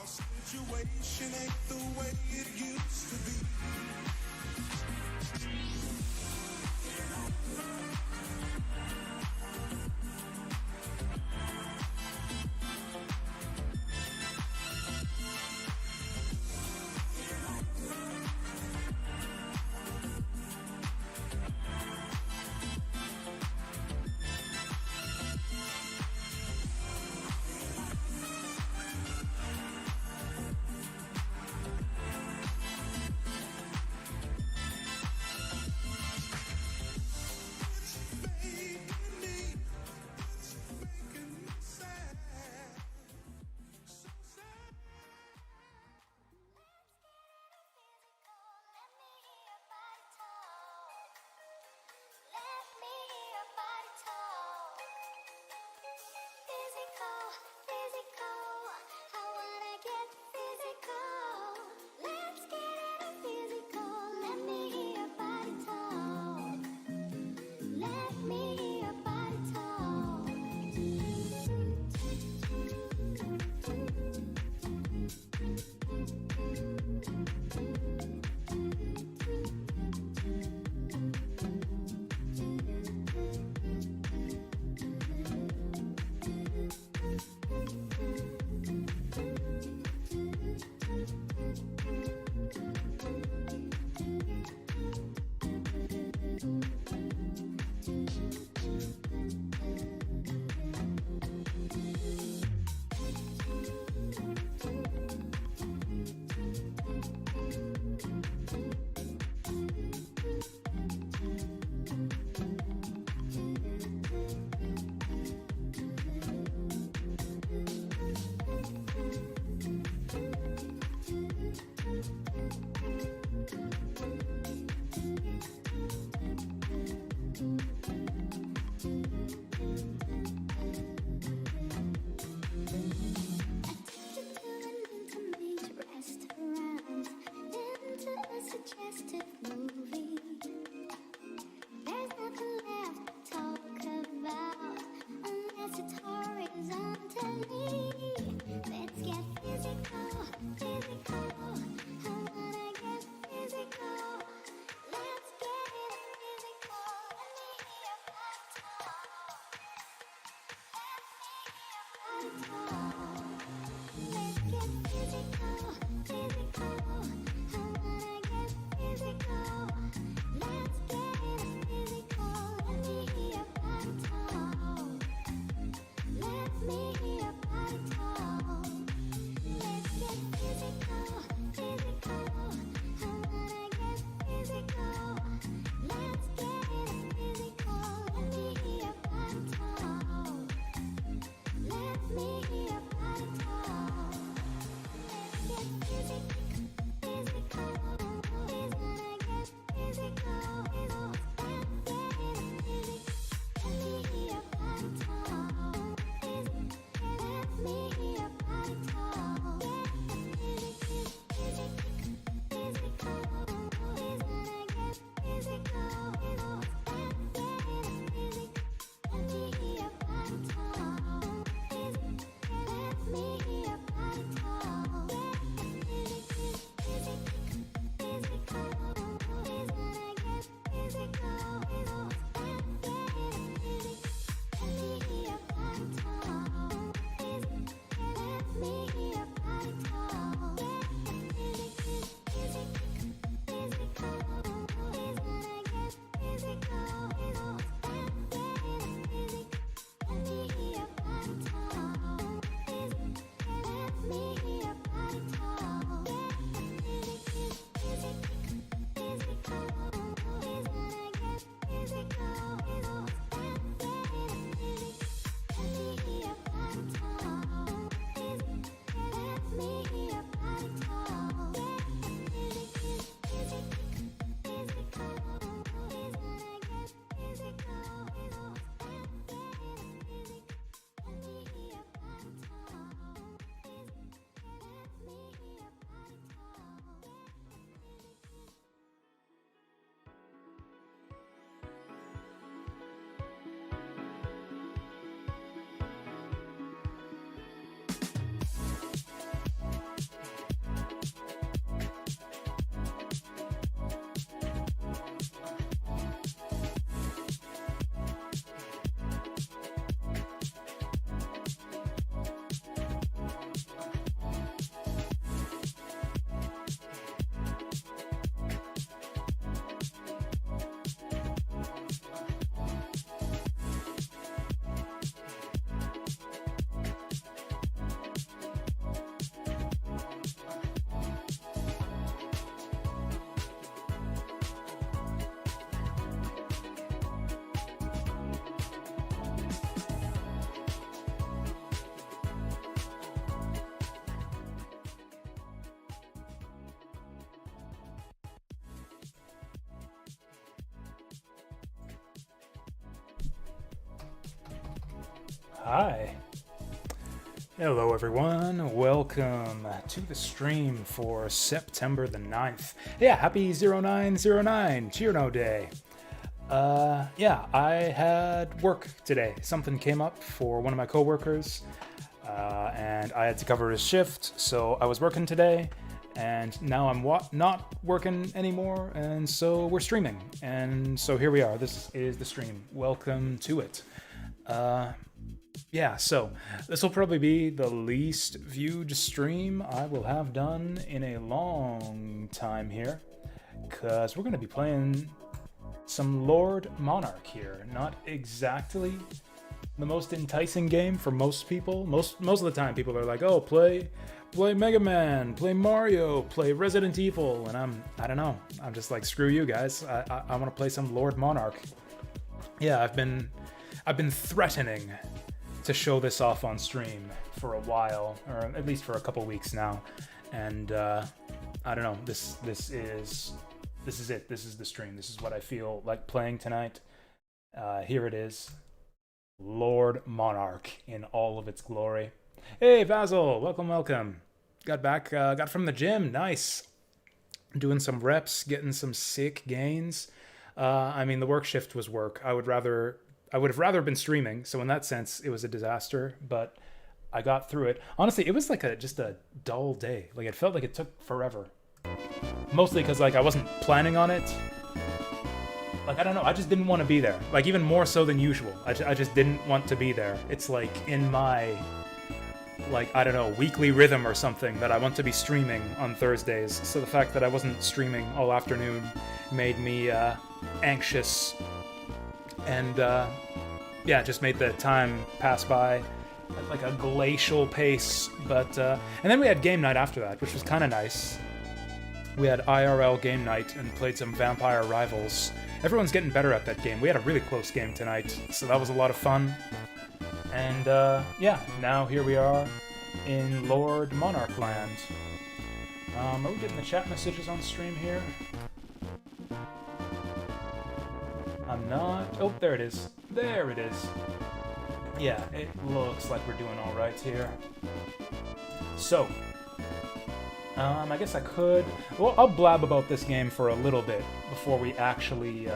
Situation ain't the way it used to be. Physical, I wanna get physical. Hi. Hello everyone, welcome to the stream for September the 9th. Yeah, happy 0909 Cheerno Day. Yeah, I had work today. Something came up for one of my coworkers, and I had to cover his shift, so I was working today, and now I'm not working anymore, and so we're streaming. And so here we are, this is the stream. Welcome to it. Yeah, so this will probably be the least viewed stream I will have done in a long time here, because we're going to be playing some Lord Monarch here. Not exactly the most enticing game for most people. Most of the time people are like, oh, play Mega Man, play Mario, play Resident Evil, and I don't know. I'm just like, screw you guys. I want to play some Lord Monarch. Yeah, I've been threatening to show this off on stream for a while, or at least for a couple weeks now, and I don't know. This is it. This is the stream. This is what I feel like playing tonight. Here it is, Lord Monarch in all of its glory. Hey Basil, welcome. Got from the gym. Nice. Doing some reps, getting some sick gains. I mean, the work shift was work. I would have rather been streaming, so in that sense, it was a disaster, but I got through it. Honestly, it was like just a dull day. Like, it felt like it took forever. Mostly because, like, I wasn't planning on it. Like, I don't know, I just didn't want to be there. Like, even more so than usual. I just didn't want to be there. It's like in my, like, I don't know, weekly rhythm or something that I want to be streaming on Thursdays. So the fact that I wasn't streaming all afternoon made me anxious. And yeah, just made the time pass by at like a glacial pace. But and then we had game night after that, which was kind of nice. We had IRL game night and played some Vampire Rivals. Everyone's getting better at that game. We had a really close game tonight, so that was a lot of fun. And yeah, now here we are in Lord Monarch land. Are we getting the chat messages on stream here? I'm not. Oh, there it is. There it is. Yeah, it looks like we're doing all right here. So, I guess I could. Well, I'll blab about this game for a little bit before we actually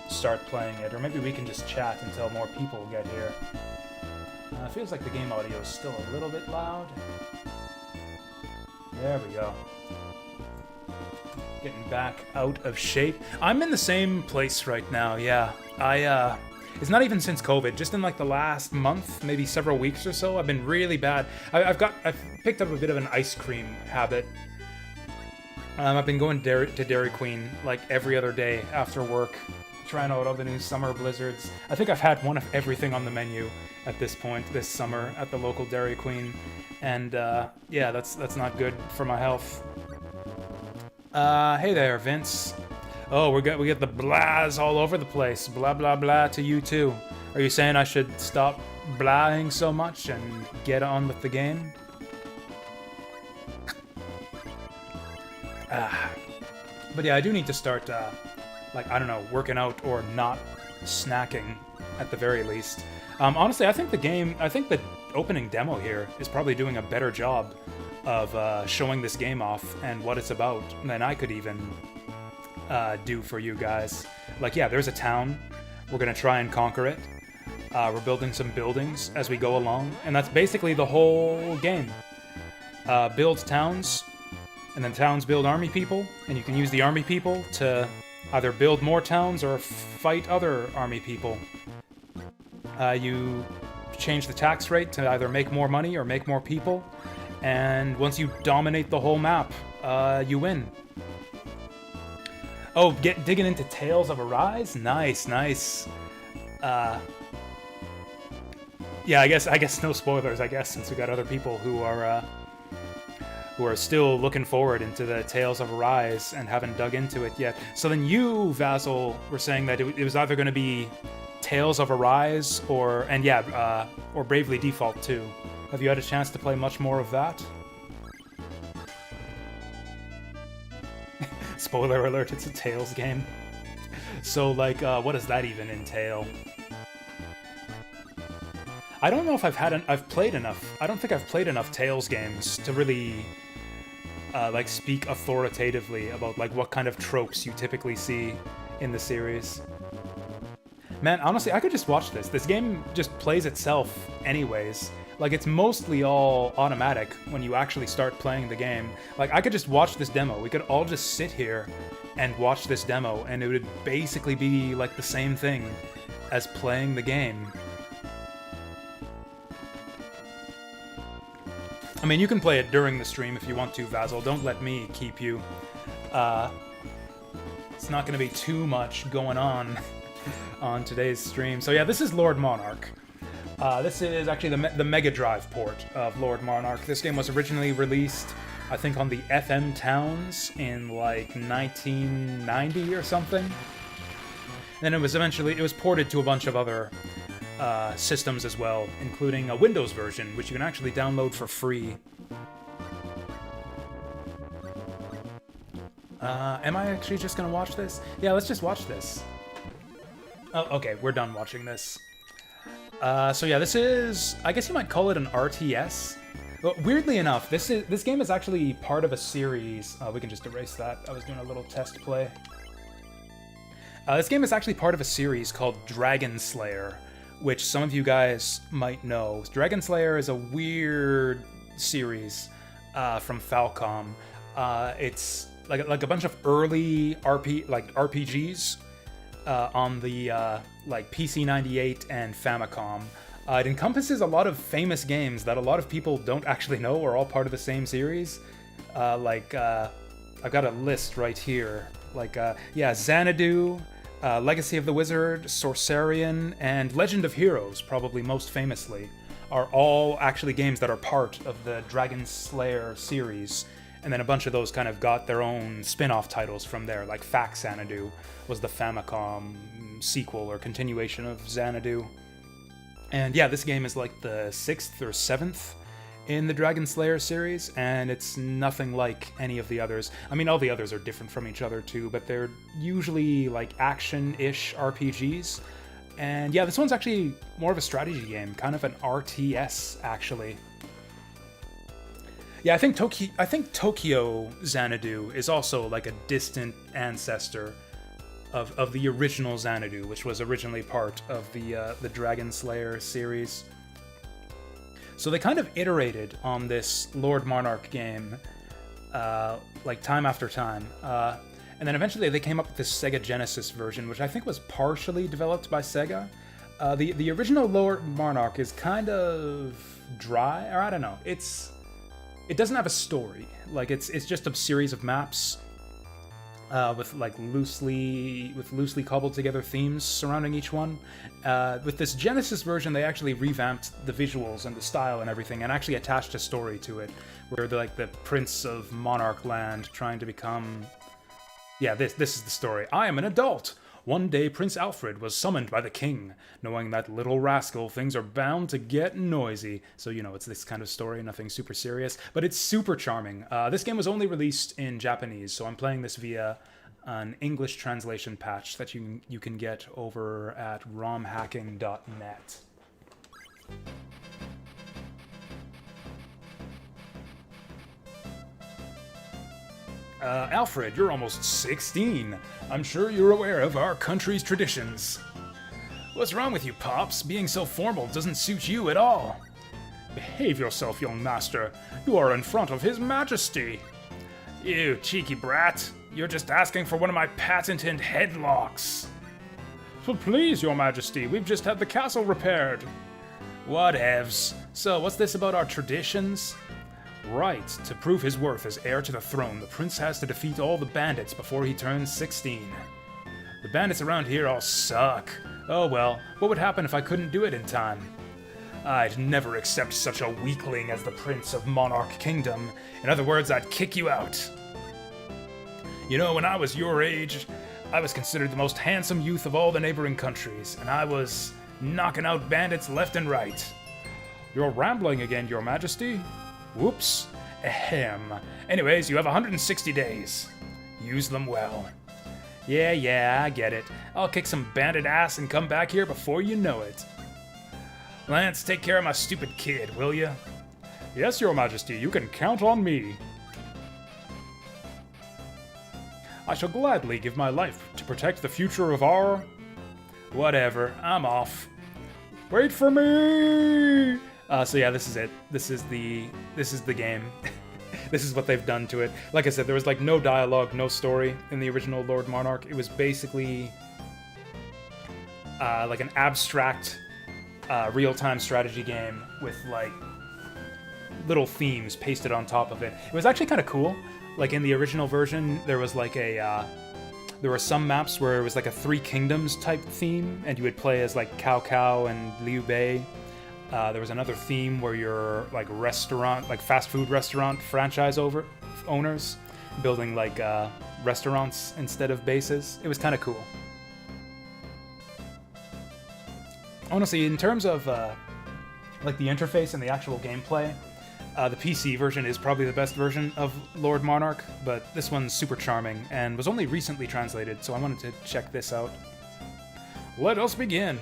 start playing it, or maybe we can just chat until more people get here. It feels like the game audio is still a little bit loud. There we go. Getting back out of shape. I'm in the same place right now, yeah. It's not even since COVID, just in like the last month, maybe several weeks or so, I've been really bad. I've picked up a bit of an ice cream habit. I've been going to Dairy Queen like every other day after work, trying out all the new summer blizzards. I think I've had one of everything on the menu at this point this summer at the local Dairy Queen, and yeah, that's not good for my health. Hey there, Vince. Oh, we get the blahs all over the place. Blah, blah, blah to you too. Are you saying I should stop blahing so much and get on with the game? But yeah, I do need to start, like, I don't know, working out or not snacking at the very least. Honestly, I think the opening demo here is probably doing a better job of showing this game off and what it's about than I could even do for you guys. Like, yeah, there's a town. We're gonna try and conquer it. We're building some buildings as we go along, and that's basically the whole game. Build towns, and then towns build army people, and you can use the army people to either build more towns or fight other army people. You change the tax rate to either make more money or make more people, and once you dominate the whole map, you win. Oh, digging into Tales of Arise? Nice. Yeah, I guess no spoilers, I guess, since we got other people who are still looking forward into the Tales of Arise and haven't dug into it yet. So then you, Vassal, were saying that it was either going to be Tales of Arise or Bravely Default 2. Have you had a chance to play much more of that? Spoiler alert, it's a Tales game. So, like, what does that even entail? I don't know if I've played enough. I don't think I've played enough Tales games to really like speak authoritatively about like what kind of tropes you typically see in the series. Man, honestly, I could just watch this. This game just plays itself anyways. Like, it's mostly all automatic when you actually start playing the game. Like, I could just watch this demo. We could all just sit here and watch this demo, and it would basically be like the same thing as playing the game. I mean, you can play it during the stream if you want to, Vasil. Don't let me keep you. It's not going to be too much going on today's stream. So yeah, this is Lord Monarch. This is actually the Mega Drive port of Lord Monarch. This game was originally released, I think, on the FM Towns in like 1990 or something. Then it was ported to a bunch of other systems as well, including a Windows version, which you can actually download for free. Am I actually just gonna watch this? Yeah, let's just watch this. Oh, okay, we're done watching this. So yeah, this is, I guess you might call it an RTS. But weirdly enough, this game is actually part of a series. We can just erase that. I was doing a little test play. This game is actually part of a series called Dragon Slayer, which some of you guys might know. Dragon Slayer is a weird series from Falcom. It's like a bunch of early RPGs on the like PC-98 and Famicom. It encompasses a lot of famous games that a lot of people don't actually know are all part of the same series. I've got a list right here. Yeah, Xanadu, Legacy of the Wizard, Sorcerian, and Legend of Heroes, probably most famously, are all actually games that are part of the Dragon Slayer series. And then a bunch of those kind of got their own spin-off titles from there, like Xanadu was the Famicom sequel or continuation of Xanadu. And yeah, this game is like the 6th or 7th in the Dragon Slayer series, and it's nothing like any of the others. I mean, all the others are different from each other too, but they're usually like action-ish RPGs. And yeah, this one's actually more of a strategy game, kind of an RTS, actually. Yeah, I think Tokyo Xanadu is also like a distant ancestor of the original Xanadu, which was originally part of the Dragon Slayer series. So they kind of iterated on this Lord Monarch game, like time after time, and then eventually they came up with this Sega Genesis version, which I think was partially developed by Sega. The original Lord Monarch is kind of dry, or I don't know. It doesn't have a story. Like it's just a series of maps with loosely cobbled together themes surrounding each one. With this Genesis version, they actually revamped the visuals and the style and everything, and actually attached a story to it, where they're like the Prince of Monarch Land trying to become. Yeah, this is the story. I am an adult. One day, Prince Alfred was summoned by the king. Knowing that little rascal, things are bound to get noisy. So, you know, it's this kind of story, nothing super serious, but it's super charming. This game was only released in Japanese, so I'm playing this via an English translation patch that you can get over at romhacking.net. Alfred, you're almost 16. I'm sure you're aware of our country's traditions. What's wrong with you, Pops? Being so formal doesn't suit you at all. Behave yourself, young master. You are in front of His Majesty. You cheeky brat. You're just asking for one of my patented headlocks. But please, your Majesty, we've just had the castle repaired. Whatevs. So, what's this about our traditions? Right, to prove his worth as heir to the throne, the prince has to defeat all the bandits before he turns 16. The bandits around here all suck. Oh well, what would happen if I couldn't do it in time? I'd never accept such a weakling as the Prince of Monarch Kingdom. In other words, I'd kick you out. You know, when I was your age, I was considered the most handsome youth of all the neighboring countries, and I was knocking out bandits left and right. You're rambling again, your Majesty. Whoops. Ahem. Anyways, you have 160 days. Use them well. Yeah, I get it. I'll kick some bandit ass and come back here before you know it. Lance, take care of my stupid kid, will you? Yes, Your Majesty, you can count on me. I shall gladly give my life to protect the future of our... Whatever, I'm off. Wait for me! So yeah, this is it. This is the game. This is what they've done to it. Like I said, there was like no dialogue, no story in the original Lord Monarch. It was basically like an abstract real-time strategy game with like little themes pasted on top of it. It was actually kind of cool. Like in the original version, there was like a there were some maps where it was like a Three Kingdoms type theme, and you would play as like Cao Cao and Liu Bei. There was another theme where you're like restaurant, like fast food restaurant franchise owners, building like restaurants instead of bases. It was kind of cool. Honestly, in terms of like the interface and the actual gameplay, the PC version is probably the best version of Lord Monarch, but this one's super charming and was only recently translated, so I wanted to check this out. Let us begin.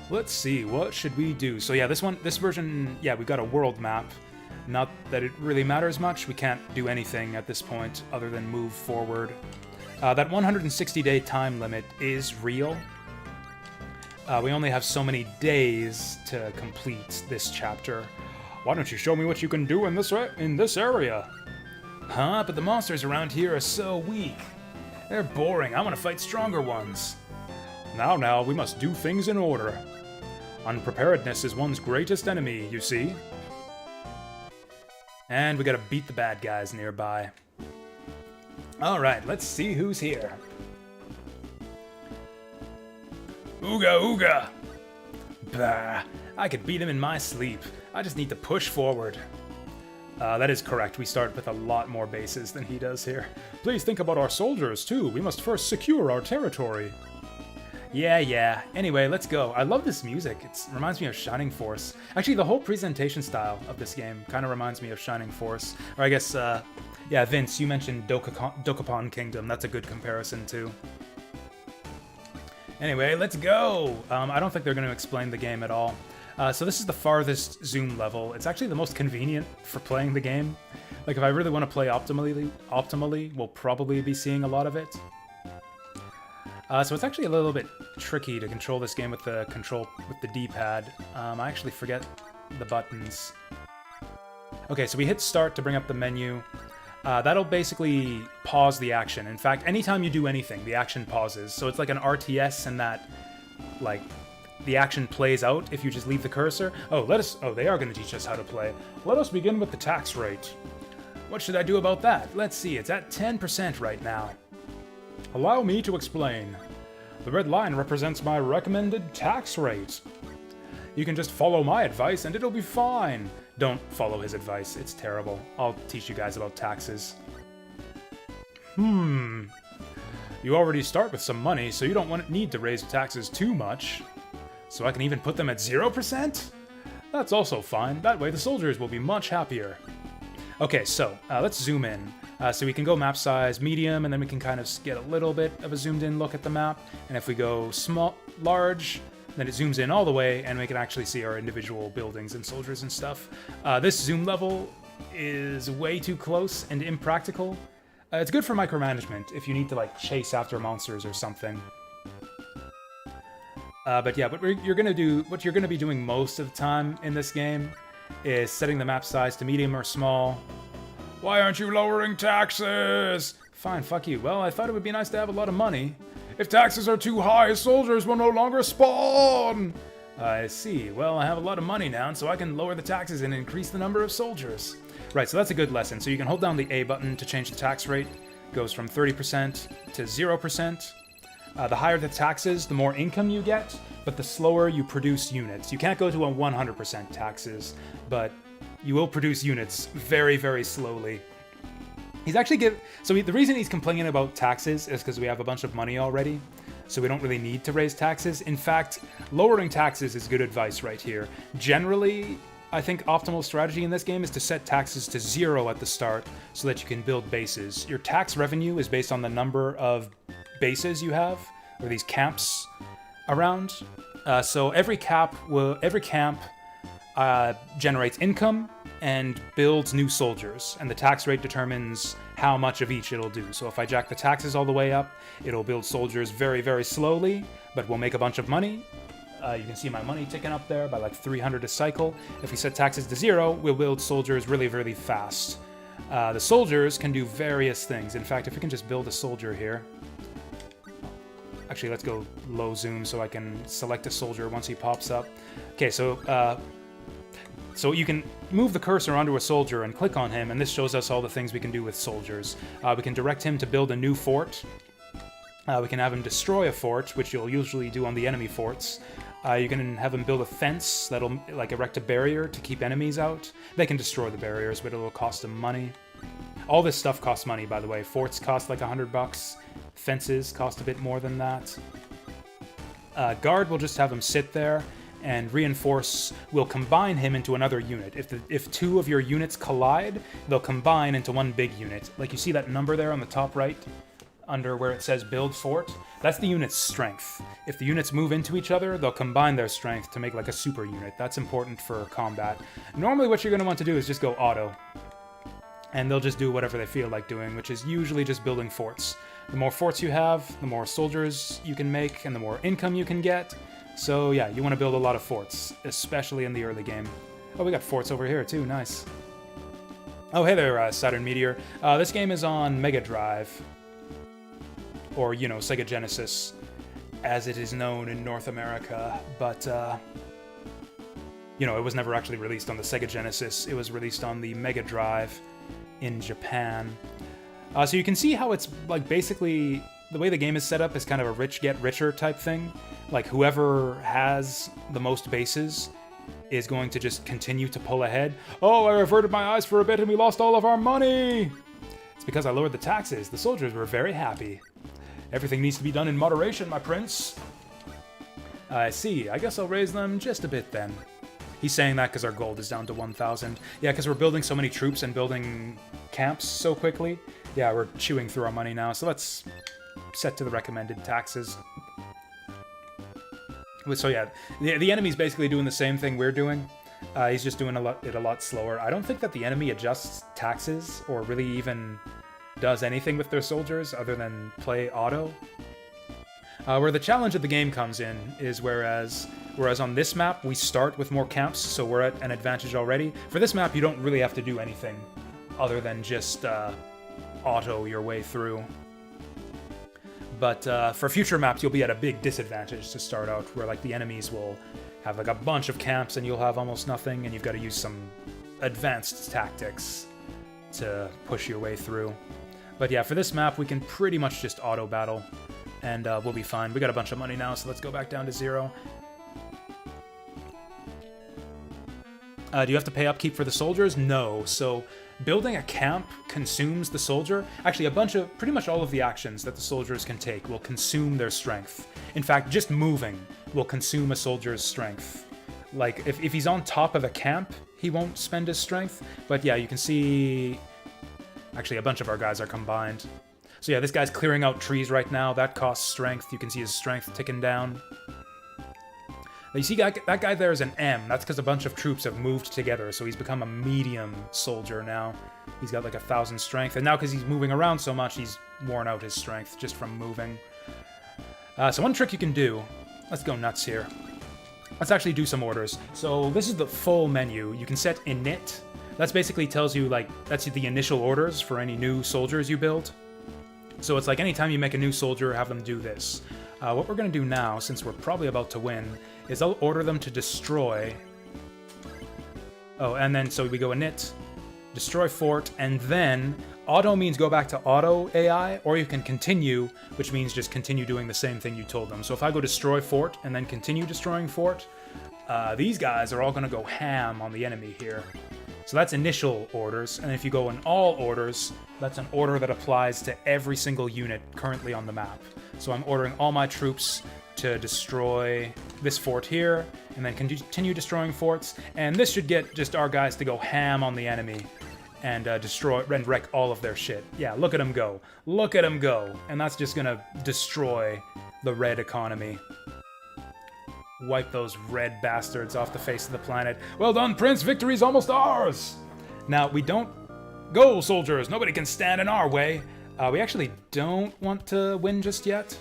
Let's see, what should we do? So yeah, this version, yeah, we've got a world map. Not that it really matters much. We can't do anything at this point other than move forward. That 160-day time limit is real. We only have so many days to complete this chapter. Why don't you show me what you can do in this area? Huh? But the monsters around here are so weak. They're boring. I want to fight stronger ones. Now, we must do things in order. Unpreparedness is one's greatest enemy, you see. And we gotta beat the bad guys nearby. Alright, let's see who's here. Ooga ooga! Bah, I could beat him in my sleep. I just need to push forward. That is correct. We start with a lot more bases than he does here. Please think about our soldiers, too. We must first secure our territory. Yeah. Anyway, let's go. I love this music. It reminds me of Shining Force. Actually, the whole presentation style of this game kind of reminds me of Shining Force. Or I guess, yeah, Vince, you mentioned Dokapon Kingdom. That's a good comparison, too. Anyway, let's go! I don't think they're going to explain the game at all. So this is the farthest zoom level. It's actually the most convenient for playing the game. Like, if I really want to play optimally, we'll probably be seeing a lot of it. So it's actually a little bit tricky to control this game with the D-pad. I actually forget the buttons. Okay, so we hit start to bring up the menu. That'll basically pause the action. In fact, anytime you do anything, the action pauses. So it's like an RTS in that, like, the action plays out if you just leave the cursor. Oh, they are going to teach us how to play. Let us begin with the tax rate. What should I do about that? Let's see, it's at 10% right now. Allow me to explain. The red line represents my recommended tax rate. You can just follow my advice and it'll be fine. Don't follow his advice, it's terrible. I'll teach you guys about taxes. You already start with some money, so you don't need to raise taxes too much. So I can even put them at 0%? That's also fine, that way the soldiers will be much happier. Okay, so let's zoom in. So we can go map size medium, and then we can kind of get a little bit of a zoomed in look at the map. And if we go large, then it zooms in all the way, and we can actually see our individual buildings and soldiers and stuff. This zoom level is way too close and impractical. It's good for micromanagement if you need to like chase after monsters or something. But yeah, what you're gonna be doing most of the time in this game is setting the map size to medium or small. Why aren't you lowering taxes? Fine, fuck you. Well, I thought it would be nice to have a lot of money. If taxes are too high, soldiers will no longer spawn! I see. Well, I have a lot of money now, so I can lower the taxes and increase the number of soldiers. Right, so that's a good lesson. So you can hold down the A button to change the tax rate. It goes from 30% to 0%. The higher the taxes, the more income you get, but the slower you produce units. You can't go to a 100% taxes, but you will produce units very, very slowly. He's actually the reason he's complaining about taxes is because we have a bunch of money already, so we don't really need to raise taxes. In fact, lowering taxes is good advice right here. Generally, I think optimal strategy in this game is to set taxes to 0 at the start so that you can build bases. Your tax revenue is based on the number of bases you have, or these camps around. So every camp generates income and builds new soldiers, and the tax rate determines how much of each it'll do. So if I jack the taxes all the way up, it'll build soldiers very, very slowly, but we'll make a bunch of money. You can see my money ticking up there by like 300 a cycle. If we set taxes to 0, we'll build soldiers really, really fast. The soldiers can do various things. In fact, if we can just build a soldier here. Actually, let's go low zoom so I can select a soldier once he pops up. Okay, so you can move the cursor onto a soldier and click on him, and this shows us all the things we can do with soldiers. We can direct him to build a new fort. We can have him destroy a fort, which you'll usually do on the enemy forts. You can have him build a fence that'll like erect a barrier to keep enemies out. They can destroy the barriers, but it'll cost them money. All this stuff costs money, by the way. Forts cost like $100. Fences cost a bit more than that. Guard will just have him sit there, and Reinforce will combine him into another unit. If two of your units collide, they'll combine into one big unit. Like you see that number there on the top right, under where it says Build Fort? That's the unit's strength. If the units move into each other, they'll combine their strength to make like a super unit. That's important for combat. Normally what you're going to want to do is just go auto. And they'll just do whatever they feel like doing, which is usually just building forts. The more forts you have, the more soldiers you can make, and the more income you can get. So yeah, you want to build a lot of forts, especially in the early game. Oh, we got forts over here too, nice. Oh, hey there, Saturn Meteor. This game is on Mega Drive. Or, you know, Sega Genesis, as it is known in North America. But, you know, it was never actually released on the Sega Genesis. It was released on the Mega Drive in Japan. So you can see how it's, like, basically, the way the game is set up is kind of a rich get richer type thing. Like, whoever has the most bases is going to just continue to pull ahead. Oh, I averted my eyes for a bit and we lost all of our money! It's because I lowered the taxes. The soldiers were very happy. Everything needs to be done in moderation, my prince. I see. I guess I'll raise them just a bit then. He's saying that because our gold is down to 1,000. Yeah, because we're building so many troops and building camps so quickly. Yeah, we're chewing through our money now, so let's set to the recommended taxes. So yeah, the enemy's basically doing the same thing we're doing. He's just doing it a lot slower. I don't think that the enemy adjusts taxes or really even does anything with their soldiers other than play auto. Where the challenge of the game comes in is whereas on this map we start with more camps, so we're at an advantage already. For this map you don't really have to do anything other than just auto your way through. But for future maps you'll be at a big disadvantage to start out, where like the enemies will have like a bunch of camps and you'll have almost nothing, and you've got to use some advanced tactics to push your way through. But yeah, for this map we can pretty much just auto battle, and we'll be fine. We got a bunch of money now, so let's go back down to 0. Do you have to pay upkeep for the soldiers? No. So building a camp consumes the soldier. Actually, pretty much all of the actions that the soldiers can take will consume their strength. In fact, just moving will consume a soldier's strength. Like, if he's on top of a camp, he won't spend his strength. But yeah, you can see... Actually, a bunch of our guys are combined. So yeah, this guy's clearing out trees right now. That costs strength. You can see his strength ticking down. Now you see that guy there is an M. That's because a bunch of troops have moved together, so he's become a medium soldier now. He's got like 1,000 strength, and now because he's moving around so much, he's worn out his strength just from moving. So one trick you can do... Let's go nuts here. Let's actually do some orders. So this is the full menu. You can set init. That basically tells you, like, that's the initial orders for any new soldiers you build. So it's like anytime you make a new soldier, have them do this. What we're going to do now, since we're probably about to win, is I'll order them to destroy... Oh, and then, so we go init, destroy fort, and then auto means go back to auto AI, or you can continue, which means just continue doing the same thing you told them. So if I go destroy fort and then continue destroying fort, these guys are all going to go ham on the enemy here. So that's initial orders, and if you go in all orders, that's an order that applies to every single unit currently on the map. So I'm ordering all my troops to destroy this fort here, and then continue destroying forts, and this should get just our guys to go ham on the enemy and destroy and wreck all of their shit. Yeah, look at them go. Look at them go. And that's just gonna destroy the red economy. wipe those red bastards off the face of the planet. Well done, Prince! Victory's almost ours! Now, we don't... Go, soldiers! Nobody can stand in our way! We actually don't want to win just yet.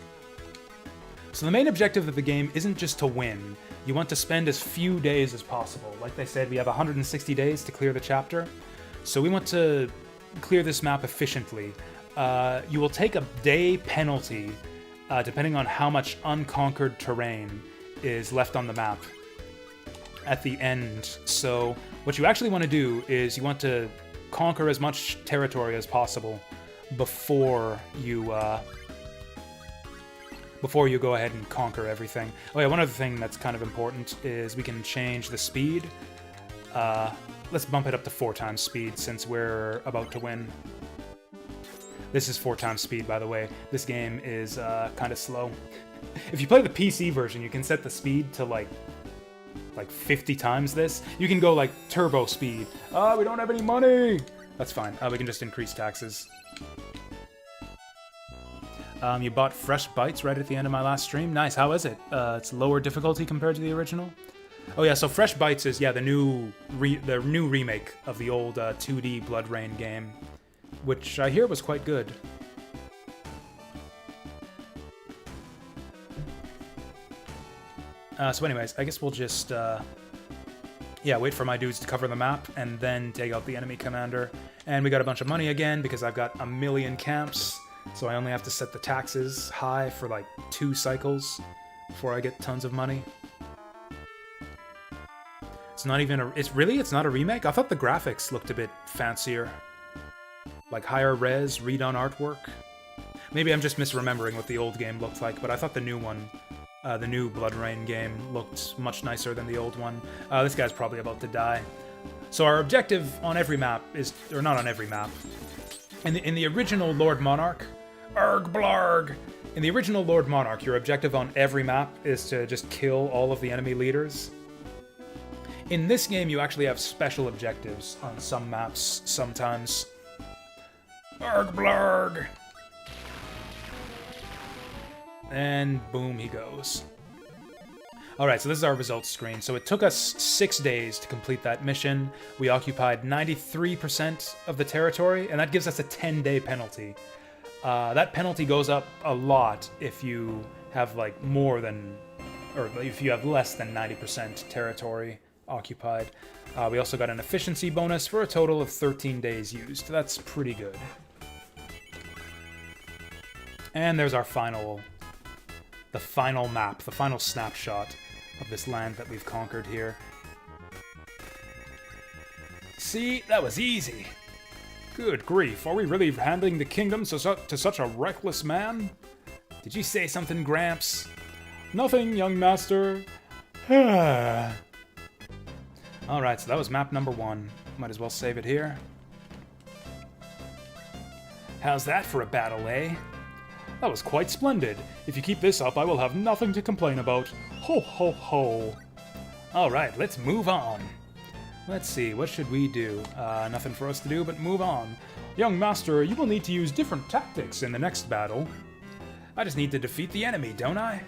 So the main objective of the game isn't just to win. You want to spend as few days as possible. Like they said, we have 160 days to clear the chapter. So we want to clear this map efficiently. You will take a day penalty depending on how much unconquered terrain is left on the map at the end. So what you actually want to do is you want to conquer as much territory as possible before you go ahead and conquer everything. Oh yeah, one other thing that's kind of important is we can change the speed. Let's bump it up to 4 times speed since we're about to win. This is 4 times speed, by the way. This game is kind of slow. If you play the PC version, you can set the speed to like 50 times this. You can go like turbo speed. We don't have any money! That's fine. We can just increase taxes. You bought Fresh Bites right at the end of my last stream. Nice, how is it? It's lower difficulty compared to the original? Oh yeah, so Fresh Bites is, yeah, the new remake of the old 2D Blood Rain game, which I hear was quite good. So anyways, I guess we'll just, wait for my dudes to cover the map, and then take out the enemy commander. And we got a bunch of money again, because I've got a million camps, so I only have to set the taxes high for like 2 cycles before I get tons of money. It's not even a... It's not a remake? I thought the graphics looked a bit fancier. Like higher res, redone artwork. Maybe I'm just misremembering what the old game looked like, but I thought the new one... the new Blood Rain game looked much nicer than the old one. This guy's probably about to die. So our objective on every map is... Or not on every map. In the original Lord Monarch... Arg blarg! In the original Lord Monarch, your objective on every map is to just kill all of the enemy leaders. In this game, you actually have special objectives on some maps sometimes. Arg blarg! And boom, he goes. Alright, so this is our results screen. So it took us 6 days to complete that mission. We occupied 93% of the territory, and that gives us a 10-day penalty. That penalty goes up a lot if you have like more than, or if you have less than 90% territory occupied. We also got an efficiency bonus for a total of 13 days used. That's pretty good. And there's our the final map, the final snapshot of this land that we've conquered here. See, that was easy. Good grief, are we really handing the kingdom to such a reckless man? Did you say something, Gramps? Nothing, young master. Alright, so that was map number 1. Might as well save it here. How's that for a battle, eh? That was quite splendid. If you keep this up, I will have nothing to complain about. Ho, ho, ho. Alright, let's move on. Let's see, what should we do? Nothing for us to do, but move on. Young master, you will need to use different tactics in the next battle. I just need to defeat the enemy, don't I?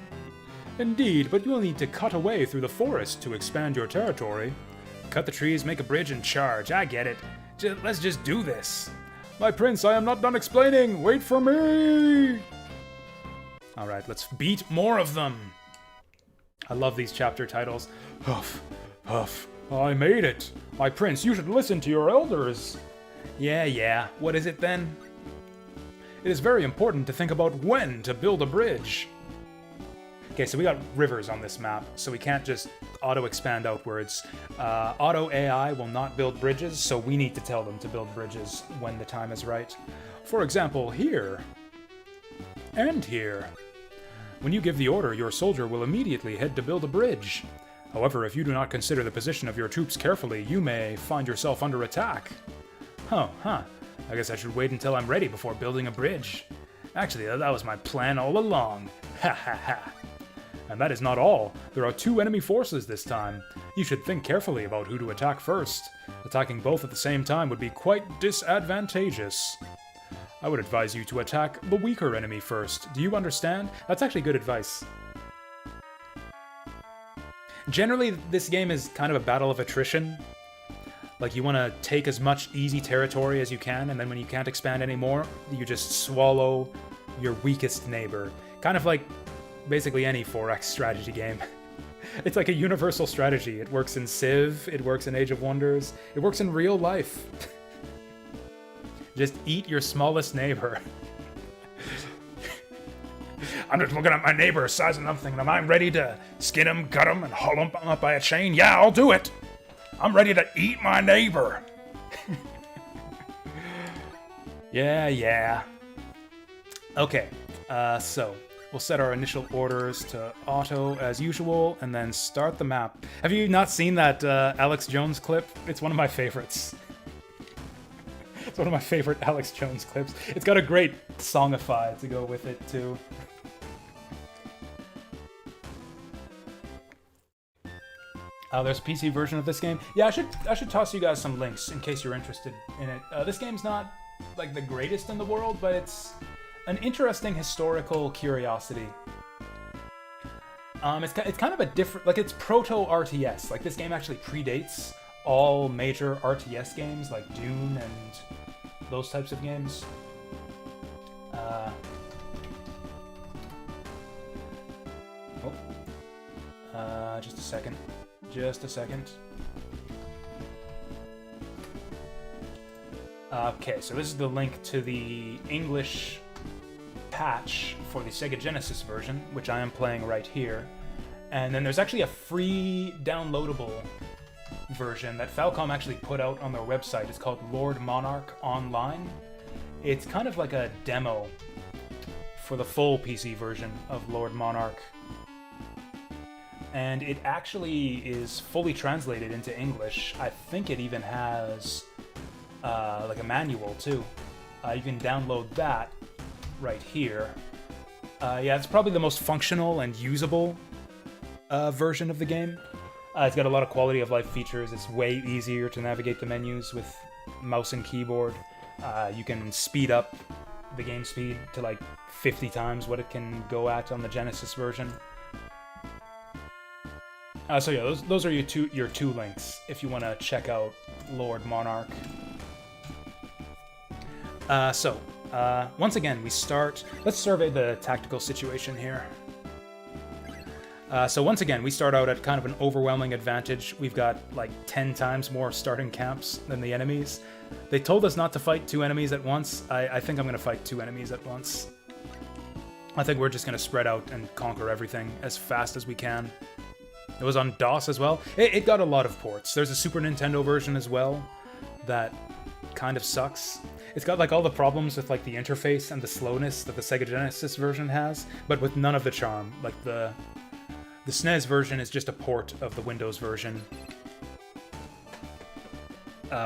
Indeed, but you will need to cut away through the forest to expand your territory. Cut the trees, make a bridge, and charge. I get it. Let's just do this. My prince, I am not done explaining. Wait for me! Alright, let's beat more of them. I love these chapter titles. Huff, huff. I made it. My prince, you should listen to your elders. Yeah. What is it then? It is very important to think about when to build a bridge. Okay, so we got rivers on this map, so we can't just auto-expand outwards. Auto AI will not build bridges, so we need to tell them to build bridges when the time is right. For example, here. And here. When you give the order, your soldier will immediately head to build a bridge. However, if you do not consider the position of your troops carefully, you may find yourself under attack. I guess I should wait until I'm ready before building a bridge. Actually, that was my plan all along. Ha ha ha. And that is not all. There are 2 enemy forces this time. You should think carefully about who to attack first. Attacking both at the same time would be quite disadvantageous. I would advise you to attack the weaker enemy first. Do you understand? That's actually good advice. Generally, this game is kind of a battle of attrition. Like, you want to take as much easy territory as you can, and then when you can't expand anymore, you just swallow your weakest neighbor. Kind of like basically any 4X strategy game. It's like a universal strategy. It works in Civ, it works in Age of Wonders, it works in real life. Just eat your smallest neighbor. I'm just looking at my neighbor, sizing up, thinking, am I ready to skin him, cut him, and haul him up by a chain? Yeah, I'll do it. I'm ready to eat my neighbor. Yeah. Okay, so we'll set our initial orders to auto as usual, and then start the map. Have you not seen that Alex Jones clip? It's one of my favorites. It's one of my favorite Alex Jones clips. It's got a great songify to go with it, too. There's a PC version of this game. Yeah, I should toss you guys some links in case you're interested in it. This game's not like the greatest in the world, but it's an interesting historical curiosity. It's kind of a different, like, it's proto RTS. Like, this game actually predates all major RTS games like Dune and those types of games. Just a second. Just a second. Okay, so this is the link to the English patch for the Sega Genesis version, which I am playing right here. And then there's actually a free downloadable version that Falcom actually put out on their website. It's called Lord Monarch Online. It's kind of like a demo for the full PC version of Lord Monarch. And it actually is fully translated into English. I think it even has like a manual too. You can download that right here. Yeah, it's probably the most functional and usable version of the game. It's got a lot of quality of life features. It's way easier to navigate the menus with mouse and keyboard. You can speed up the game speed to like 50 times what it can go at on the Genesis version. So yeah, those are your two links if you want to check out Lord Monarch. Once again, we start. Let's survey the tactical situation here. So once again, we start out at kind of an overwhelming advantage. We've got like 10 times more starting camps than the enemies. They told us not to fight 2 enemies at once. I think I'm going to fight 2 enemies at once. I think we're just going to spread out and conquer everything as fast as we can. It was on DOS as well. It got a lot of ports. There's a Super Nintendo version as well that kind of sucks. It's got like all the problems with like the interface and the slowness that the Sega Genesis version has, but with none of the charm. Like the SNES version is just a port of the Windows version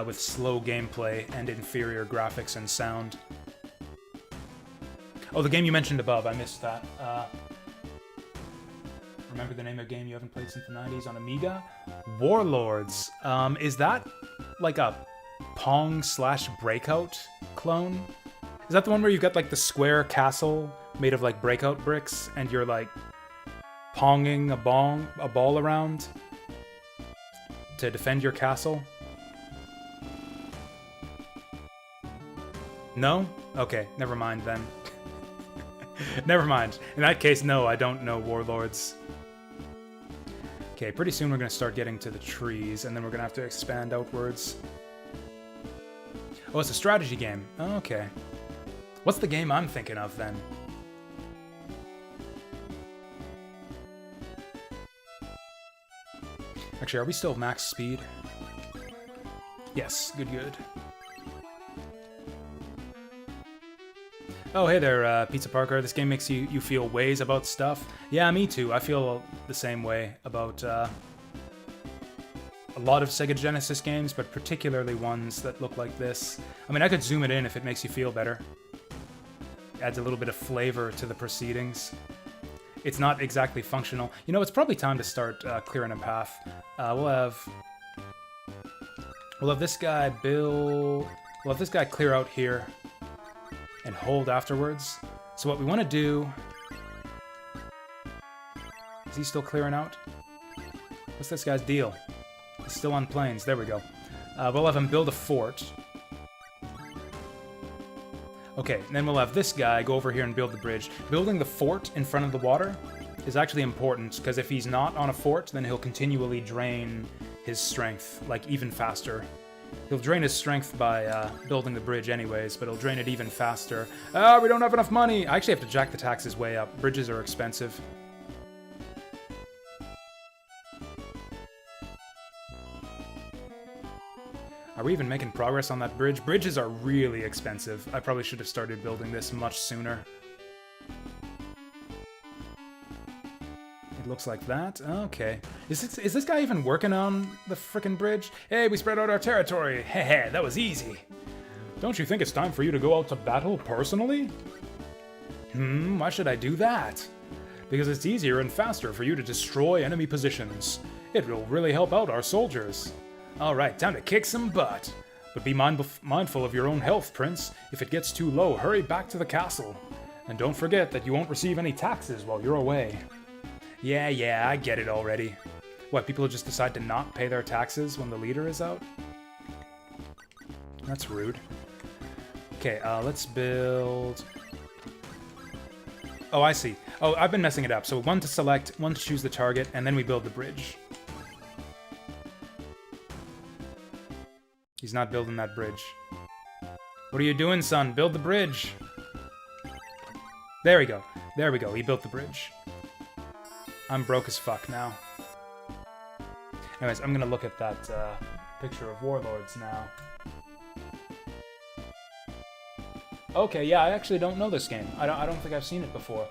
with slow gameplay and inferior graphics and sound. Oh, the game you mentioned above, I missed that. Remember the name of a game you haven't played since the 90s on Amiga? Warlords. Is that like a Pong/Breakout clone? Is that the one where you've got like the square castle made of like Breakout bricks and you're like ponging a ball around to defend your castle? No? Okay, never mind then. Never mind. In that case, no, I don't know Warlords. Okay, pretty soon we're going to start getting to the trees, and then we're going to have to expand outwards. Oh, it's a strategy game. Oh, okay. What's the game I'm thinking of, then? Actually, are we still max speed? Yes, good. Oh, hey there, Pizza Parker. This game makes you feel ways about stuff. Yeah, me too. I feel the same way about a lot of Sega Genesis games, but particularly ones that look like this. I mean, I could zoom it in if it makes you feel better. Adds a little bit of flavor to the proceedings. It's not exactly functional. You know, it's probably time to start clearing a path. We'll have this guy clear out here and hold afterwards. So what we want to do... Is he still clearing out? What's this guy's deal? He's still on planes. There we go. We'll have him build a fort. Okay, and then we'll have this guy go over here and build the bridge. Building the fort in front of the water is actually important, because if he's not on a fort, then he'll continually drain his strength, like, even faster. He'll drain his strength by building the bridge anyways, but he'll drain it even faster. Ah, we don't have enough money! I actually have to jack the taxes way up. Bridges are expensive. Are we even making progress on that bridge? Bridges are really expensive. I probably should have started building this much sooner. It looks like that. Okay. Is this guy even working on the frickin' bridge? Hey, we spread out our territory. Heh, that was easy. Don't you think it's time for you to go out to battle personally? Why should I do that? Because it's easier and faster for you to destroy enemy positions. It will really help out our soldiers. Alright, time to kick some butt. But be mindful of your own health, Prince. If it gets too low, hurry back to the castle. And don't forget that you won't receive any taxes while you're away. Yeah, I get it already. What, people just decide to not pay their taxes when the leader is out? That's rude. Okay, let's build... Oh, I see. Oh, I've been messing it up. So one to select, one to choose the target, and then we build the bridge. He's not building that bridge. What are you doing, son? Build the bridge. There we go. There we go. He built the bridge. I'm broke as fuck now. Anyways, I'm gonna look at that picture of warlords now. Okay, yeah, I actually don't know this game. I don't think I've seen it before.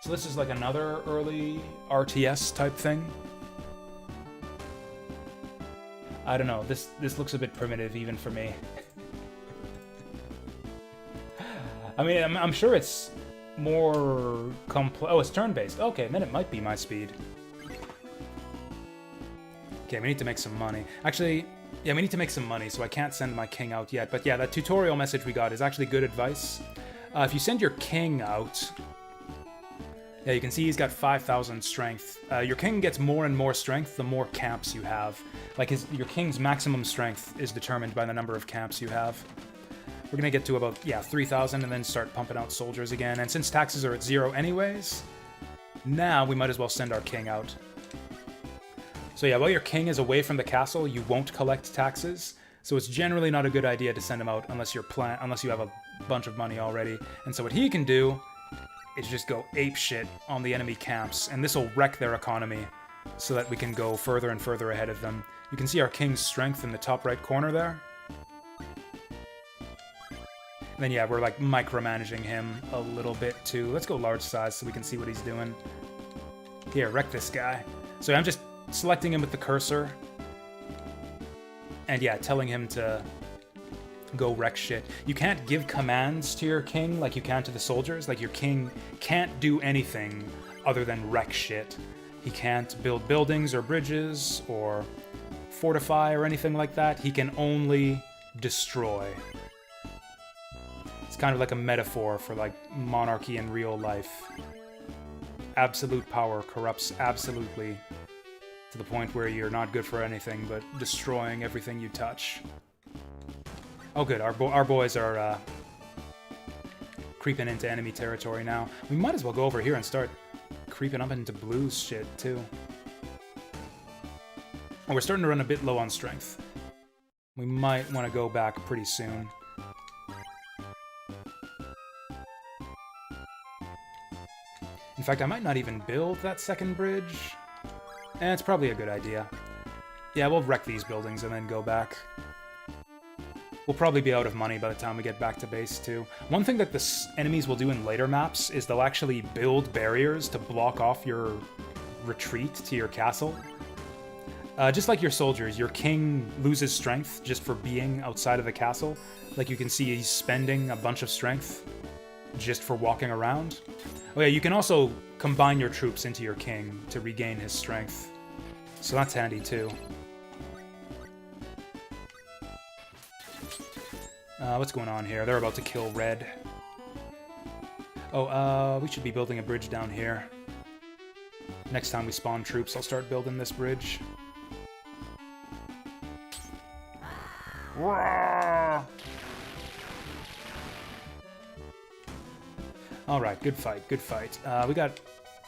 So this is like another early RTS type thing. I don't know. This looks a bit primitive even for me. I mean, I'm sure it's more complex. Oh, it's turn-based. Okay, then it might be my speed. Okay, we need to make some money. Actually, yeah, we need to make some money, so I can't send my king out yet. But yeah, that tutorial message we got is actually good advice. If you send your king out... Yeah, you can see he's got 5,000 strength. Your king gets more and more strength the more camps you have. Like, your king's maximum strength is determined by the number of camps you have. We're gonna get to about, yeah, 3,000 and then start pumping out soldiers again. And since taxes are at 0 anyways, now we might as well send our king out. So yeah, while your king is away from the castle, you won't collect taxes. So it's generally not a good idea to send him out unless you have a bunch of money already. And so what he can do is just go apeshit on the enemy camps, and this will wreck their economy so that we can go further and further ahead of them. You can see our king's strength in the top right corner there. And then yeah, we're like micromanaging him a little bit too. Let's go large size so we can see what he's doing. Here, wreck this guy. So I'm just selecting him with the cursor. And yeah, telling him to go wreck shit. You can't give commands to your king like you can to the soldiers. Like, your king can't do anything other than wreck shit. He can't build buildings or bridges or fortify or anything like that. He can only destroy. It's kind of like a metaphor for, like, monarchy in real life. Absolute power corrupts absolutely to the point where you're not good for anything but destroying everything you touch. Oh good, our boys are creeping into enemy territory now. We might as well go over here and start creeping up into blues shit too. Oh, we're starting to run a bit low on strength. We might want to go back pretty soon. In fact, I might not even build that second bridge. It's probably a good idea. Yeah, we'll wreck these buildings and then go back. We'll probably be out of money by the time we get back to base, too. One thing that the enemies will do in later maps is they'll actually build barriers to block off your retreat to your castle. Just like your soldiers, your king loses strength just for being outside of the castle. Like, you can see he's spending a bunch of strength just for walking around. Oh yeah, you can also combine your troops into your king to regain his strength. So that's handy, too. What's going on here? They're about to kill red. Oh, we should be building a bridge down here. Next time we spawn troops, I'll start building this bridge. All right, good fight, good fight.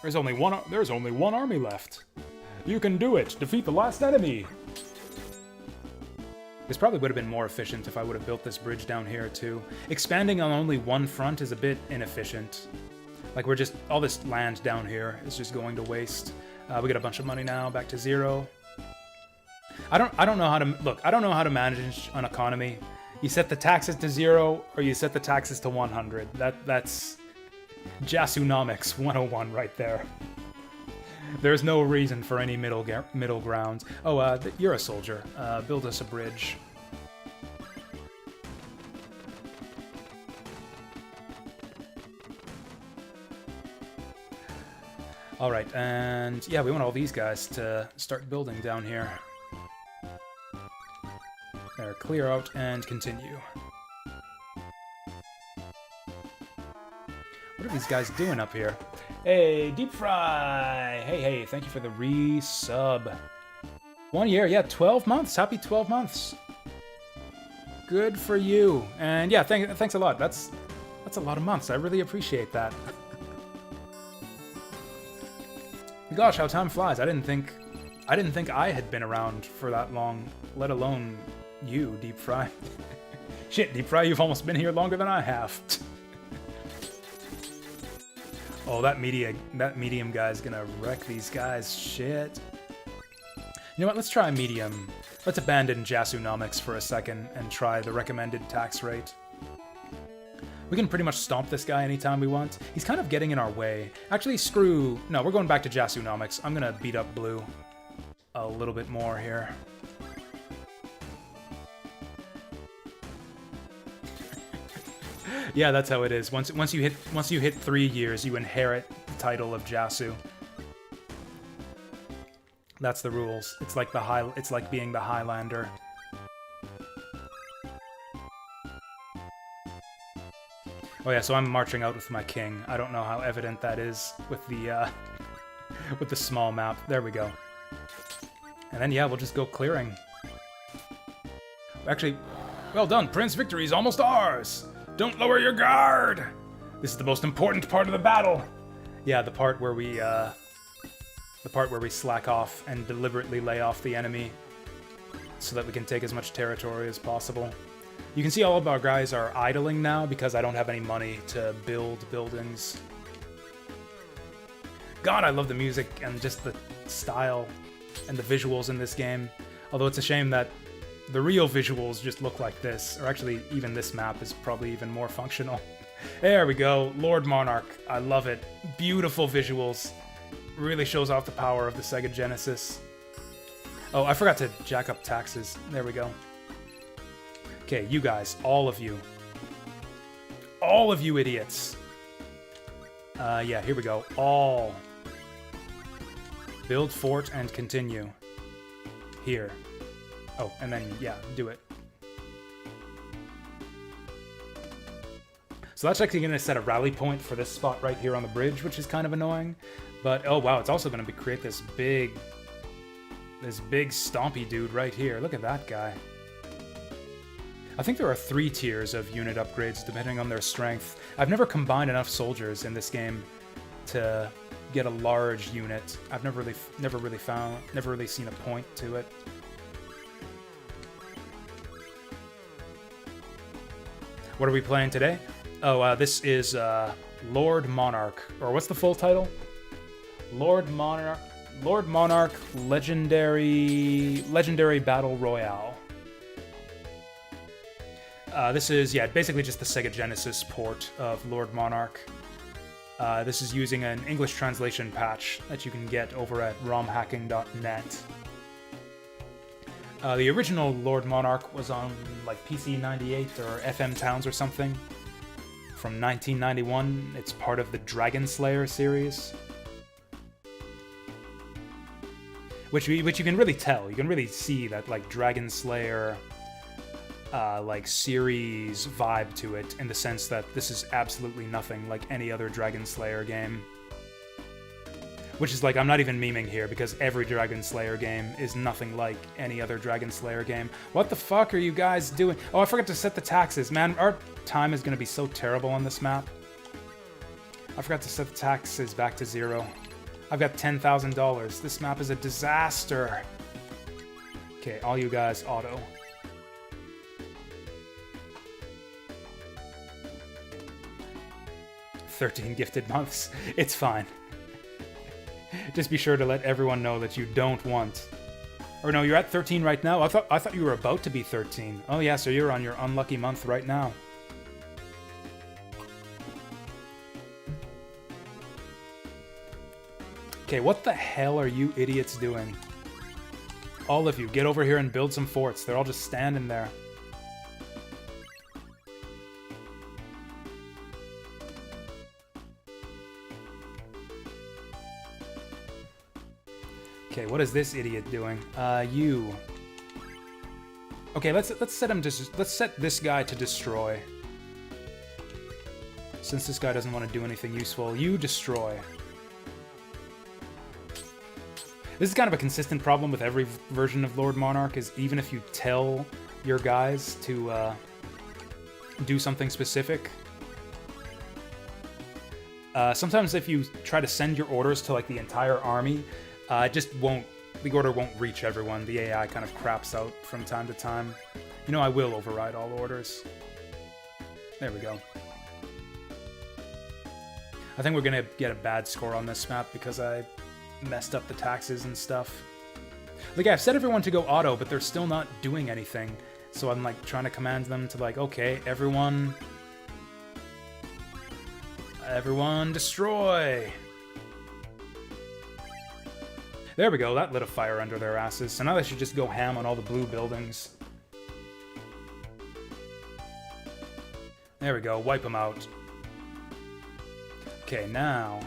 There's only one army left. You can do it. Defeat the last enemy. This probably would have been more efficient if I would have built this bridge down here too. Expanding on only one front is a bit inefficient. Like all this land down here is just going to waste. We got a bunch of money now, back to 0. I don't know how to look. I don't know how to manage an economy. You set the taxes to 0 or you set the taxes to 100. That's Jasunomics 101 right there. There's no reason for any middle ground. Oh, you're a soldier. Build us a bridge. All right, and yeah, we want all these guys to start building down here. There, clear out and continue. What are these guys doing up here? Hey, Deep Fry! Hey, thank you for the resub. 1 year, yeah, 12 months. Happy 12 months. Good for you. And yeah, thanks a lot. That's a lot of months. I really appreciate that. Gosh, how time flies. I didn't think I had been around for that long, let alone you, Deep Fry. Shit, Deep Fry, you've almost been here longer than I have. Oh, that medium guy's gonna wreck these guys. Shit. You know what? Let's try medium. Let's abandon Jasunomics for a second and try the recommended tax rate. We can pretty much stomp this guy anytime we want. He's kind of getting in our way. Actually, no, we're going back to Jasunomics. I'm gonna beat up blue a little bit more here. Yeah, that's how it is. Once you hit 3 years, you inherit the title of Jasu. That's the rules. It's like being the Highlander. Oh yeah, so I'm marching out with my king. I don't know how evident that is with the with the small map. There we go. And then yeah, we'll just go clearing. Actually, well done, Prince. Victory is almost ours. Don't lower your guard. This is the most important part of the battle. Yeah, the part where we slack off and deliberately lay off the enemy so that we can take as much territory as possible. You can see all of our guys are idling now because I don't have any money to build buildings. God, I love the music and just the style and the visuals in this game. Although it's a shame that the real visuals just look like this. Or actually, even this map is probably even more functional. There we go. Lord Monarch. I love it. Beautiful visuals. Really shows off the power of the Sega Genesis. Oh, I forgot to jack up taxes. There we go. Okay, you guys, all of you idiots. Yeah, here we go. All. Build fort and continue. Here. Oh, and then, yeah, do it. So that's actually going to set a rally point for this spot right here on the bridge, which is kind of annoying. But, oh wow, it's also going to create this big stompy dude right here. Look at that guy. I think there are 3 tiers of unit upgrades depending on their strength. I've never combined enough soldiers in this game to get a large unit. I've never really seen a point to it. What are we playing today? Oh, this is Lord Monarch, or what's the full title? Lord Monarch Legendary Battle Royale. This is, yeah, basically just the Sega Genesis port of Lord Monarch. This is using an English translation patch that you can get over at romhacking.net. The original Lord Monarch was on, like, PC 98 or FM Towns or something from 1991. It's part of the Dragon Slayer series. Which you can really tell. You can really see that, like, Dragon Slayer like series vibe to it, in the sense that this is absolutely nothing like any other Dragon Slayer game. Which is like, I'm not even memeing here because every Dragon Slayer game is nothing like any other Dragon Slayer game. What the fuck are you guys doing? Oh, I forgot to set the taxes. Man, our time is going to be so terrible on this map. I forgot to set the taxes back to 0. I've got $10,000. This map is a disaster. Okay, all you guys, auto. "13 gifted months. It's fine. Just be sure to let everyone know that you don't want..." Or no, you're at 13 right now? I thought you were about to be 13. Oh yeah, so you're on your unlucky month right now. Okay, what the hell are you idiots doing? All of you, get over here and build some forts. They're all just standing there. Okay, what is this idiot doing? You. Okay, let's set this guy to destroy. Since this guy doesn't want to do anything useful, you destroy. This is kind of a consistent problem with every version of Lord Monarch, is even if you tell your guys to do something specific, sometimes if you try to send your orders to like the entire army, it just won't, the order won't reach everyone. The AI kind of craps out from time to time. You know, I will override all orders. There we go. I think we're gonna get a bad score on this map because I messed up the taxes and stuff. Like, I've set everyone to go auto, but they're still not doing anything. So I'm like trying to command them to like, okay, everyone destroy. There we go, that lit a fire under their asses. So now they should just go ham on all the blue buildings. There we go, wipe them out. Okay, now...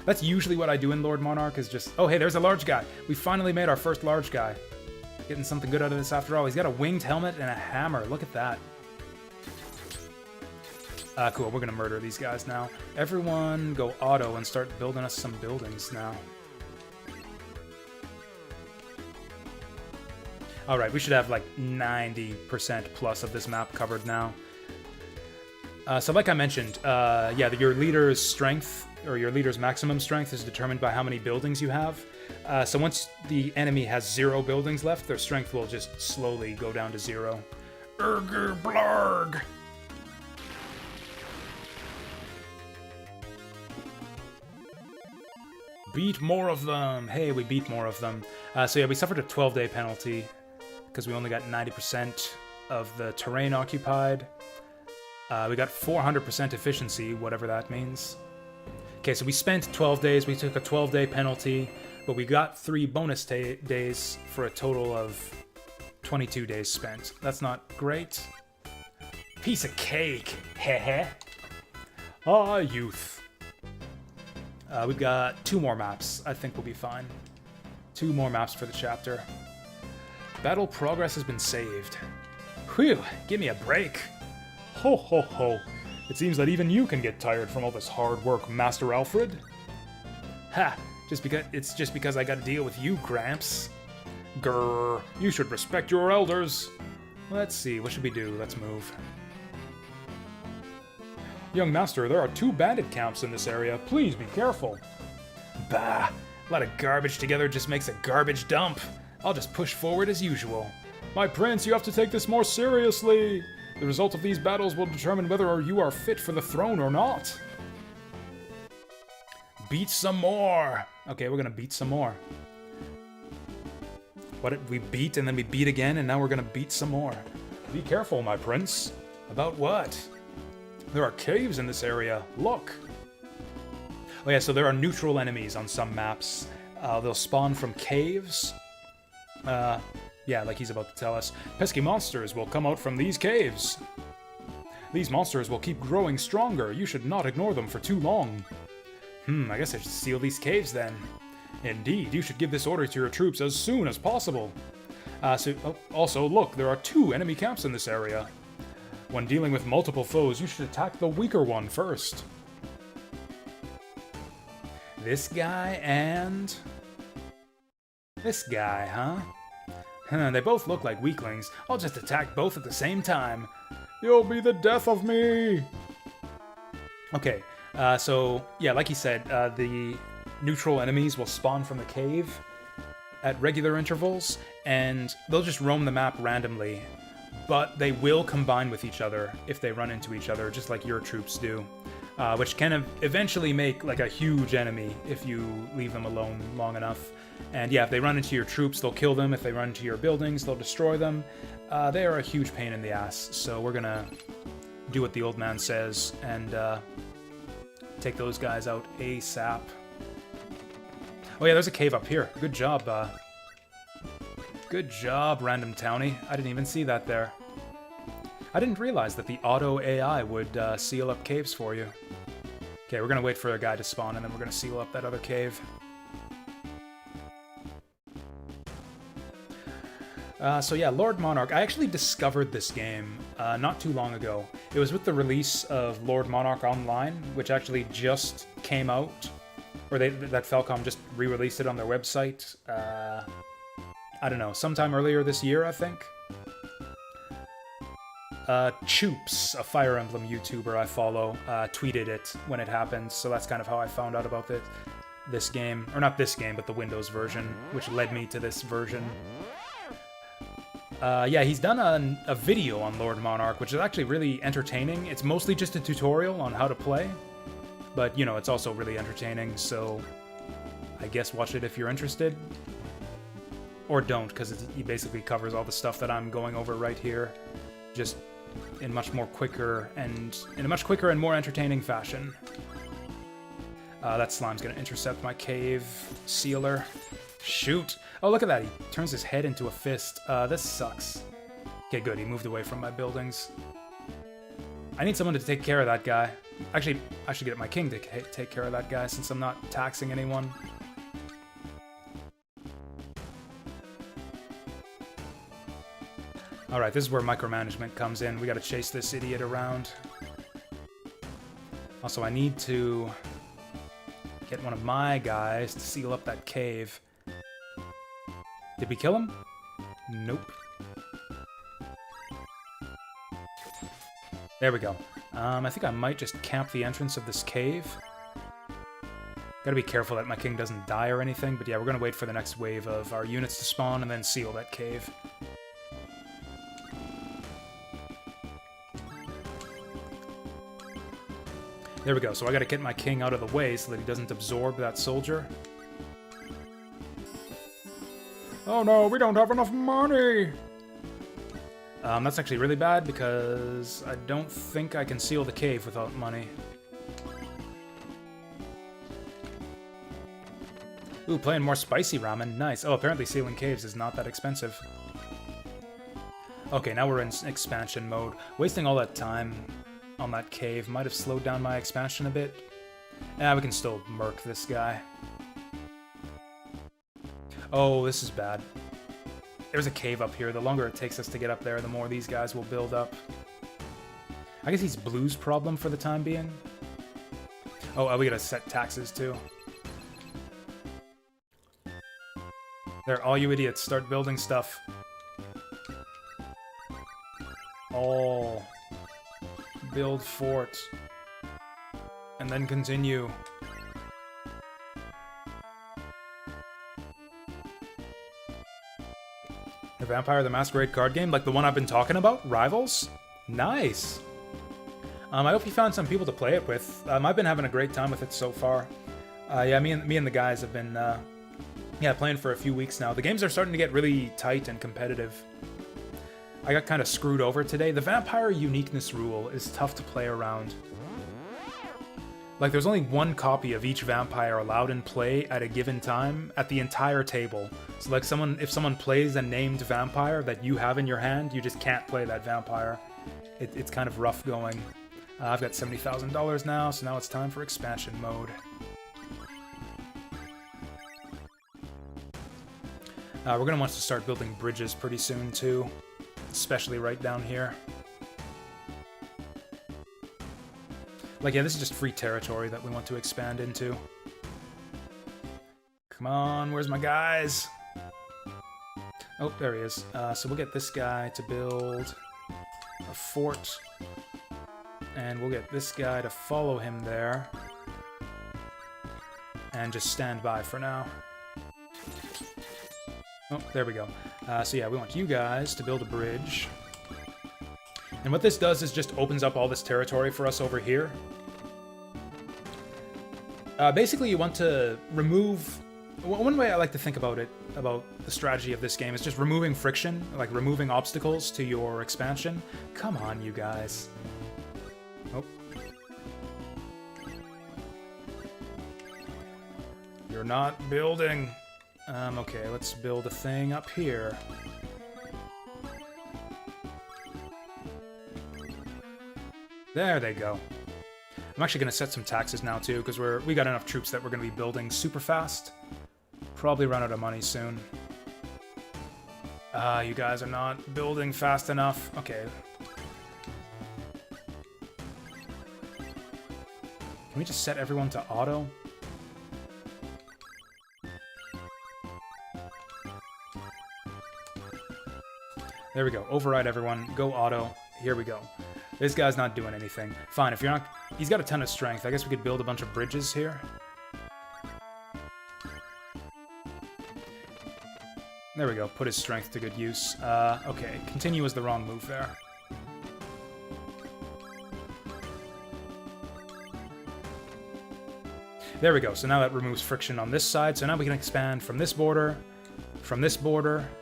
That's usually what I do in Lord Monarch, is just... Oh, hey, there's a large guy. We finally made our first large guy. Getting something good out of this after all. He's got a winged helmet and a hammer. Look at that. Cool, we're gonna murder these guys now. Everyone go auto and start building us some buildings now. Alright, we should have like 90% plus of this map covered now. So like I mentioned, yeah, your leader's strength, or your leader's maximum strength, is determined by how many buildings you have. So once the enemy has 0 buildings left, their strength will just slowly go down to 0. Erger blarg! Beat more of them! Hey, we beat more of them. So yeah, we suffered a 12-day penalty, because we only got 90% of the terrain occupied. We got 400% efficiency, whatever that means. Okay, so we spent 12 days, we took a 12-day penalty, but we got 3 bonus days for a total of 22 days spent. That's not great. Piece of cake, heh. Ah, youth. We've got 2 more maps. I think we'll be fine. 2 more maps for the chapter. Battle progress has been saved. Whew, give me a break. Ho ho ho. It seems that even you can get tired from all this hard work, Master Alfred. Ha! It's just because I gotta deal with you, Gramps. Grrr, you should respect your elders. Let's see, what should we do? Let's move. Young Master, there are 2 bandit camps in this area. Please be careful. Bah! A lot of garbage together just makes a garbage dump. I'll just push forward as usual. My prince, you have to take this more seriously. The result of these battles will determine whether you are fit for the throne or not. Beat some more. Okay, we're gonna beat some more. What, we beat and then we beat again, and now we're gonna beat some more. Be careful, my prince. About what? There are caves in this area. Look. Oh yeah, so there are neutral enemies on some maps. They'll spawn from caves. Yeah, like he's about to tell us. Pesky monsters will come out from these caves. These monsters will keep growing stronger. You should not ignore them for too long. I guess I should seal these caves then. Indeed, you should give this order to your troops as soon as possible. Also, look, there are 2 enemy camps in this area. When dealing with multiple foes, you should attack the weaker one first. This guy and this guy, huh? They both look like weaklings. I'll just attack both at the same time. You'll be the death of me! Okay, so, yeah, like he said, the neutral enemies will spawn from the cave at regular intervals, and they'll just roam the map randomly, but they will combine with each other if they run into each other, just like your troops do, which can eventually make, like, a huge enemy if you leave them alone long enough. And yeah, if they run into your troops, they'll kill them. If they run into your buildings, they'll destroy them. They are a huge pain in the ass, so we're gonna do what the old man says and take those guys out ASAP. Oh yeah, there's a cave up here. Good job, random townie. I didn't even see that there. I didn't realize that the auto AI would seal up caves for you. Okay, we're gonna wait for a guy to spawn, and then we're gonna seal up that other cave. So yeah, Lord Monarch. I actually discovered this game not too long ago. It was with the release of Lord Monarch Online, which actually just came out, or that Falcom just re-released it on their website. I don't know, sometime earlier this year, I think. Choops, a Fire Emblem YouTuber I follow, tweeted it when it happened, so that's kind of how I found out about this game. Or not this game, but the Windows version, which led me to this version. Yeah, he's done a video on Lord Monarch, which is actually really entertaining. It's mostly just a tutorial on how to play, but, you know, it's also really entertaining, so I guess watch it if you're interested. Or don't, because he basically covers all the stuff that I'm going over right here, just in a much quicker and more entertaining fashion. That slime's gonna intercept my cave sealer. Shoot! Oh, look at that, he turns his head into a fist. This sucks. Okay, good, he moved away from my buildings. I need someone to take care of that guy. Actually, I should get my king to take care of that guy since I'm not taxing anyone. Alright, this is where micromanagement comes in. We gotta chase this idiot around. Also, I need to get one of my guys to seal up that cave. Did we kill him? Nope. There we go. I think I might just camp the entrance of this cave. Gotta be careful that my king doesn't die or anything, but yeah, we're gonna wait for the next wave of our units to spawn and then seal that cave. There we go, so I gotta get my king out of the way so that he doesn't absorb that soldier. Oh no, we don't have enough money! That's actually really bad because I don't think I can seal the cave without money. Ooh, playing more spicy ramen. Nice. Oh, apparently sealing caves is not that expensive. Okay, now we're in expansion mode. Wasting all that time on that cave might have slowed down my expansion a bit. Yeah, we can still murk this guy. Oh, this is bad. There's a cave up here. The longer it takes us to get up there, the more these guys will build up. I guess he's Blue's problem for the time being. Oh, we gotta set taxes too. There, all you idiots, start building stuff. All. Build fort. And then continue. The Vampire the Masquerade card game? Like the one I've been talking about? Rivals? Nice! I hope you found some people to play it with. I've been having a great time with it so far. Yeah, me and the guys have been playing for a few weeks now. The games are starting to get really tight and competitive. I got kind of screwed over today. The Vampire uniqueness rule is tough to play around. Like, there's only one copy of each vampire allowed in play at a given time at the entire table. So, like, if someone plays a named vampire that you have in your hand, you just can't play that vampire. It's kind of rough going. I've got $70,000 now, so now it's time for expansion mode. We're going to want to start building bridges pretty soon, too. Especially right down here. Like, yeah, this is just free territory that we want to expand into. Come on, where's my guys? Oh, there he is. So we'll get this guy to build a fort. And we'll get this guy to follow him there. And just stand by for now. Oh, there we go. So yeah, we want you guys to build a bridge. And what this does is just opens up all this territory for us over here. Basically, you want to remove... One way I like to think about it, about the strategy of this game, is just removing friction, like removing obstacles to your expansion. Come on, you guys. Oh. You're not building. Okay, let's build a thing up here. There they go. I'm actually going to set some taxes now too, because we got enough troops that we're going to be building super fast. Probably run out of money soon. You guys are not building fast enough. Okay. Can we just set everyone to auto? There we go. Override everyone. Go auto. Here we go. This guy's not doing anything. Fine, if you're not... He's got a ton of strength. I guess we could build a bunch of bridges here. There we go. Put his strength to good use. Okay. Continue was the wrong move there. There we go. So now that removes friction on this side. So now we can expand from this border,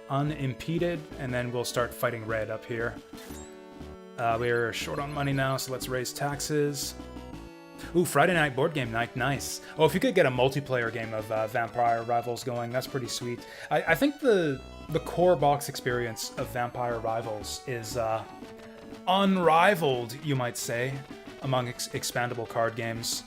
unimpeded, and then we'll start fighting red up here. We're short on money now, so let's raise taxes. Ooh, Friday night board game night, nice. Oh, if you could get a multiplayer game of Vampire Rivals going, that's pretty sweet. I think the core box experience of Vampire Rivals is unrivaled, you might say, among expandable card games.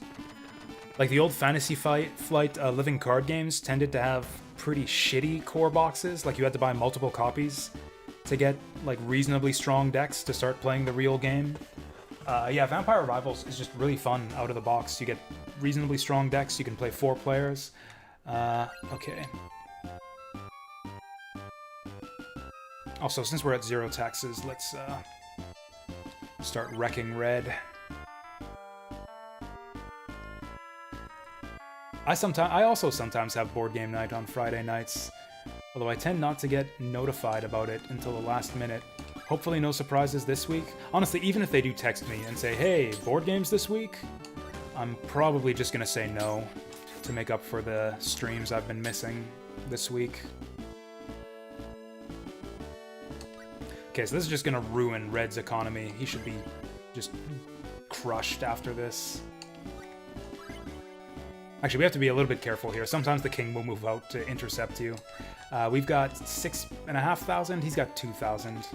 Like the old Fantasy Flight living card games tended to have pretty shitty core boxes, like you had to buy multiple copies to get like reasonably strong decks to start playing the real game. Yeah, Vampire Rivals is just really fun out of the box. You get reasonably strong decks, you can play 4 players. Okay. Also, since we're at 0 taxes, let's start wrecking red. I also sometimes have board game night on Friday nights, although I tend not to get notified about it until the last minute. Hopefully no surprises this week. Honestly, even if they do text me and say, hey, board games this week, I'm probably just gonna say no to make up for the streams I've been missing this week. Okay, so this is just gonna ruin Red's economy. He should be just crushed after this. Actually, we have to be a little bit careful here. Sometimes the king will move out to intercept you. We've got 6,500. He's got 2,000.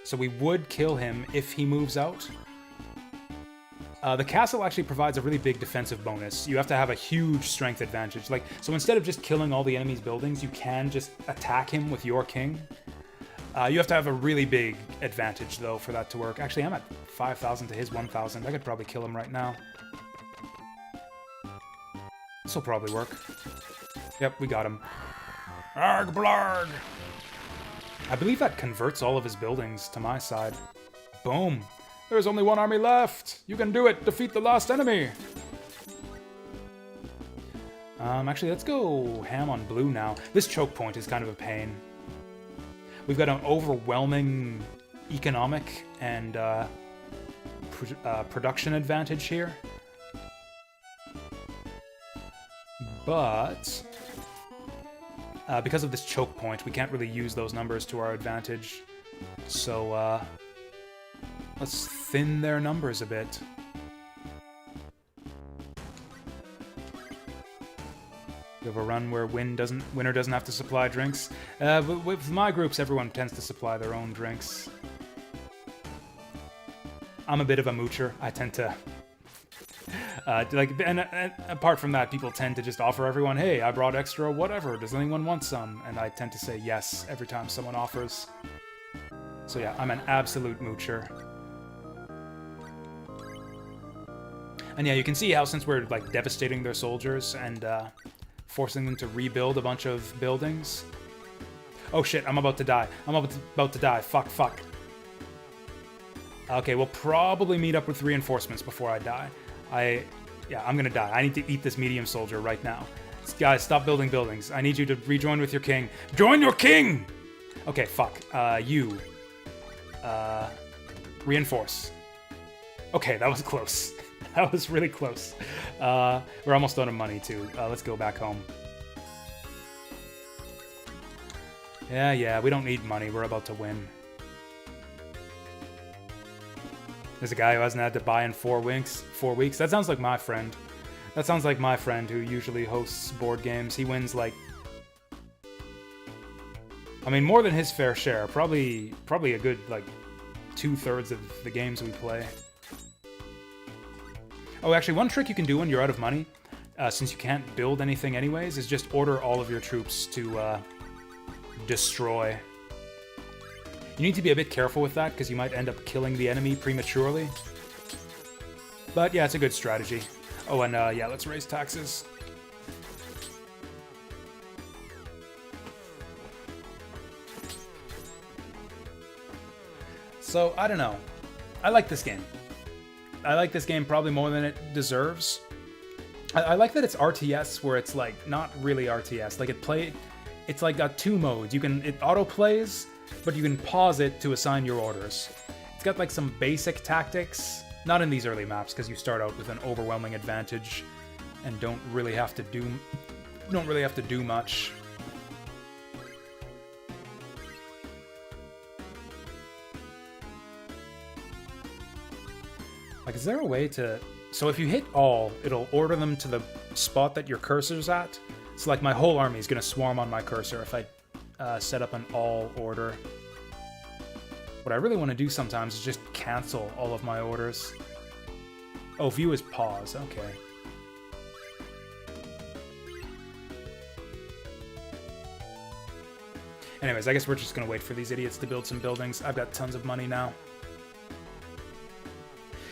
So we would kill him if he moves out. The castle actually provides a really big defensive bonus. You have to have a huge strength advantage. So instead of just killing all the enemy's buildings, you can just attack him with your king. You have to have a really big advantage, though, for that to work. Actually, I'm at 5,000 to his 1,000. I could probably kill him right now. This will probably work. Yep, we got him. Arg blarg! I believe that converts all of his buildings to my side. Boom! There's only one army left! You can do it! Defeat the last enemy! Actually, let's go ham on blue now. This choke point is kind of a pain. We've got an overwhelming economic and production advantage here. But because of this choke point, we can't really use those numbers to our advantage. So let's thin their numbers a bit. We have a run where winner doesn't have to supply drinks. With my groups, everyone tends to supply their own drinks. I'm a bit of a moocher. I tend to... and apart from that, people tend to just offer everyone, hey, I brought extra whatever, does anyone want some? And I tend to say yes every time someone offers. So yeah, I'm an absolute moocher. And yeah, you can see how since we're like devastating their soldiers and forcing them to rebuild a bunch of buildings. Oh shit, I'm about to die. I'm about to die. Fuck. Okay, we'll probably meet up with reinforcements before I die. Yeah, I'm gonna die. I need to eat this medium soldier right now. Guys, stop building buildings. I need you to rejoin with your king. Join your king! Okay, fuck. Reinforce. Okay, that was close. That was really close. We're almost out of money, too. Let's go back home. Yeah, we don't need money. We're about to win. There's a guy who hasn't had to buy in 4 weeks. That sounds like my friend. That sounds like my friend who usually hosts board games. He wins, like... I mean, more than his fair share. Probably a good, like, 2/3 of the games we play. Oh, actually, one trick you can do when you're out of money, since you can't build anything anyways, is just order all of your troops to destroy. You need to be a bit careful with that, because you might end up killing the enemy prematurely. But yeah, it's a good strategy. Oh, and yeah, let's raise taxes. So, I don't know. I like this game. I like this game probably more than it deserves. I like that it's RTS, where it's like not really RTS. Like it's like got 2 modes. It auto plays, but you can pause it to assign your orders. It's got like some basic tactics, not in these early maps because you start out with an overwhelming advantage and don't really have to do much. Like, is there a way to... So if you hit all, it'll order them to the spot that your cursor's at. So, like, my whole army is going to swarm on my cursor if I set up an all order. What I really want to do sometimes is just cancel all of my orders. Oh, view is pause. Okay. Anyways, I guess we're just going to wait for these idiots to build some buildings. I've got tons of money now.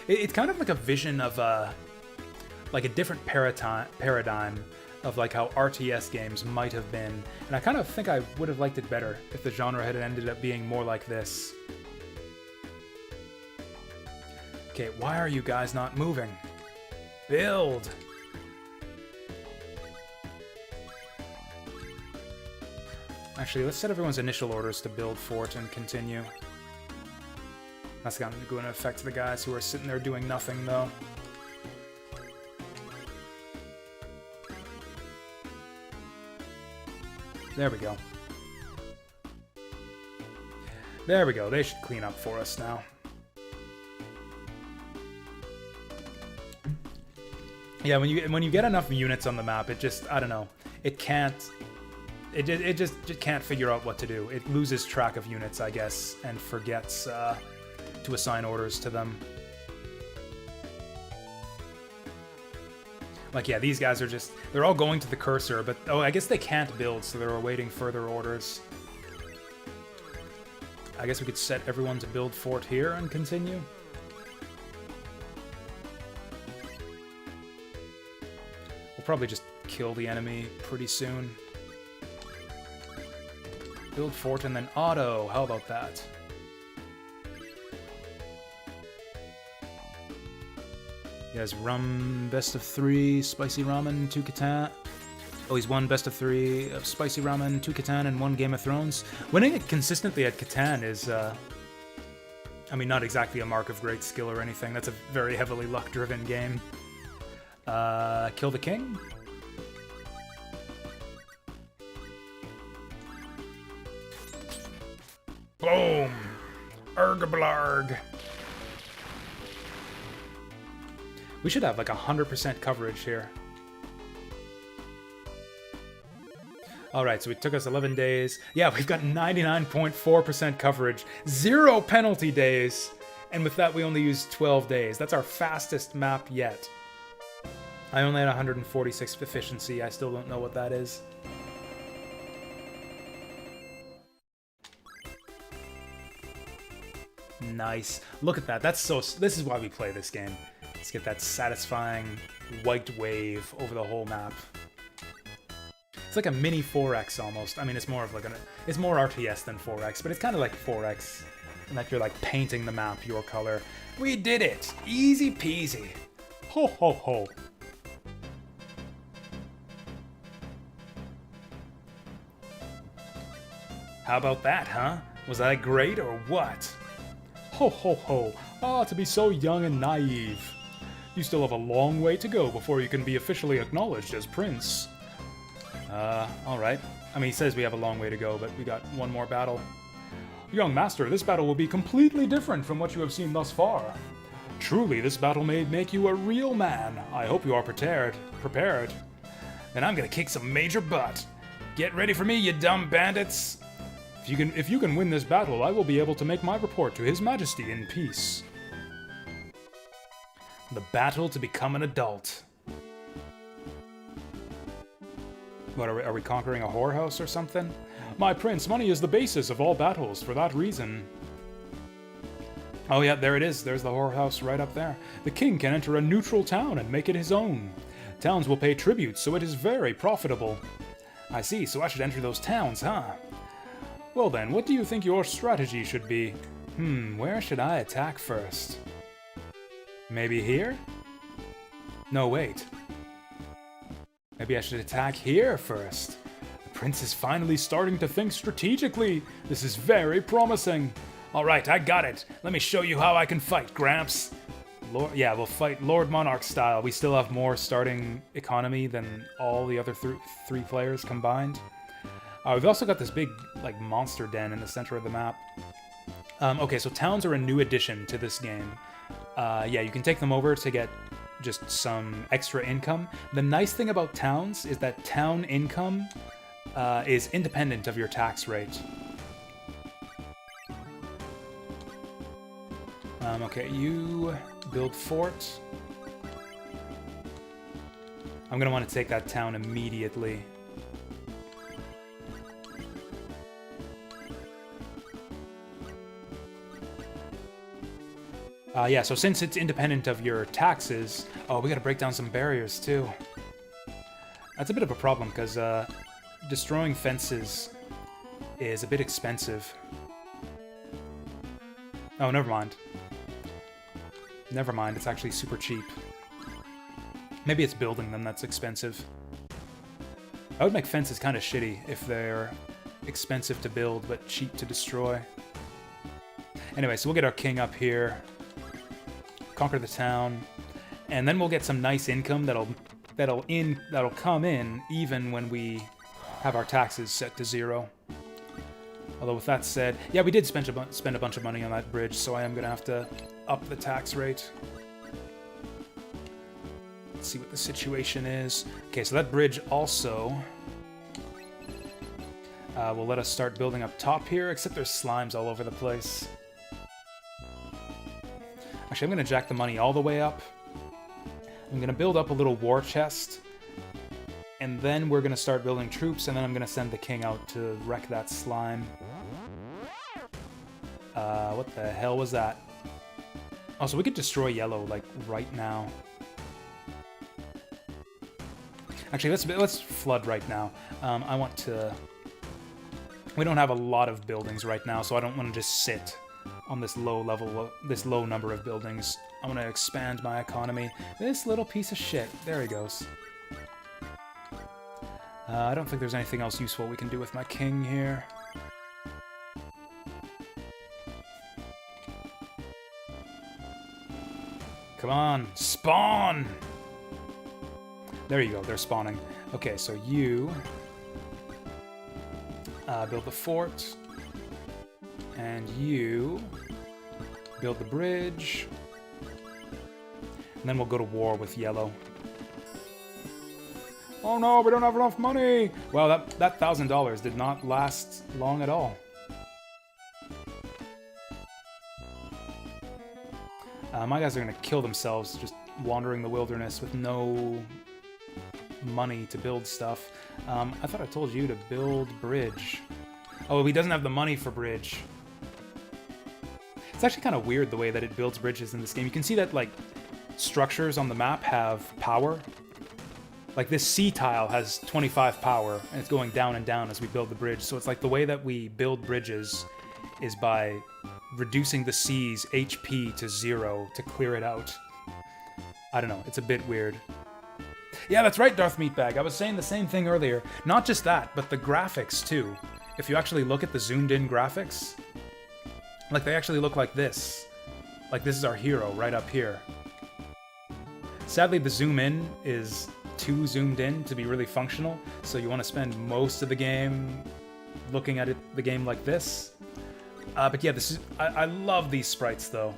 It's kind of like a vision of like a different paradigm of like how RTS games might have been, and I kind of think I would have liked it better if the genre had ended up being more like this. Okay, why are you guys not moving? Build! Actually, let's set everyone's initial orders to build fort and continue. That's going to affect the guys who are sitting there doing nothing, though. There we go. There we go. They should clean up for us now. Yeah, when you get enough units on the map, it just, I don't know, it just can't figure out what to do. It loses track of units, I guess, and forgets to assign orders to them. Like, yeah, these guys are just... They're all going to the cursor, but... Oh, I guess they can't build, so they're awaiting further orders. I guess we could set everyone to build fort here and continue. We'll probably just kill the enemy pretty soon. Build fort and then auto. How about that? He has rum, best of 3, spicy ramen, 2 Catan. Oh, he's won best of 3 of spicy ramen, 2 Catan, and 1 Game of Thrones. Winning it consistently at Catan is, I mean, not exactly a mark of great skill or anything. That's a very heavily luck-driven game. Kill the king? Boom! Ergablarg! We should have like 100% coverage here. Alright, so it took us 11 days. Yeah, we've got 99.4% coverage. 0 penalty days. And with that, we only used 12 days. That's our fastest map yet. I only had 146 efficiency. I still don't know what that is. Nice. Look at that. That's so... This is why we play this game. Let's get that satisfying white wave over the whole map. It's like a mini 4X almost. I mean, it's more of like it's more RTS than 4X, but it's kind of like 4X. And like you're like painting the map your color. We did it! Easy peasy. Ho ho ho. How about that, huh? Was I great or what? Ho ho ho. Ah, to be so young and naive. You still have a long way to go before you can be officially acknowledged as prince. Alright. I mean, he says we have a long way to go, but we got one more battle. Young master, this battle will be completely different from what you have seen thus far. Truly, this battle may make you a real man. I hope you are prepared. Then I'm gonna kick some major butt. Get ready for me, you dumb bandits. If you can win this battle, I will be able to make my report to His Majesty in peace. The battle to become an adult. What, are we conquering a whorehouse or something? My prince, money is the basis of all battles for that reason. Oh yeah, there it is. There's the whorehouse right up there. The king can enter a neutral town and make it his own. Towns will pay tribute, so it is very profitable. I see, so I should enter those towns, huh? Well then, what do you think your strategy should be? Where should I attack first? Maybe here? No, wait. Maybe I should attack here first. The prince is finally starting to think strategically. This is very promising. Alright, I got it. Let me show you how I can fight, Gramps. Yeah, we'll fight Lord Monarch style. We still have more starting economy than all the other three players combined. We've also got this big, like, monster den in the center of the map. Okay, so towns are a new addition to this game. Yeah, you can take them over to get just some extra income. The nice thing about towns is that town income is independent of your tax rate. Okay, you build fort. I'm gonna want to take that town immediately. Yeah, so since it's independent of your taxes... Oh, we gotta break down some barriers, too. That's a bit of a problem, because destroying fences is a bit expensive. Oh, never mind. Never mind, it's actually super cheap. Maybe it's building them that's expensive. I would make fences kind of shitty if they're expensive to build, but cheap to destroy. Anyway, so we'll get our king up here. Conquer the town, and then we'll get some nice income that'll come in even when we have our taxes set to 0. Although with that said, yeah, we did spend a bunch of money on that bridge, so I am gonna have to up the tax rate. Let's see what the situation is. Okay, so that bridge also will let us start building up top here, except there's slimes all over the place. Actually, I'm going to jack the money all the way up. I'm going to build up a little war chest. And then we're going to start building troops, and then I'm going to send the king out to wreck that slime. What the hell was that? Oh, so we could destroy yellow, like, right now. Actually, let's flood right now. I want to... We don't have a lot of buildings right now, so I don't want to just sit on this low number of buildings. I want to expand my economy. This little piece of shit. There he goes. I don't think there's anything else useful we can do with my king here. Come on, spawn! There you go, they're spawning. Okay, so you build the fort. And you build the bridge. And then we'll go to war with yellow. Oh no, we don't have enough money! Wow, that $1,000 did not last long at all. My guys are gonna kill themselves just wandering the wilderness with no money to build stuff. I thought I told you to build bridge. Oh, he doesn't have the money for bridge. It's actually kind of weird the way that it builds bridges in this game. You can see that, like, structures on the map have power. Like this C tile has 25 power, and it's going down and down as we build the bridge. So it's like the way that we build bridges is by reducing the C's HP to 0 to clear it out. I don't know, it's a bit weird. Yeah, that's right, Darth Meatbag. I was saying the same thing earlier. Not just that, but the graphics too. If you actually look at the zoomed in graphics, like they actually look like this. Like this is our hero right up here. Sadly, the zoom in is too zoomed in to be really functional, so you want to spend most of the game looking at the game like this. But yeah, I love these sprites though.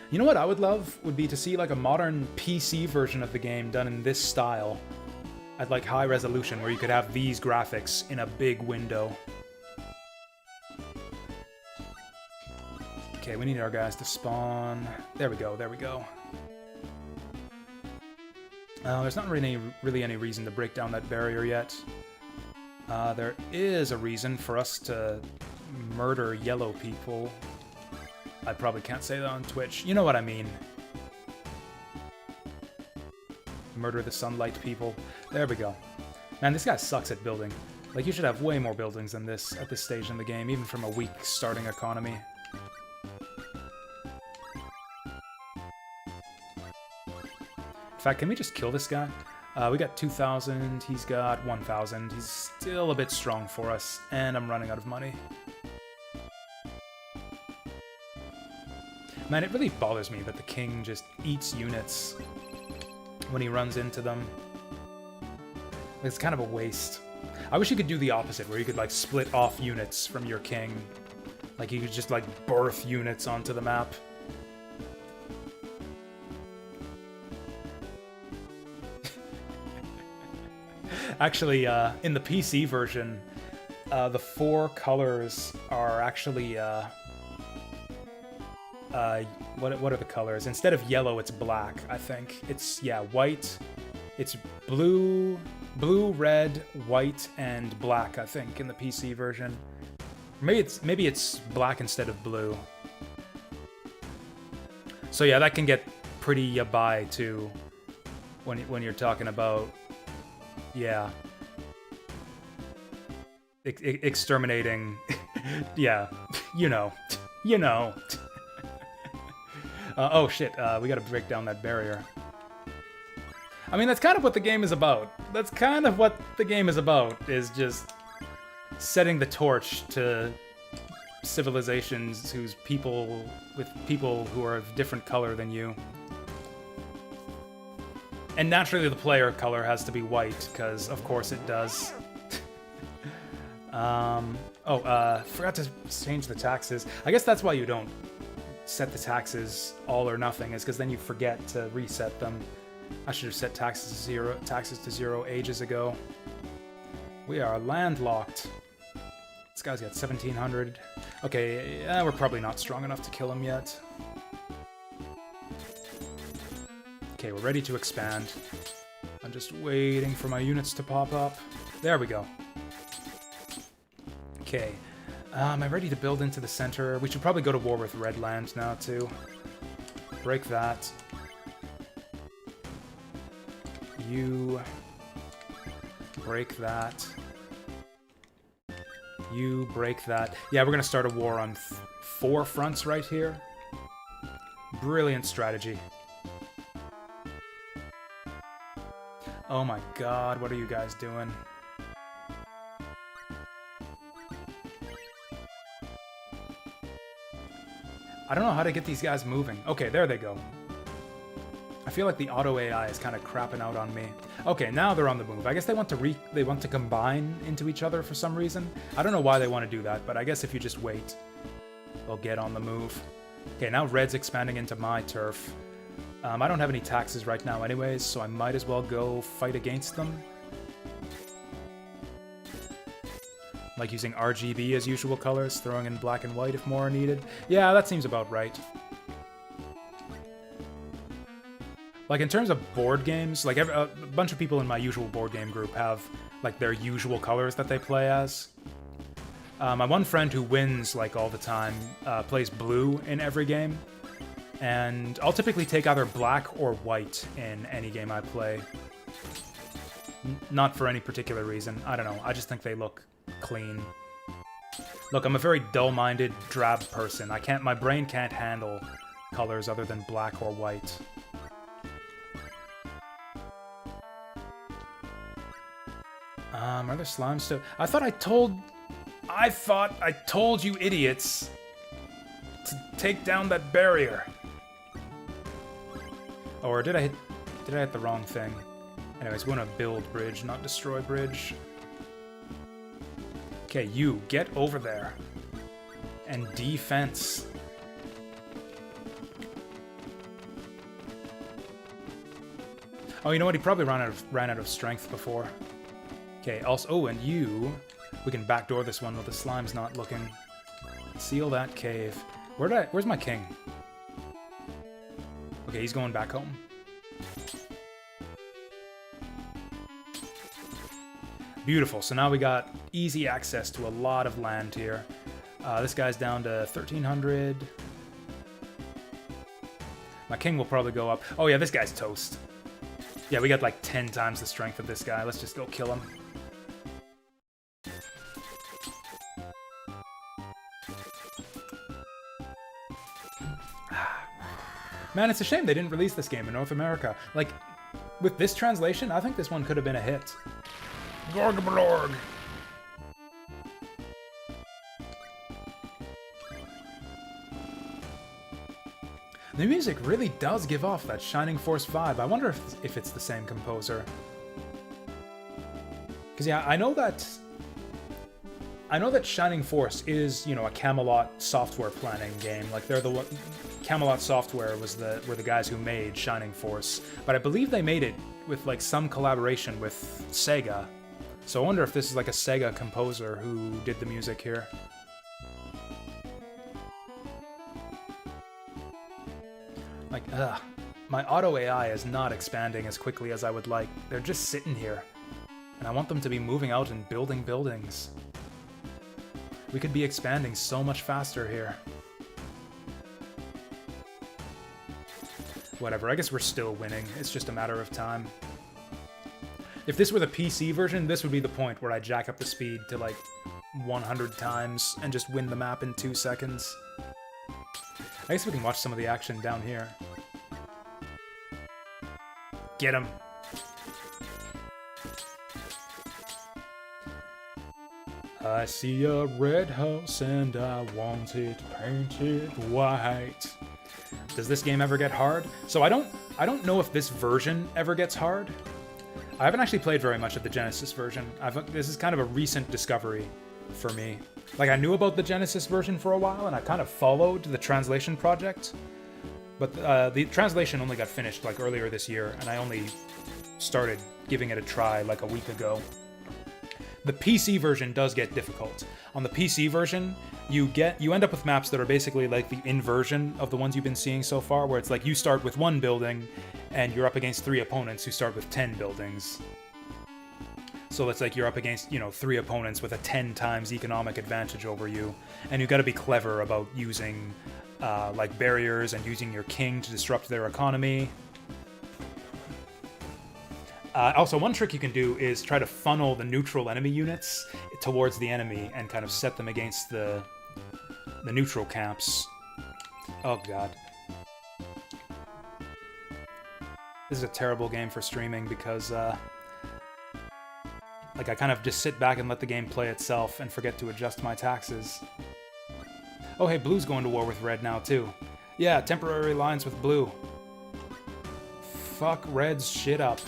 You know what I would love would be to see like a modern PC version of the game done in this style at like high resolution, where you could have these graphics in a big window. Okay, we need our guys to spawn. There we go, there we go. There's not really any reason to break down that barrier yet. There is a reason for us to murder yellow people. I probably can't say that on Twitch. You know what I mean. Murder the sunlight people. There we go. Man, this guy sucks at building. Like, you should have way more buildings than this at this stage in the game, even from a weak starting economy. In fact, can we just kill this guy? We got 2,000, he's got 1,000. He's still a bit strong for us, and I'm running out of money. Man, it really bothers me that the king just eats units when he runs into them. It's kind of a waste. I wish you could do the opposite, where you could, like, split off units from your king. Like, you could just, like, birth units onto the map. Actually, in the PC version, the 4 colors are actually, what are the colors? Instead of yellow, it's black, I think. It's, yeah, white. It's blue, red, white, and black, I think, in the PC version. Maybe it's black instead of blue. So yeah, that can get pretty yabai too, when you're talking about, yeah, exterminating, yeah, you know. Oh shit, we gotta break down that barrier. I mean, that's kind of what the game is about. That's kind of what the game is about, is just setting the torch to civilizations with people who are of different color than you. And naturally the player color has to be white, because of course it does. Forgot to change the taxes. I guess that's why you don't set the taxes all or nothing, is because then you forget to reset them. I should have set taxes to zero ages ago. We are landlocked. This guy's got 1,700. Okay, we're probably not strong enough to kill him yet. Okay, we're ready to expand. I'm just waiting for my units to pop up. There we go. Okay. Am I ready to build into the center? We should probably go to war with Redland now, too. Break that. You... break that. You break that. Yeah, we're gonna start a war on 4 fronts right here. Brilliant strategy. Oh my god, what are you guys doing? I don't know how to get these guys moving. Okay, there they go. I feel like the auto AI is kind of crapping out on me. Okay, now they're on the move. I guess they want to combine into each other for some reason. I don't know why they want to do that, but I guess if you just wait, they'll get on the move. Okay, now Red's expanding into my turf. I don't have any taxes right now anyways, so I might as well go fight against them. Like using RGB as usual colors, throwing in black and white if more are needed. Yeah, that seems about right. Like, in terms of board games, like, a bunch of people in my usual board game group have, like, their usual colors that they play as. My one friend who wins, like, all the time, plays blue in every game. And I'll typically take either black or white in any game I play. Not for any particular reason. I don't know. I just think they look clean. Look, I'm a very dull-minded, drab person. My brain can't handle colors other than black or white. Are there slimes still? I thought I told you idiots to take down that barrier. Or did I hit the wrong thing? Anyways, we want to build bridge, not destroy bridge. Okay, you, get over there. And defense. Oh, you know what? He probably ran out of strength before. Okay, also... Oh, and you... We can backdoor this one while the slime's not looking. Seal that cave. Where's my king? Okay, he's going back home. Beautiful. So now we got easy access to a lot of land here. This guy's down to 1,300. My king will probably go up. Oh yeah, this guy's toast. Yeah, we got like 10 times the strength of this guy. Let's just go kill him. Man, it's a shame they didn't release this game in North America. Like, with this translation, I think this one could have been a hit. Gorgablorg! The music really does give off that Shining Force vibe. I wonder if it's the same composer. Because yeah, I know that Shining Force is, you know, a Camelot software planning game. Like they're the one. Camelot Software were the guys who made Shining Force, but I believe they made it with like some collaboration with Sega. So I wonder if this is like a Sega composer who did the music here. Like, my auto AI is not expanding as quickly as I would like. They're just sitting here, and I want them to be moving out and building buildings. We could be expanding so much faster here. Whatever, I guess we're still winning. It's just a matter of time. If this were the PC version, this would be the point where I jack up the speed to like 100 times and just win the map in 2 seconds. I guess we can watch some of the action down here. Get him! I see a red house and I want it painted white. Does this game ever get hard? So I don't know if this version ever gets hard. I haven't actually played very much of the Genesis version. This is kind of a recent discovery for me. Like, I knew about the Genesis version for a while, and I kind of followed the translation project. But the translation only got finished, like, earlier this year, and I only started giving it a try, like, a week ago. The PC version does get difficult. On the PC version, you end up with maps that are basically like the inversion of the ones you've been seeing so far, where it's like you start with 1 building, and you're up against 3 opponents who start with 10 buildings. So it's like you're up against, you know, 3 opponents with a 10 times economic advantage over you, and you've got to be clever about using like barriers and using your king to disrupt their economy. Also, one trick you can do is try to funnel the neutral enemy units towards the enemy and kind of set them against the neutral camps. Oh god. This is a terrible game for streaming because like I kind of just sit back and let the game play itself and forget to adjust my taxes. Oh hey, blue's going to war with red now too. Yeah, temporary alliance with blue. Fuck red's shit up.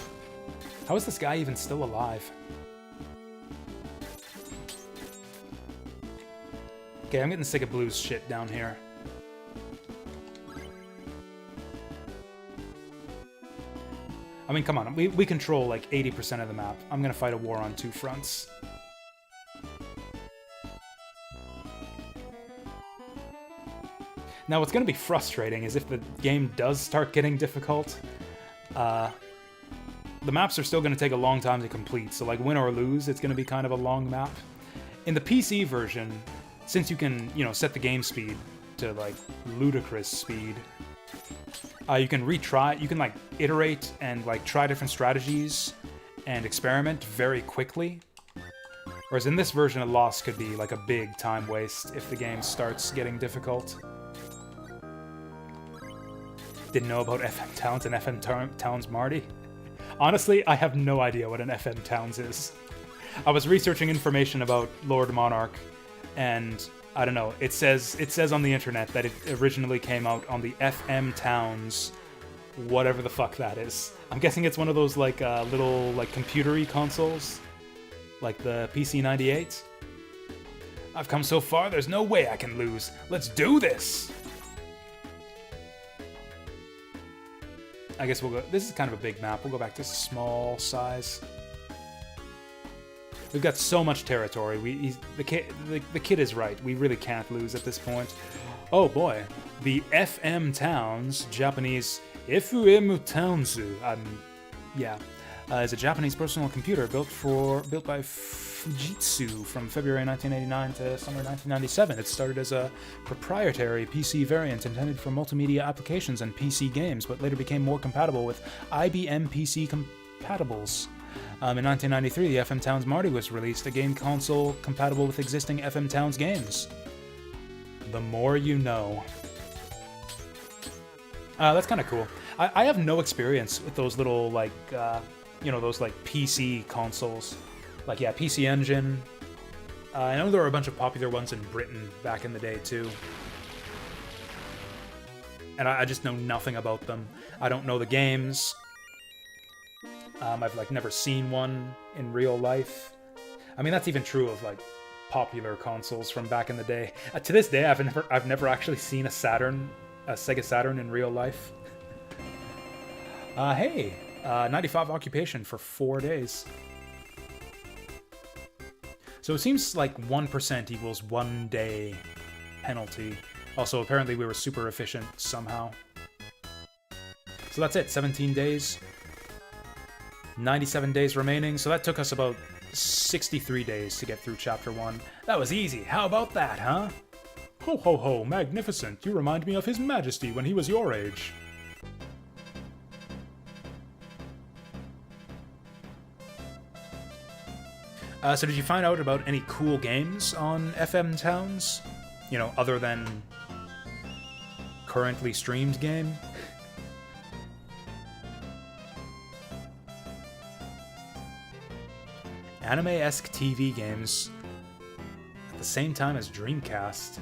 How is this guy even still alive? Okay, I'm getting sick of blue's shit down here. I mean, come on, we control like 80% of the map. I'm gonna fight a war on 2 fronts. Now, what's gonna be frustrating is if the game does start getting difficult, the maps are still going to take a long time to complete, so like win or lose, it's going to be kind of a long map. In the PC version, since you can, you know, set the game speed to like ludicrous speed, You can retry, you can like iterate and like try different strategies and experiment very quickly. Whereas in this version of Lost could be like a big time waste if the game starts getting difficult. Didn't know about FM Towns and FM Towns Marty. Honestly, I have no idea what an FM Towns is. I was researching information about Lord Monarch, and I don't know, it says on the internet that it originally came out on the FM Towns, whatever the fuck that is. I'm guessing it's one of those like little like computer-y consoles, like the PC-98. I've come so far, there's no way I can lose. Let's do this! I guess we'll go... This is kind of a big map. We'll go back to small size. We've got so much territory. The kid is right. We really can't lose at this point. Oh boy. The FM Towns, Japanese... FM Townsu. Is a Japanese personal computer built by Fujitsu from February 1989 to summer 1997. It started as a proprietary PC variant intended for multimedia applications and PC games, but later became more compatible with IBM PC compatibles. In 1993, the FM Towns Marty was released, a game console compatible with existing FM Towns games. The more you know. That's kind of cool. I have no experience with those little, like, those, like, PC consoles. Like, yeah, PC Engine. I know there were a bunch of popular ones in Britain back in the day, too. And I just know nothing about them. I don't know the games. I've, like, never seen one in real life. I mean, that's even true of, like, popular consoles from back in the day. To this day, I've never actually seen a Sega Saturn in real life. Hey, 95 occupation for 4 days. So it seems like 1% equals 1 day penalty. Also, apparently we were super efficient somehow. So that's it, 17 days. 97 days remaining, so that took us about 63 days to get through Chapter 1. That was easy, how about that, huh? Ho ho ho, magnificent. You remind me of His Majesty when he was your age. So did you find out about any cool games on FM Towns? You know, other than currently streamed game? Anime-esque TV games at the same time as Dreamcast.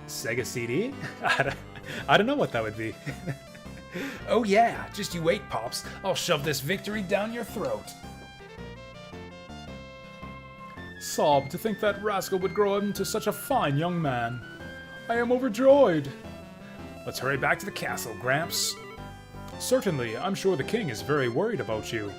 Sega CD? I don't know what that would be. Oh yeah, just you wait, Pops. I'll shove this victory down your throat. Sob, to think that rascal would grow into such a fine young man. I am overjoyed. Let's hurry back to the castle, Gramps. Certainly, I'm sure the king is very worried about you.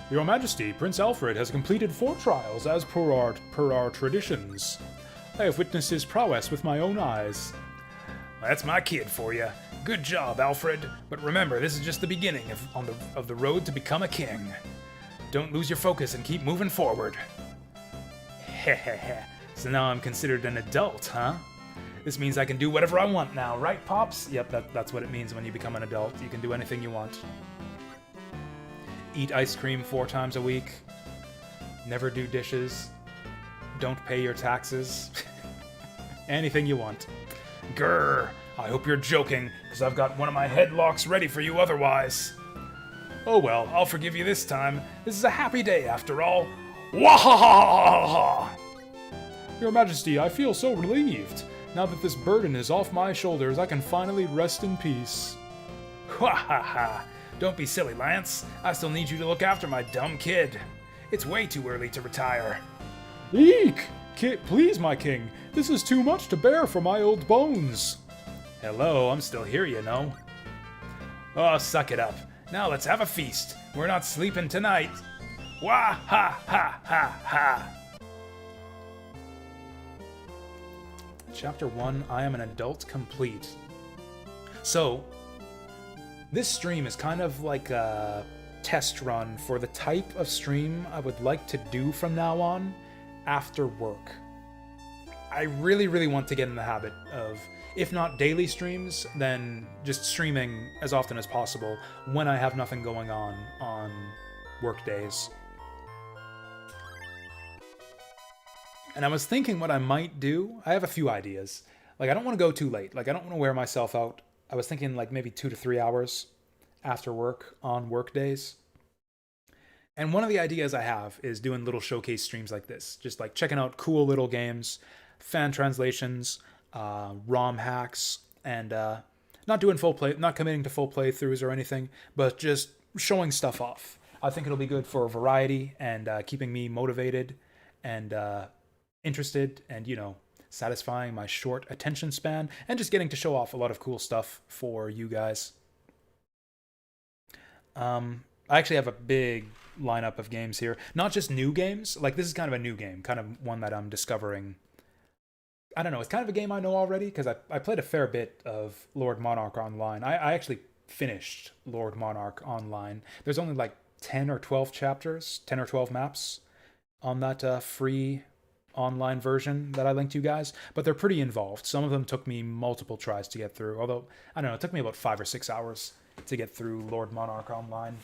Your Majesty, Prince Alfred has completed 4 trials as per our traditions. I have witnessed his prowess with my own eyes. That's my kid for you. Good job, Alfred. But remember, this is just the beginning of the road to become a king. Don't lose your focus and keep moving forward. Hehehe. So now I'm considered an adult, huh? This means I can do whatever I want now, right, Pops? Yep, that's what it means when you become an adult. You can do anything you want. Eat ice cream 4 times a week. Never do dishes. Don't pay your taxes. Anything you want. Grr! I hope you're joking, because I've got one of my headlocks ready for you otherwise. Oh well, I'll forgive you this time. This is a happy day after all. Wahahaha! Your Majesty, I feel so relieved. Now that this burden is off my shoulders, I can finally rest in peace. Wahaha! Don't be silly, Lance. I still need you to look after my dumb kid. It's way too early to retire. Eek! Please, my king. This is too much to bear for my old bones. Hello, I'm still here, you know. Oh, suck it up. Now let's have a feast. We're not sleeping tonight. Wah ha ha ha ha. Chapter 1, I am an adult complete. So, This stream is kind of like a test run for the type of stream I would like to do from now on after work. I really, really want to get in the habit of, if not daily streams, then just streaming as often as possible when I have nothing going on work days. And I was thinking what I might do. I have a few ideas. Like, I don't want to go too late. Like, I don't want to wear myself out. I was thinking like maybe 2 to 3 hours after work on work days. And one of the ideas I have is doing little showcase streams like this. Just like checking out cool little games, fan translations, ROM hacks, and not doing full play, not committing to full playthroughs or anything, but just showing stuff off. I think it'll be good for variety and keeping me motivated and interested and, you know, satisfying my short attention span and just getting to show off a lot of cool stuff for you guys. I actually have a big lineup of games here. Not just new games. Like, this is kind of a new game, kind of one that I'm discovering. I don't know, it's kind of a game I know already, because I played a fair bit of Lord Monarch online. I actually finished Lord Monarch online. There's only like 10 or 12 chapters, 10 or 12 maps on that free online version that I linked you guys, but they're pretty involved. Some of them took me multiple tries to get through, although, I don't know, it took me about 5 or 6 hours to get through Lord Monarch online.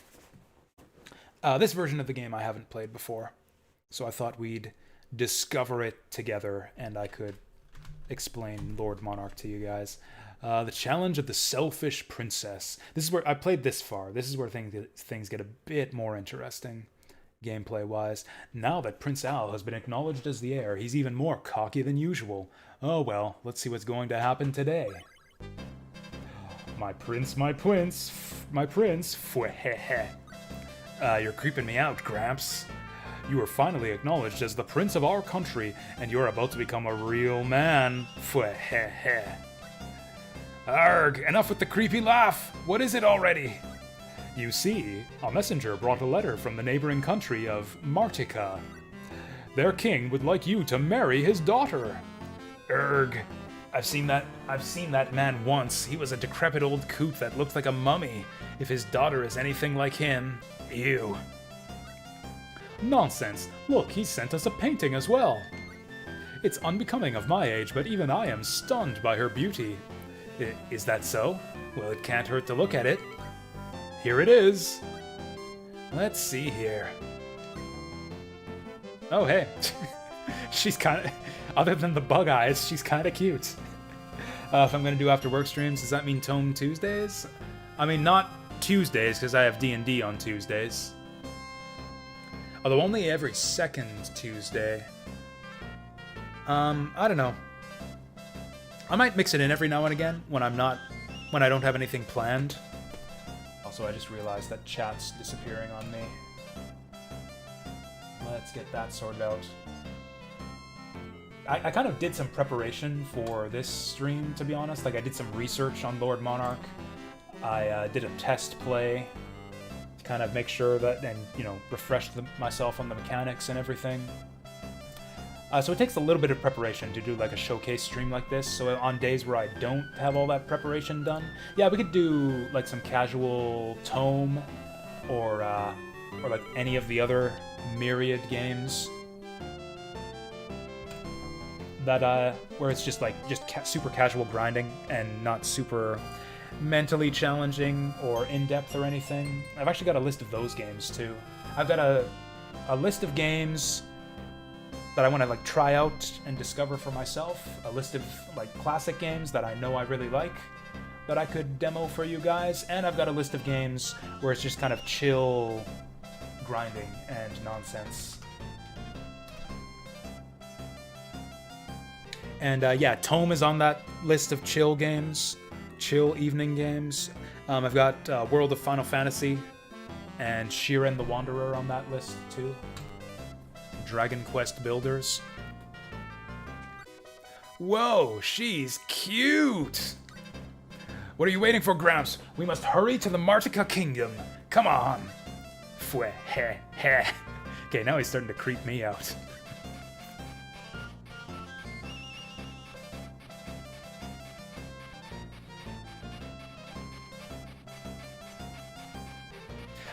This version of the game I haven't played before, so I thought we'd discover it together and I could explain Lord Monarch to you guys. The Challenge of the Selfish Princess. This is where I played this far. This is where things get a bit more interesting, gameplay-wise. Now that Prince Al has been acknowledged as the heir, he's even more cocky than usual. Oh well, let's see what's going to happen today. My prince, my prince, my prince. You're creeping me out, Gramps. You are finally acknowledged as the prince of our country, and you're about to become a real man. Arg, enough with the creepy laugh. What is it already? You see, a messenger brought a letter from the neighboring country of Martica. Their king would like you to marry his daughter. Erg, I've seen that man once. He was a decrepit old coot that looked like a mummy. If his daughter is anything like him, ew. Nonsense. Look, he sent us a painting as well. It's unbecoming of my age, but even I am stunned by her beauty. Is that so? Well, it can't hurt to look at it. Here it is. Let's see here. Oh, hey. She's kind of... Other than the bug eyes, she's kind of cute. If I'm going to do after work streams, does that mean Tome Tuesdays? I mean, not Tuesdays, because I have D&D on Tuesdays. Although only every second Tuesday. I don't know. I might mix it in every now and again when I don't have anything planned. Also, I just realized that chat's disappearing on me. Let's get that sorted out. I kind of did some preparation for this stream, to be honest. Like, I did some research on Lord Monarch. I did a test play to kind of make sure that, and, you know, refresh myself on the mechanics and everything. So it takes a little bit of preparation to do, like, a showcase stream like this. So on days where I don't have all that preparation done, yeah, we could do, like, some casual Tome or like, any of the other myriad games that, where it's just, like, super casual grinding and not super mentally challenging or in-depth or anything. I've actually got a list of those games, too. I've got a list of games that I want to, like, try out and discover for myself. A list of, like, classic games that I know I really like that I could demo for you guys. And I've got a list of games where it's just kind of chill grinding and nonsense. And yeah, Tome is on that list of chill games, chill evening games. I've got World of Final Fantasy and Shiren the Wanderer on that list too. Dragon Quest Builders. Whoa, she's cute! What are you waiting for, Gramps? We must hurry to the Martica Kingdom. Come on! Fweh, heh, heh. Okay, now he's starting to creep me out.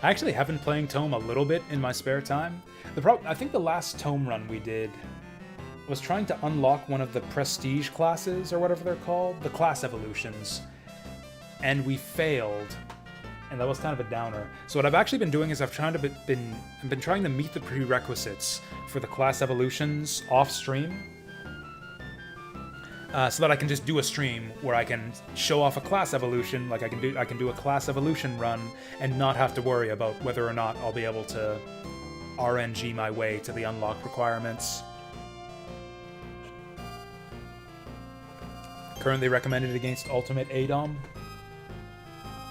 I actually have been playing Tome a little bit in my spare time. I think the last Tome run we did was trying to unlock one of the prestige classes, or whatever they're called, the class evolutions, and we failed, and that was kind of a downer. So what I've actually been doing is I've been trying to meet the prerequisites for the class evolutions off stream, so that I can just do a stream where I can show off a class evolution, like I can do a class evolution run and not have to worry about whether or not I'll be able to RNG my way to the unlock requirements. Currently recommended against Ultimate ADOM.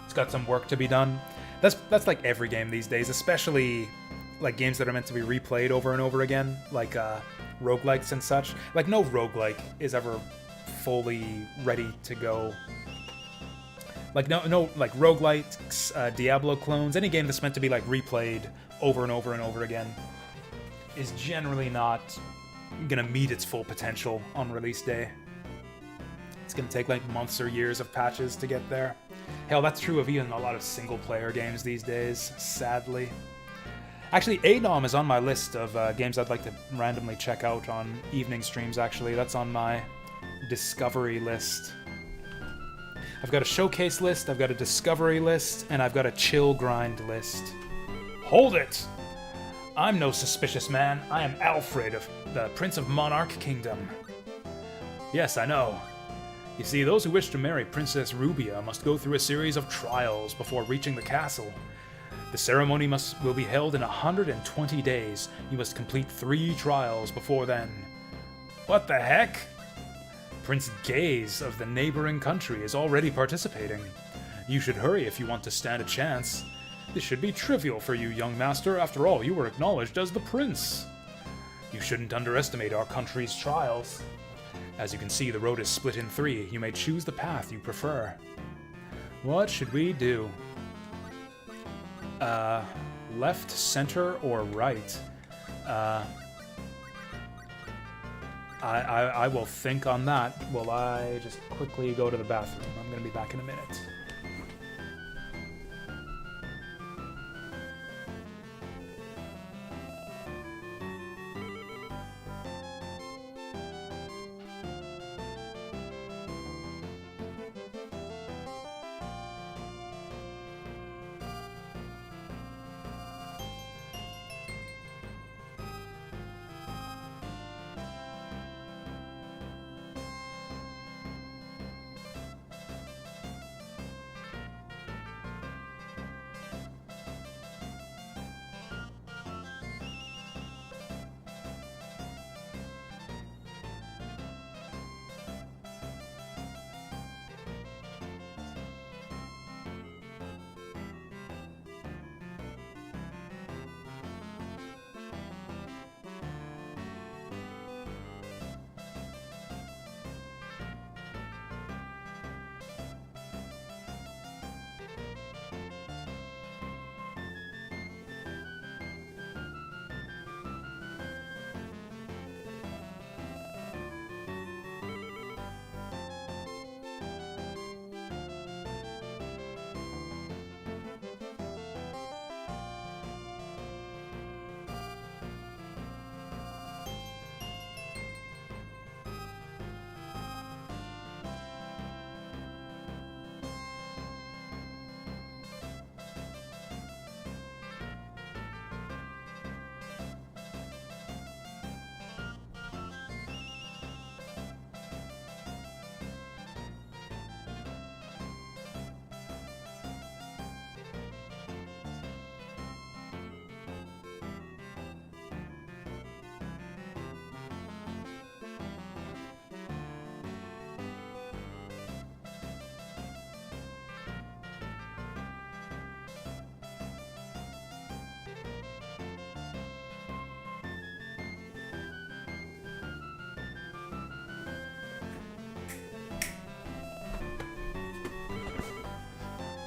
It's got some work to be done. That's like every game these days, especially like games that are meant to be replayed over and over again, like roguelikes and such. Like no roguelike is ever fully ready to go. Like no like roguelikes, Diablo clones, any game that's meant to be like replayed over and over and over again is generally not gonna meet its full potential on release day. It's gonna take like months or years of patches to get there. Hell, that's true of even a lot of single-player games these days, sadly. Actually, ADOM is on my list of games I'd like to randomly check out on evening streams, actually. That's on my discovery list. I've got a showcase list, I've got a discovery list, and I've got a chill grind list. Hold it! I'm no suspicious man. I am Alfred, of the Prince of Monarch Kingdom. Yes, I know. You see, those who wish to marry Princess Rubia must go through a series of trials before reaching the castle. The ceremony will be held in 120 days. You must complete 3 trials before then. What the heck? Prince Gaze of the neighboring country is already participating. You should hurry if you want to stand a chance. This should be trivial for you, young master. After all, you were acknowledged as the prince. You shouldn't underestimate our country's trials. As you can see, the road is split in 3. You may choose the path you prefer. What should we do? Left, center, or right? I will think on that while I just quickly go to the bathroom. I'm gonna be back in a minute.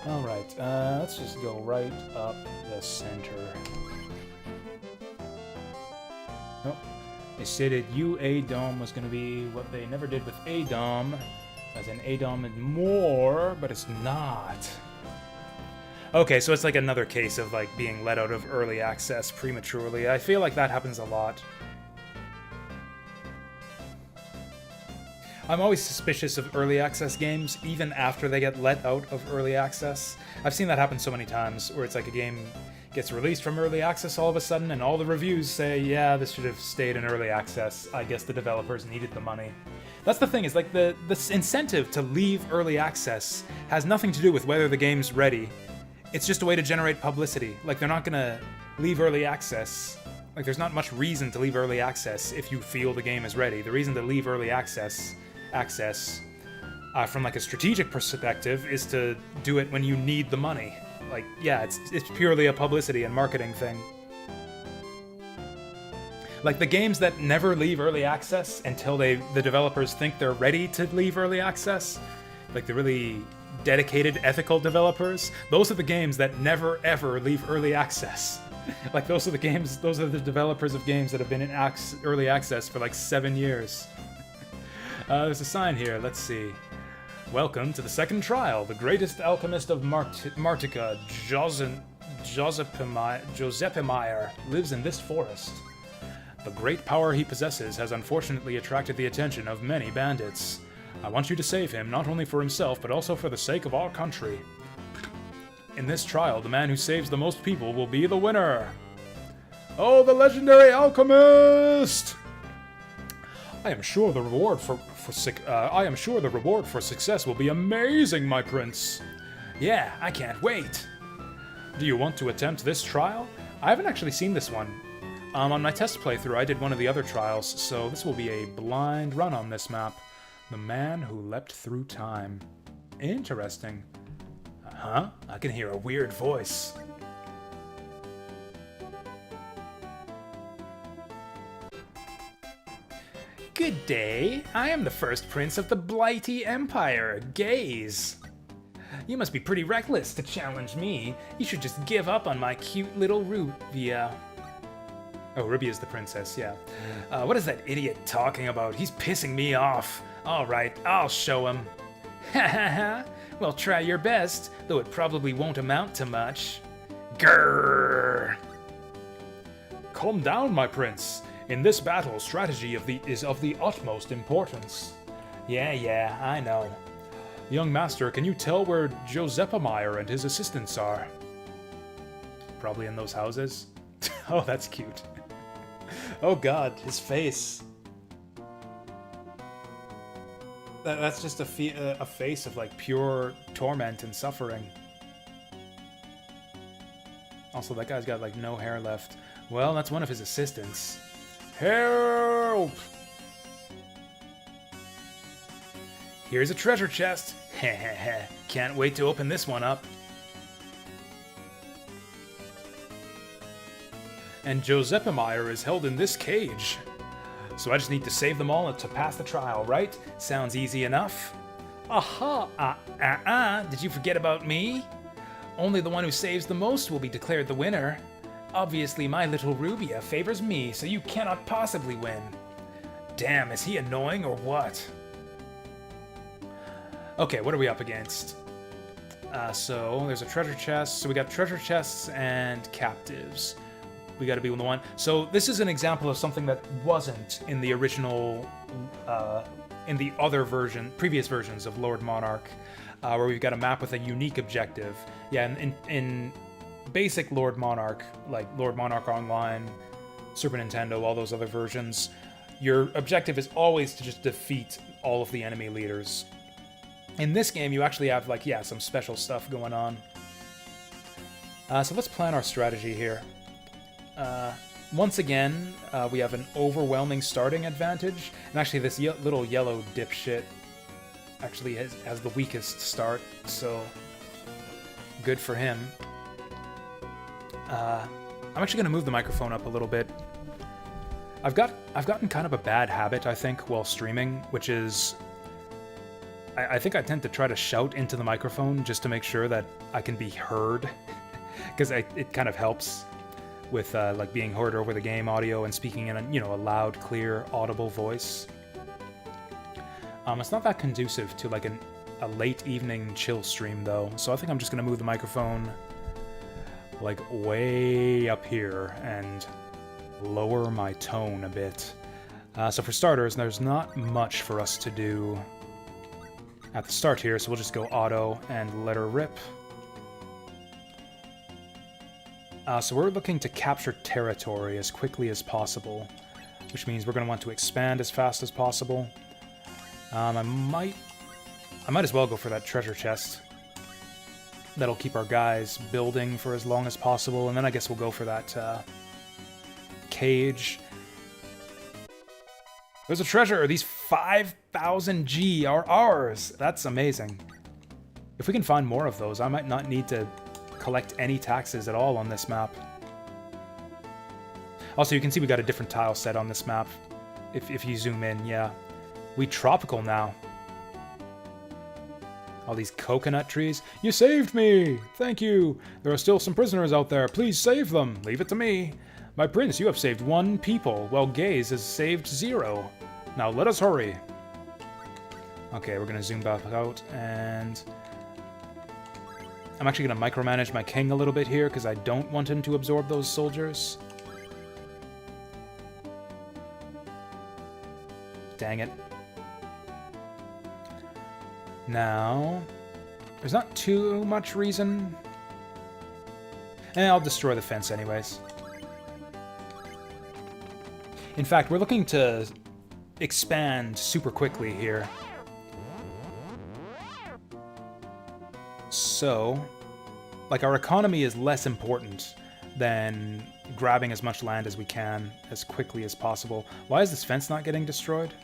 Alright, let's just go right up the center. Oh, they stated UA-Dome was going to be what they never did with A-Dome, as in A-Dome and more, but it's not. Okay, so it's like another case of like being let out of early access prematurely. I feel like that happens a lot. I'm always suspicious of early access games, even after they get let out of early access. I've seen that happen so many times, where it's like a game gets released from early access all of a sudden, and all the reviews say, yeah, this should have stayed in early access. I guess the developers needed the money. That's the thing, is like the incentive to leave early access has nothing to do with whether the game's ready. It's just a way to generate publicity. Like, they're not gonna leave early access. Like, there's not much reason to leave early access if you feel the game is ready. The reason to leave early access from like a strategic perspective is to do it when you need the money. Like, yeah, it's purely a publicity and marketing thing. Like, the games that never leave early access until the developers think they're ready to leave early access, like the really dedicated, ethical developers, those are the games that never ever leave early access. Like, those are the developers of games that have been in early access for like 7 years. There's a sign here, let's see. Welcome to the second trial. The greatest alchemist of Martica, Giuseppe Meyer, lives in this forest. The great power he possesses has unfortunately attracted the attention of many bandits. I want you to save him, not only for himself, but also for the sake of our country. In this trial, the man who saves the most people will be the winner. Oh, the legendary alchemist! I am sure the reward for success will be amazing, my prince. Yeah, I can't wait. Do you want to attempt this trial? I haven't actually seen this one. On my test playthrough, I did one of the other trials, so this will be a blind run on this map. The man who leapt through time. Interesting. Huh? I can hear a weird voice. Good day. I am the first prince of the Blighty Empire, Gaze. You must be pretty reckless to challenge me. You should just give up on my cute little Rubia. Oh, Rubia's the princess, yeah. What is that idiot talking about? He's pissing me off. Alright, I'll show him. Ha ha ha. Well, try your best, though it probably won't amount to much. Grrr. Calm down, my prince. In this battle, strategy is of the utmost importance. Yeah, I know. Young master, can you tell where Giuseppe Meyer and his assistants are? Probably in those houses. Oh, that's cute. Oh god, his face. That's just a face of like pure torment and suffering. Also, that guy's got like no hair left. Well, that's one of his assistants. Help! Here's a treasure chest. Heh. Can't wait to open this one up. And Giuseppe Meyer is held in this cage. So I just need to save them all to pass the trial, right? Sounds easy enough. Aha! Did you forget about me? Only the one who saves the most will be declared the winner. Obviously, my little Rubia favors me, so you cannot possibly win. Damn, is he annoying or what? Okay, what are we up against? So there's a treasure chest. So we got treasure chests and captives. We got to be the one. So this is an example of something that wasn't in the original, in the other previous versions of Lord Monarch, where we've got a map with a unique objective. Yeah, in basic Lord Monarch, like Lord Monarch Online, Super Nintendo, all those other versions, your objective is always to just defeat all of the enemy leaders. In this game, you actually have, like, yeah, some special stuff going on. So let's plan our strategy here. Once again, we have an overwhelming starting advantage, and actually this little yellow dipshit actually has the weakest start, so good for him. I'm actually going to move the microphone up a little bit. I've gotten kind of a bad habit, I think, while streaming, which is I think I tend to try to shout into the microphone just to make sure that I can be heard, because it kind of helps with like being heard over the game audio and speaking in a loud, clear, audible voice. It's not that conducive to like a late evening chill stream though, so I think I'm just gonna move the microphone like way up here and lower my tone a bit. So for starters, there's not much for us to do at the start here, so we'll just go auto and let her rip. So we're looking to capture territory as quickly as possible, which means we're going to want to expand as fast as possible. I might as well go for that treasure chest. That'll keep our guys building for as long as possible, and then I guess we'll go for that cage. There's a treasure! These 5,000 G are ours! That's amazing. If we can find more of those, I might not need to collect any taxes at all on this map. Also, you can see we got a different tile set on this map. If you zoom in, yeah. We tropical now. All these coconut trees. You saved me! Thank you! There are still some prisoners out there. Please save them! Leave it to me! My prince, you have saved 1 people, while Gaze has saved 0. Now let us hurry. Okay, we're gonna zoom back out, and I'm actually gonna micromanage my king a little bit here, because I don't want him to absorb those soldiers. Dang it. Now, there's not too much reason. I'll destroy the fence anyways. In fact, we're looking to expand super quickly here. So, like, our economy is less important than grabbing as much land as we can as quickly as possible. Why is this fence not getting destroyed?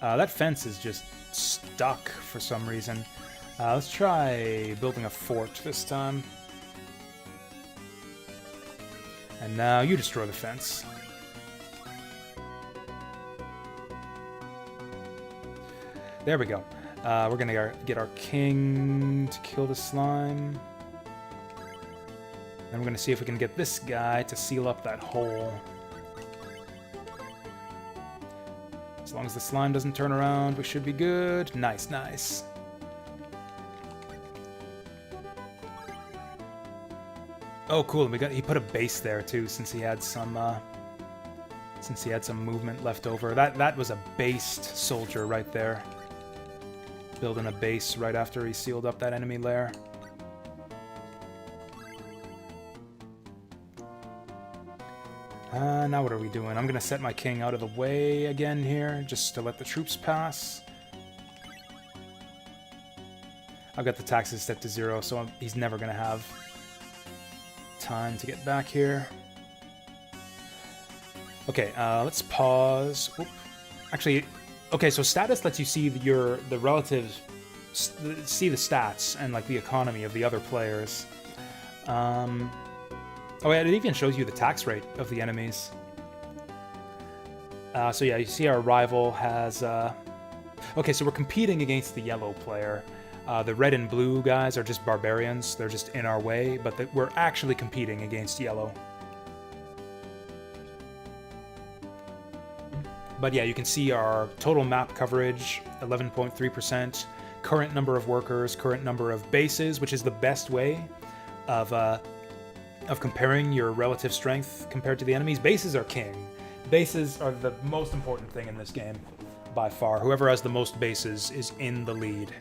That fence is just stuck for some reason. Let's try building a fort this time. And now you destroy the fence. There we go. We're gonna get our king to kill the slime. Then we're gonna see if we can get this guy to seal up that hole. As long as the slime doesn't turn around, we should be good. Nice, nice. Oh, cool. He put a base there too, since he had some movement left over. That was a based soldier right there. Building a base right after he sealed up that enemy lair. Now what are we doing? I'm gonna set my king out of the way again here, just to let the troops pass. I've got the taxes set to 0, so he's never gonna have time to get back here. Okay, let's pause. Oop. Actually, okay, so status lets you see the relative, see the stats and like the economy of the other players. Oh yeah, it even shows you the tax rate of the enemies. So yeah, you see our rival has... Okay, so we're competing against the yellow player. The red and blue guys are just barbarians. They're just in our way, but we're actually competing against yellow. But yeah, you can see our total map coverage, 11.3%, current number of workers, current number of bases, which is the best way of comparing your relative strength compared to the enemies. Bases are king. Bases are the most important thing in this game, by far. Whoever has the most bases is in the lead.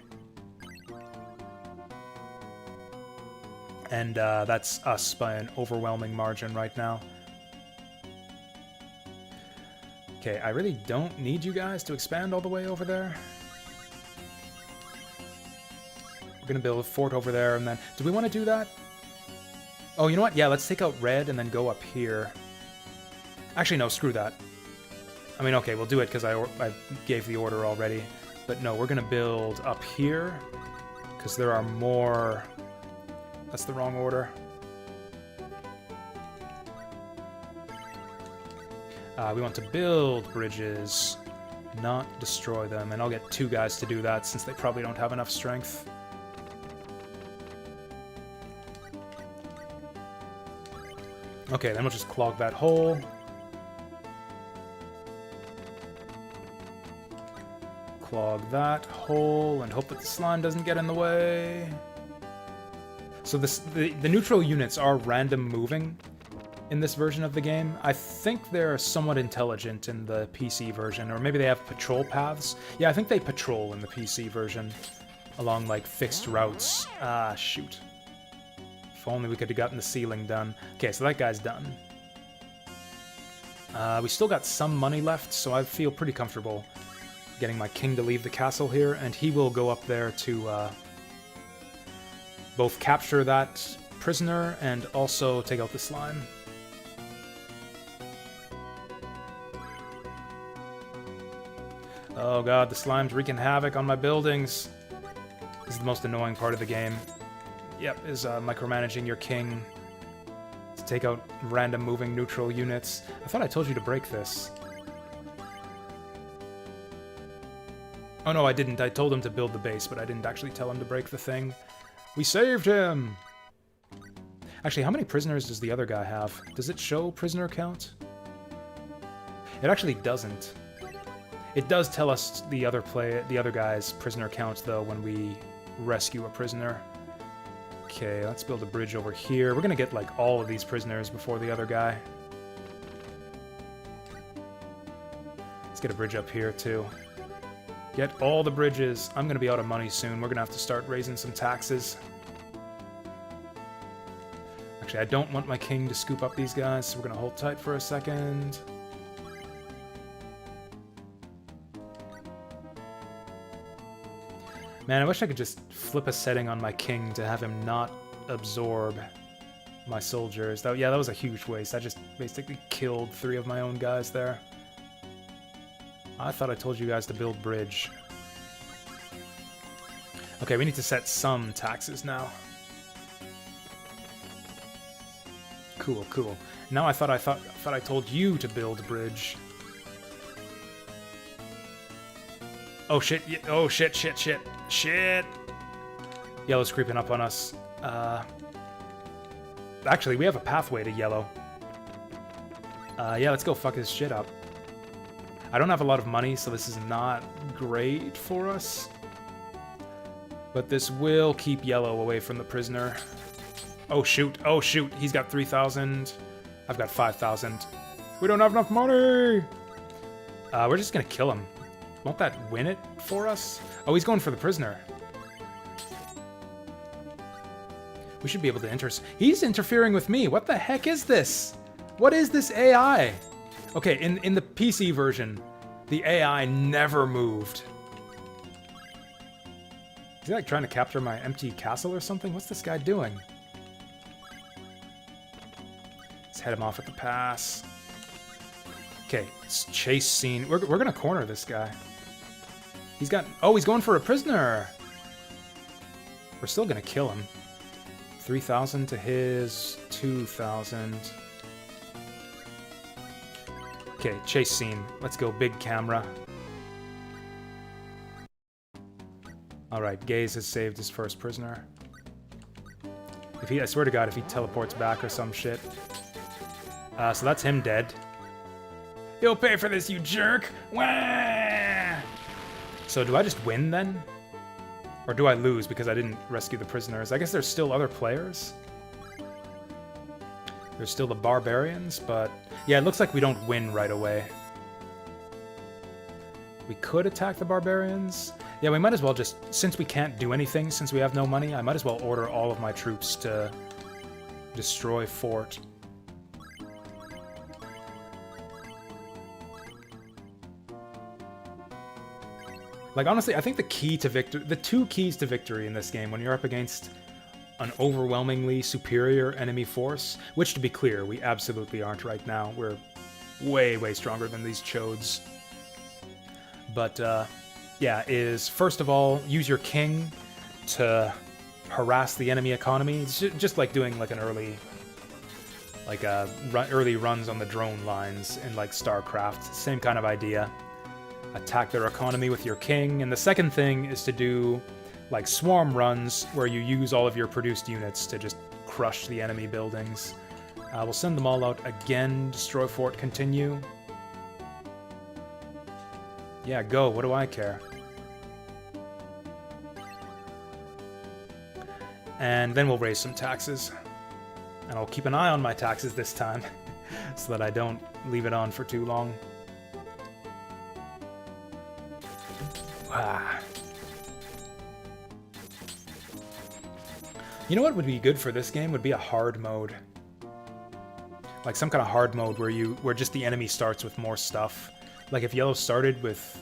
And that's us by an overwhelming margin right now. Okay, I really don't need you guys to expand all the way over there. We're gonna build a fort over there, and then... Do we want to do that? Oh, you know what? Yeah, let's take out red and then go up here. Actually, no, screw that. I mean, okay, we'll do it because I gave the order already. But no, we're going to build up here because there are more... That's the wrong order. We want to build bridges, not destroy them. And I'll get 2 guys to do that since they probably don't have enough strength. Okay, then we'll just clog that hole. clog that hole and hope that the slime doesn't get in the way. So the neutral units are random moving in this version of the game. I think they're somewhat intelligent in the PC version, or maybe they have patrol paths. Yeah, I think they patrol in the PC version along, like, fixed routes. Ah, shoot. If only we could have gotten the ceiling done. Okay, so that guy's done. We still got some money left, so I feel pretty comfortable getting my king to leave the castle here, and he will go up there to both capture that prisoner and also take out the slime. Oh god, the slime's wreaking havoc on my buildings. This is the most annoying part of the game. Yep, is micromanaging your king to take out random moving neutral units. I thought I told you to break this. Oh no, I didn't. I told him to build the base, but I didn't actually tell him to break the thing. We saved him! Actually, how many prisoners does the other guy have? Does it show prisoner count? It actually doesn't. It does tell us the other guy's prisoner count, though, when we rescue a prisoner. Okay, let's build a bridge over here. We're gonna get, like, all of these prisoners before the other guy. Let's get a bridge up here, too. Get all the bridges. I'm gonna be out of money soon. We're gonna have to start raising some taxes. Actually, I don't want my king to scoop up these guys, so we're gonna hold tight for a second. Man, I wish I could just flip a setting on my king to have him not absorb my soldiers. Yeah, that was a huge waste. I just basically killed 3 of my own guys there. I thought I told you guys to build bridge. Okay, we need to set some taxes now. Cool, cool. Now I thought I told you to build bridge. Oh shit! Oh shit! Shit! Shit! Shit! Yellow's creeping up on us. Actually, we have a pathway to yellow. Yeah, let's go fuck his shit up. I don't have a lot of money, so this is not great for us. But this will keep yellow away from the prisoner. Oh shoot, oh shoot, he's got 3,000. I've got 5,000. We don't have enough money! We're just gonna kill him. Won't that win it for us? Oh, he's going for the prisoner. We should be able to He's interfering with me. What the heck is this? What is this AI? Okay, in the PC version, the AI never moved. Is he like trying to capture my empty castle or something? What's this guy doing? Let's head him off at the pass. Okay, it's chase scene. We're gonna corner this guy. He's going for a prisoner. We're still gonna kill him. 3,000 to his 2,000. Okay, chase scene. Let's go big camera. Alright, Gaze has saved his first prisoner. I swear to God, if he teleports back or some shit. So that's him dead. You'll pay for this, you jerk! Wah! So do I just win then? Or do I lose because I didn't rescue the prisoners? I guess there's still other players. There's still the barbarians, but... yeah, it looks like we don't win right away. We could attack the barbarians. Yeah, we might as well just... since we can't do anything, since we have no money, I might as well order all of my troops to destroy fort. Like, honestly, I think the two keys to victory in this game, when you're up against an overwhelmingly superior enemy force, which, to be clear, we absolutely aren't right now. We're way, way stronger than these chodes. But, yeah, is, first of all, use your king to harass the enemy economy. It's just like doing, like, an early... like, early runs on the drone lines in, like, StarCraft. Same kind of idea. Attack their economy with your king. And the second thing is to do, like, swarm runs where you use all of your produced units to just crush the enemy buildings. We'll send them all out again. Destroy fort, continue. Yeah, go. What do I care? And then we'll raise some taxes. And I'll keep an eye on my taxes this time, so that I don't leave it on for too long. Ah. You know what would be good for this game? Would be a hard mode. Like some kind of hard mode where just the enemy starts with more stuff. Like if yellow started with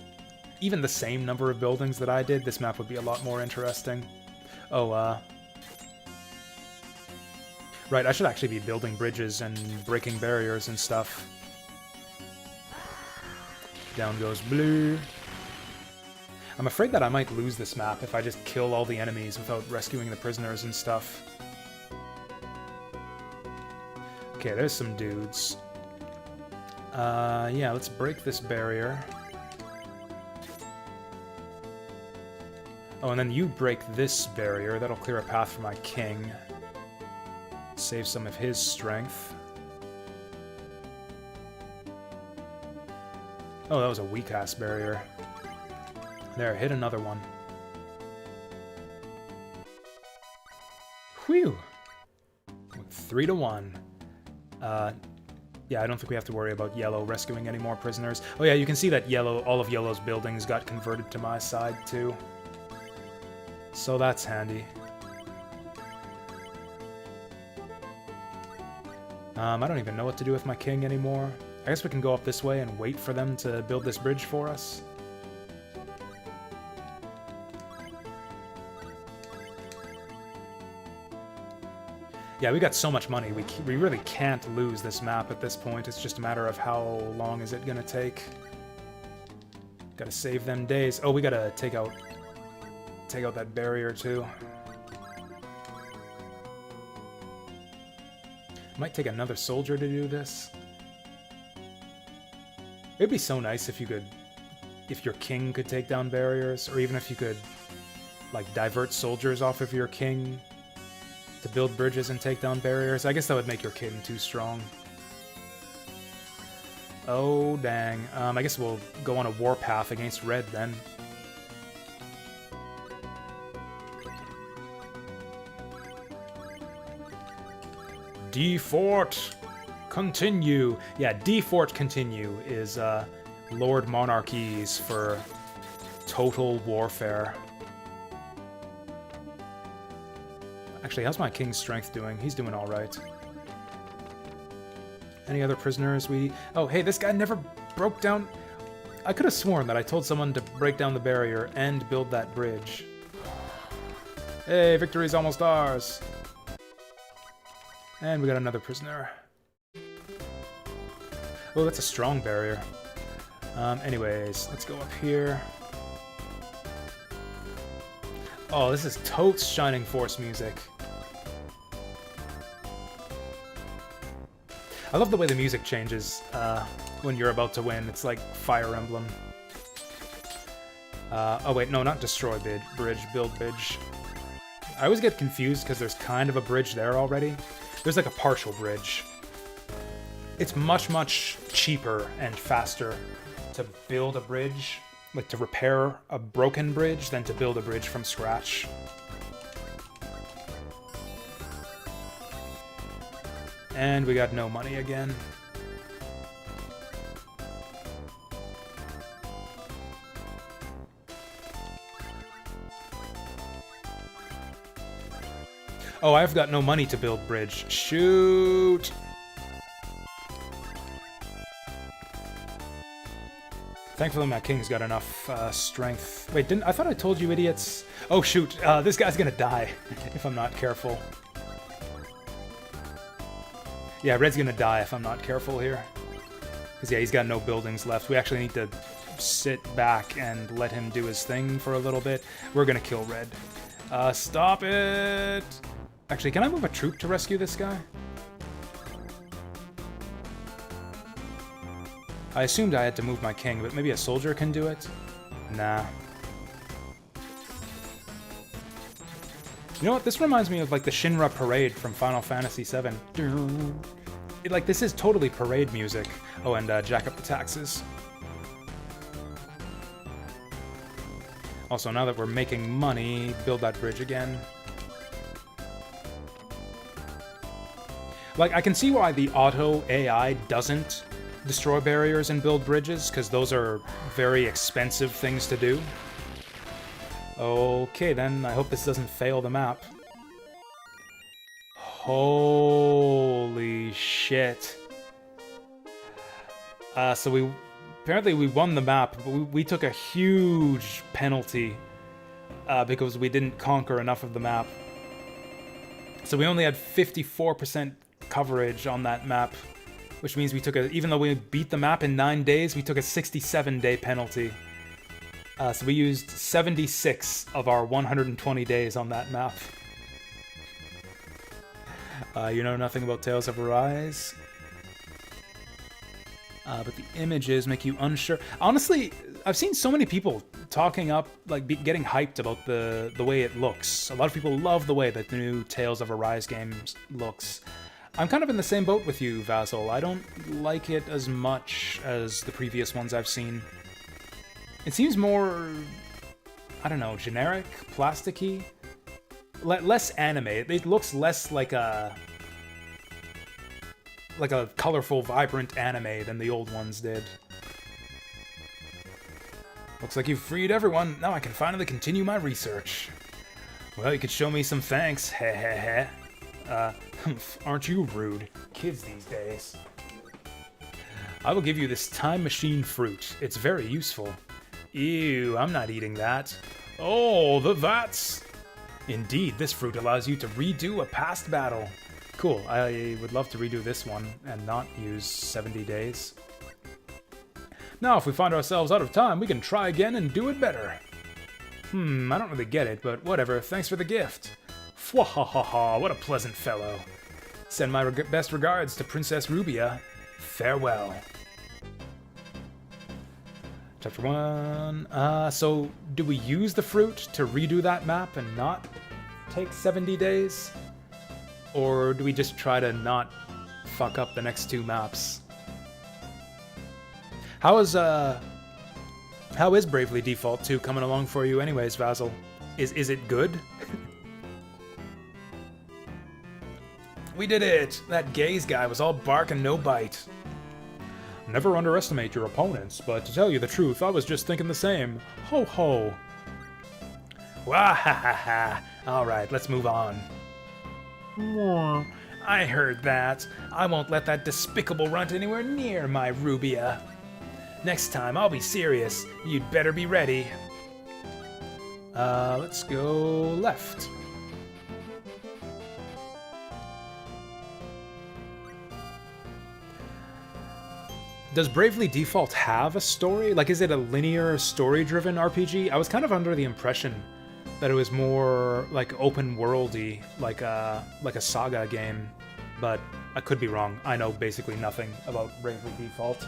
even the same number of buildings that I did, this map would be a lot more interesting. Oh, right, I should actually be building bridges and breaking barriers and stuff. Down goes blue. I'm afraid that I might lose this map if I just kill all the enemies without rescuing the prisoners and stuff. Okay, there's some dudes. Yeah, let's break this barrier. Oh, and then you break this barrier. That'll clear a path for my king. Save some of his strength. Oh, that was a weak-ass barrier. There, hit another one. Whew! 3-1. Yeah, I don't think we have to worry about yellow rescuing any more prisoners. Oh yeah, you can see that all of yellow's buildings got converted to my side too. So that's handy. I don't even know what to do with my king anymore. I guess we can go up this way and wait for them to build this bridge for us. Yeah, we got so much money, we really can't lose this map at this point. It's just a matter of how long is it gonna take. Gotta save them days. Oh, we gotta take out that barrier too. Might take another soldier to do this. It'd be so nice if your king could take down barriers, or even if you could, like, divert soldiers off of your king to build bridges and take down barriers. I guess that would make your king too strong. Oh, dang. I guess we'll go on a warpath against red then. D-Fort continue. Yeah, D-Fort continue is Lord Monarchies for total warfare. Actually, how's my king's strength doing? He's doing all right. Any other prisoners Oh, hey, this guy never broke down... I could have sworn that I told someone to break down the barrier and build that bridge. Hey, victory's almost ours. And we got another prisoner. Oh, that's a strong barrier. Anyways, let's go up here. Oh, this is totes Shining Force music. I love the way the music changes when you're about to win. It's like Fire Emblem. Oh wait, no, not destroy bridge, build bridge. I always get confused because there's kind of a bridge there already. There's like a partial bridge. It's much, much cheaper and faster to build a bridge, like to repair a broken bridge, than to build a bridge from scratch. And we got no money again. Oh, I've got no money to build bridge. Shoot! Thankfully, my king's got enough strength. Wait, I thought I told you idiots. Oh, shoot. This guy's gonna die if I'm not careful. Yeah, red's gonna die if I'm not careful here. Because, yeah, he's got no buildings left. We actually need to sit back and let him do his thing for a little bit. We're gonna kill red. Stop it! Actually, can I move a troop to rescue this guy? I assumed I had to move my king, but maybe a soldier can do it? Nah. You know what? This reminds me of, like, the Shinra Parade from Final Fantasy VII. Like, this is totally parade music. Oh, and jack up the taxes. Also, now that we're making money, build that bridge again. Like, I can see why the auto AI doesn't destroy barriers and build bridges, because those are very expensive things to do. Okay, then, I hope this doesn't fail the map. Holy shit. So apparently we won the map, but we took a huge penalty because we didn't conquer enough of the map. So we only had 54% coverage on that map, which means we took even though we beat the map in 9 days, we took a 67-day penalty. So we used 76 of our 120 days on that map. You know nothing about Tales of Arise? But the images make you unsure. Honestly, I've seen so many people talking up, like getting hyped about the way it looks. A lot of people love the way that the new Tales of Arise game looks. I'm kind of in the same boat with you, Vassal. I don't like it as much as the previous ones I've seen. It seems more, I don't know, generic, plasticky, less anime. It looks less like a colorful, vibrant anime than the old ones did. Looks like you've freed everyone. Now I can finally continue my research. Well, you could show me some thanks. Heh heh heh. Aren't you rude? Kids these days. I will give you this time machine fruit. It's very useful. Ew, I'm not eating that. Oh, that's... Indeed, this fruit allows you to redo a past battle. Cool, I would love to redo this one and not use 70 days. Now, if we find ourselves out of time, we can try again and do it better. I don't really get it, but whatever. Thanks for the gift. Fwahahaha, what a pleasant fellow. Send my best regards to Princess Rubia. Farewell. Chapter 1. So, do we use the fruit to redo that map and not take 70 days? Or do we just try to not fuck up the next 2 maps? How is Bravely Default 2 coming along for you anyways, Vassal? Is it good? We did it! That gaze guy was all bark and no bite. Never underestimate your opponents, but to tell you the truth, I was just thinking the same. Ho ho! Wahahaha! Alright, let's move on. I heard that. I won't let that despicable runt anywhere near my Rubia. Next time, I'll be serious. You'd better be ready. Let's go left. Does Bravely Default have a story? Like, is it a linear, story-driven RPG? I was kind of under the impression that it was more, like, open-worldy, like a saga game. But I could be wrong. I know basically nothing about Bravely Default.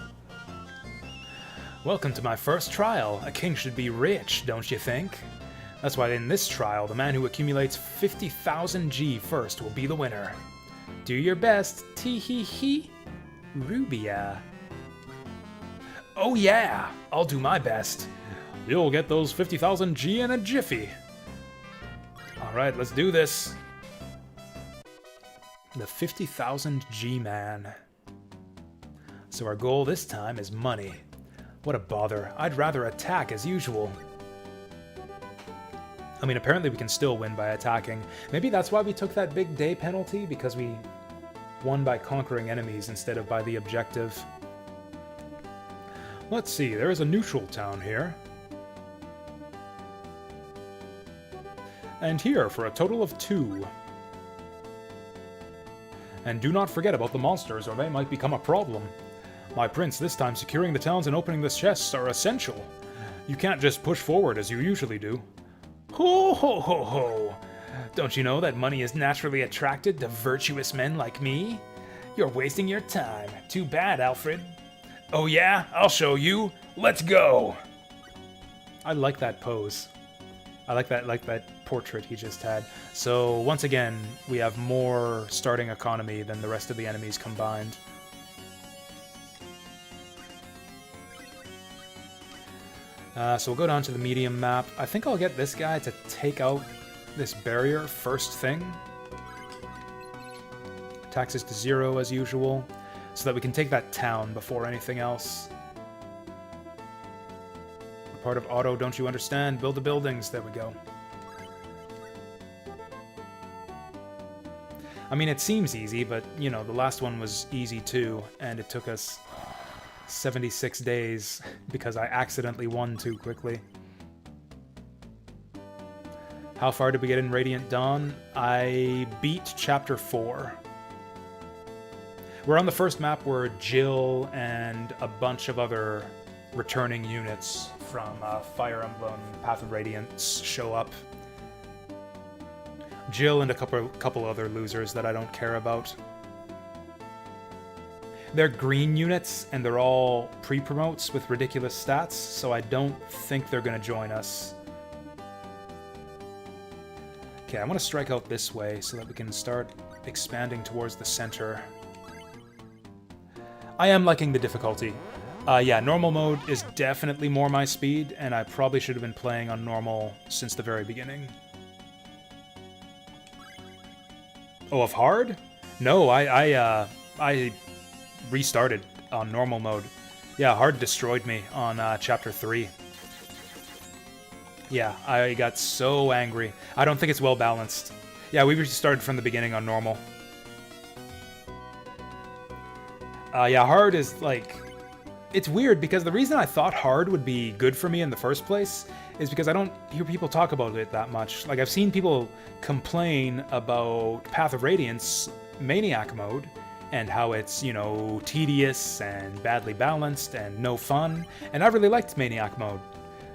Welcome to my first trial. A king should be rich, don't you think? That's why in this trial, the man who accumulates 50,000 G first will be the winner. Do your best, tee-hee-hee. Rubia. Oh yeah, I'll do my best. You'll get those 50,000 G in a jiffy. Alright, let's do this. The 50,000 G man. So our goal this time is money. What a bother. I'd rather attack as usual. I mean, apparently we can still win by attacking. Maybe that's why we took that big day penalty, because we won by conquering enemies instead of by the objective. Let's see, there is a neutral town here. And here for a total of 2. And do not forget about the monsters, or they might become a problem. My prince, this time securing the towns and opening the chests are essential. You can't just push forward as you usually do. Ho ho ho ho! Don't you know that money is naturally attracted to virtuous men like me? You're wasting your time. Too bad, Alfred. Oh yeah? I'll show you. Let's go! I like that pose. I like that portrait he just had. So once again, we have more starting economy than the rest of the enemies combined. So we'll go down to the medium map. I think I'll get this guy to take out this barrier first thing. Taxes to 0 as usual, so that we can take that town before anything else. Part of auto, don't you understand? Build the buildings. There we go. I mean, it seems easy, but, you know, the last one was easy too, and it took us 76 days because I accidentally won too quickly. How far did we get in Radiant Dawn? I beat Chapter 4. We're on the first map where Jill and a bunch of other returning units from Fire Emblem Path of Radiance show up. Jill and a couple other losers that I don't care about. They're green units, and they're all pre-promotes with ridiculous stats, so I don't think they're going to join us. Okay, I want to strike out this way so that we can start expanding towards the center. I am liking the difficulty. Yeah, normal mode is definitely more my speed, and I probably should have been playing on normal since the very beginning. Oh, of hard? No, I restarted on normal mode. Yeah, hard destroyed me on Chapter 3. Yeah, I got so angry. I don't think it's well balanced. Yeah, we restarted from the beginning on normal. Yeah, hard is like... It's weird because the reason I thought hard would be good for me in the first place is because I don't hear people talk about it that much. Like, I've seen people complain about Path of Radiance Maniac mode and how it's, you know, tedious and badly balanced and no fun, and I really liked Maniac mode.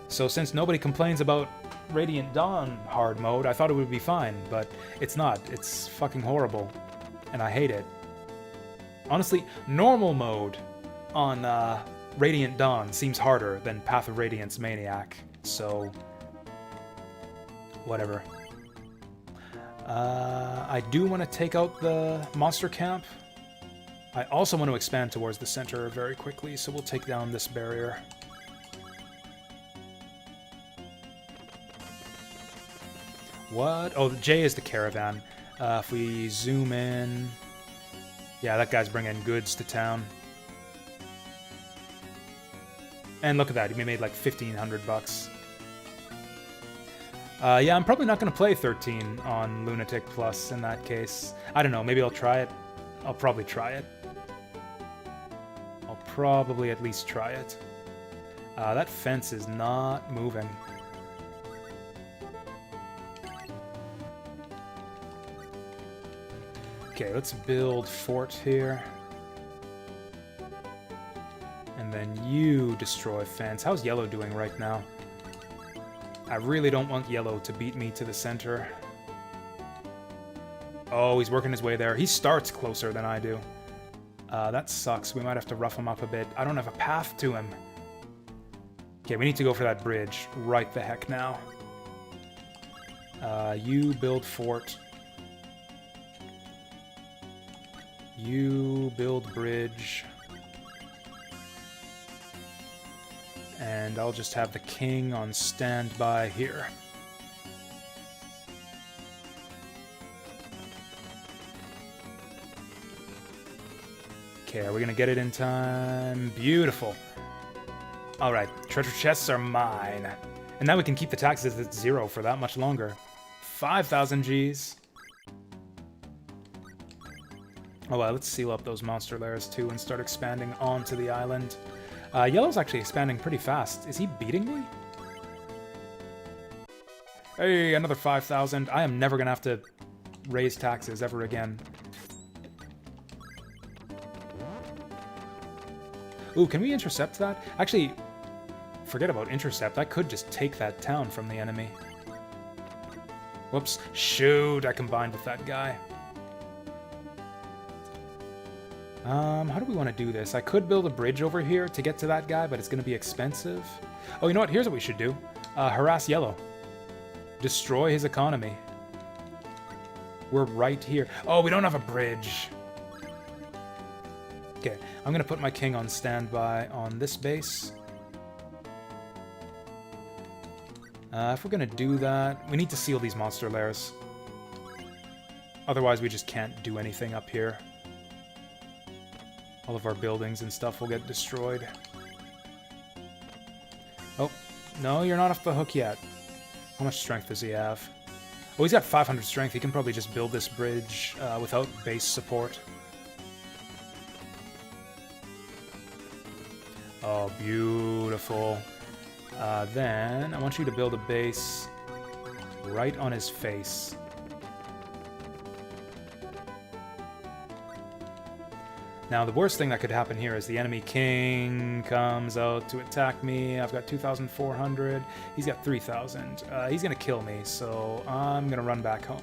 So since nobody complains about Radiant Dawn hard mode, I thought it would be fine, but it's not. It's fucking horrible, and I hate it. Honestly, normal mode on Radiant Dawn seems harder than Path of Radiance Maniac, so whatever. I do want to take out the monster camp. I also want to expand towards the center very quickly, so we'll take down this barrier. What? Oh, J is the caravan. If we zoom in... Yeah, that guy's bringing goods to town. And look at that, he made like 1,500 bucks. Yeah, I'm probably not going to play 13 on Lunatic Plus in that case. I don't know, maybe I'll try it. I'll probably try it. I'll probably at least try it. That fence is not moving. Okay, let's build fort here. And then you destroy fence. How's yellow doing right now? I really don't want yellow to beat me to the center. Oh, he's working his way there. He starts closer than I do. That sucks. We might have to rough him up a bit. I don't have a path to him. Okay, we need to go for that bridge right the heck now. You build fort. You build bridge. And I'll just have the king on standby here. Okay, are we gonna get it in time? Beautiful. Alright, treasure chests are mine. And now we can keep the taxes at 0 for that much longer. 5,000 Gs. Oh well, let's seal up those monster lairs too and start expanding onto the island. Yellow's actually expanding pretty fast. Is he beating me? Hey, another 5,000. I am never gonna have to raise taxes ever again. Ooh, can we intercept that? Actually, forget about intercept. I could just take that town from the enemy. Whoops. Shoot, I combined with that guy. How do we want to do this? I could build a bridge over here to get to that guy, but it's going to be expensive. Oh, you know what? Here's what we should do. Harass Yellow. Destroy his economy. We're right here. Oh, we don't have a bridge. Okay, I'm going to put my king on standby on this base. If we're going to do that, we need to seal these monster lairs. Otherwise, we just can't do anything up here. All of our buildings and stuff will get destroyed. Oh, no, you're not off the hook yet. How much strength does he have? Oh, he's got 500 strength. He can probably just build this bridge without base support. Oh, beautiful. Then I want you to build a base right on his face. Now, the worst thing that could happen here is the enemy king comes out to attack me. I've got 2,400. He's got 3,000. He's going to kill me, so I'm going to run back home.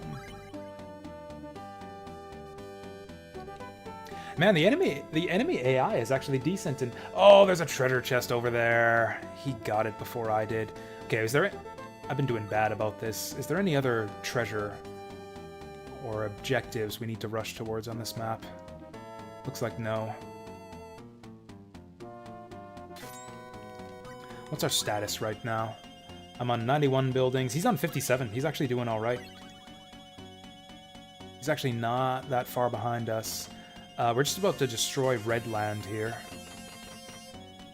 Man, the enemy AI is actually decent. And oh, there's a treasure chest over there. He got it before I did. Okay, is there... I've been doing bad about this. Is there any other treasure or objectives we need to rush towards on this map? Looks like no. What's our status right now? I'm on 91 buildings. He's on 57. He's actually doing all right. He's actually not that far behind us. We're just about to destroy red land here.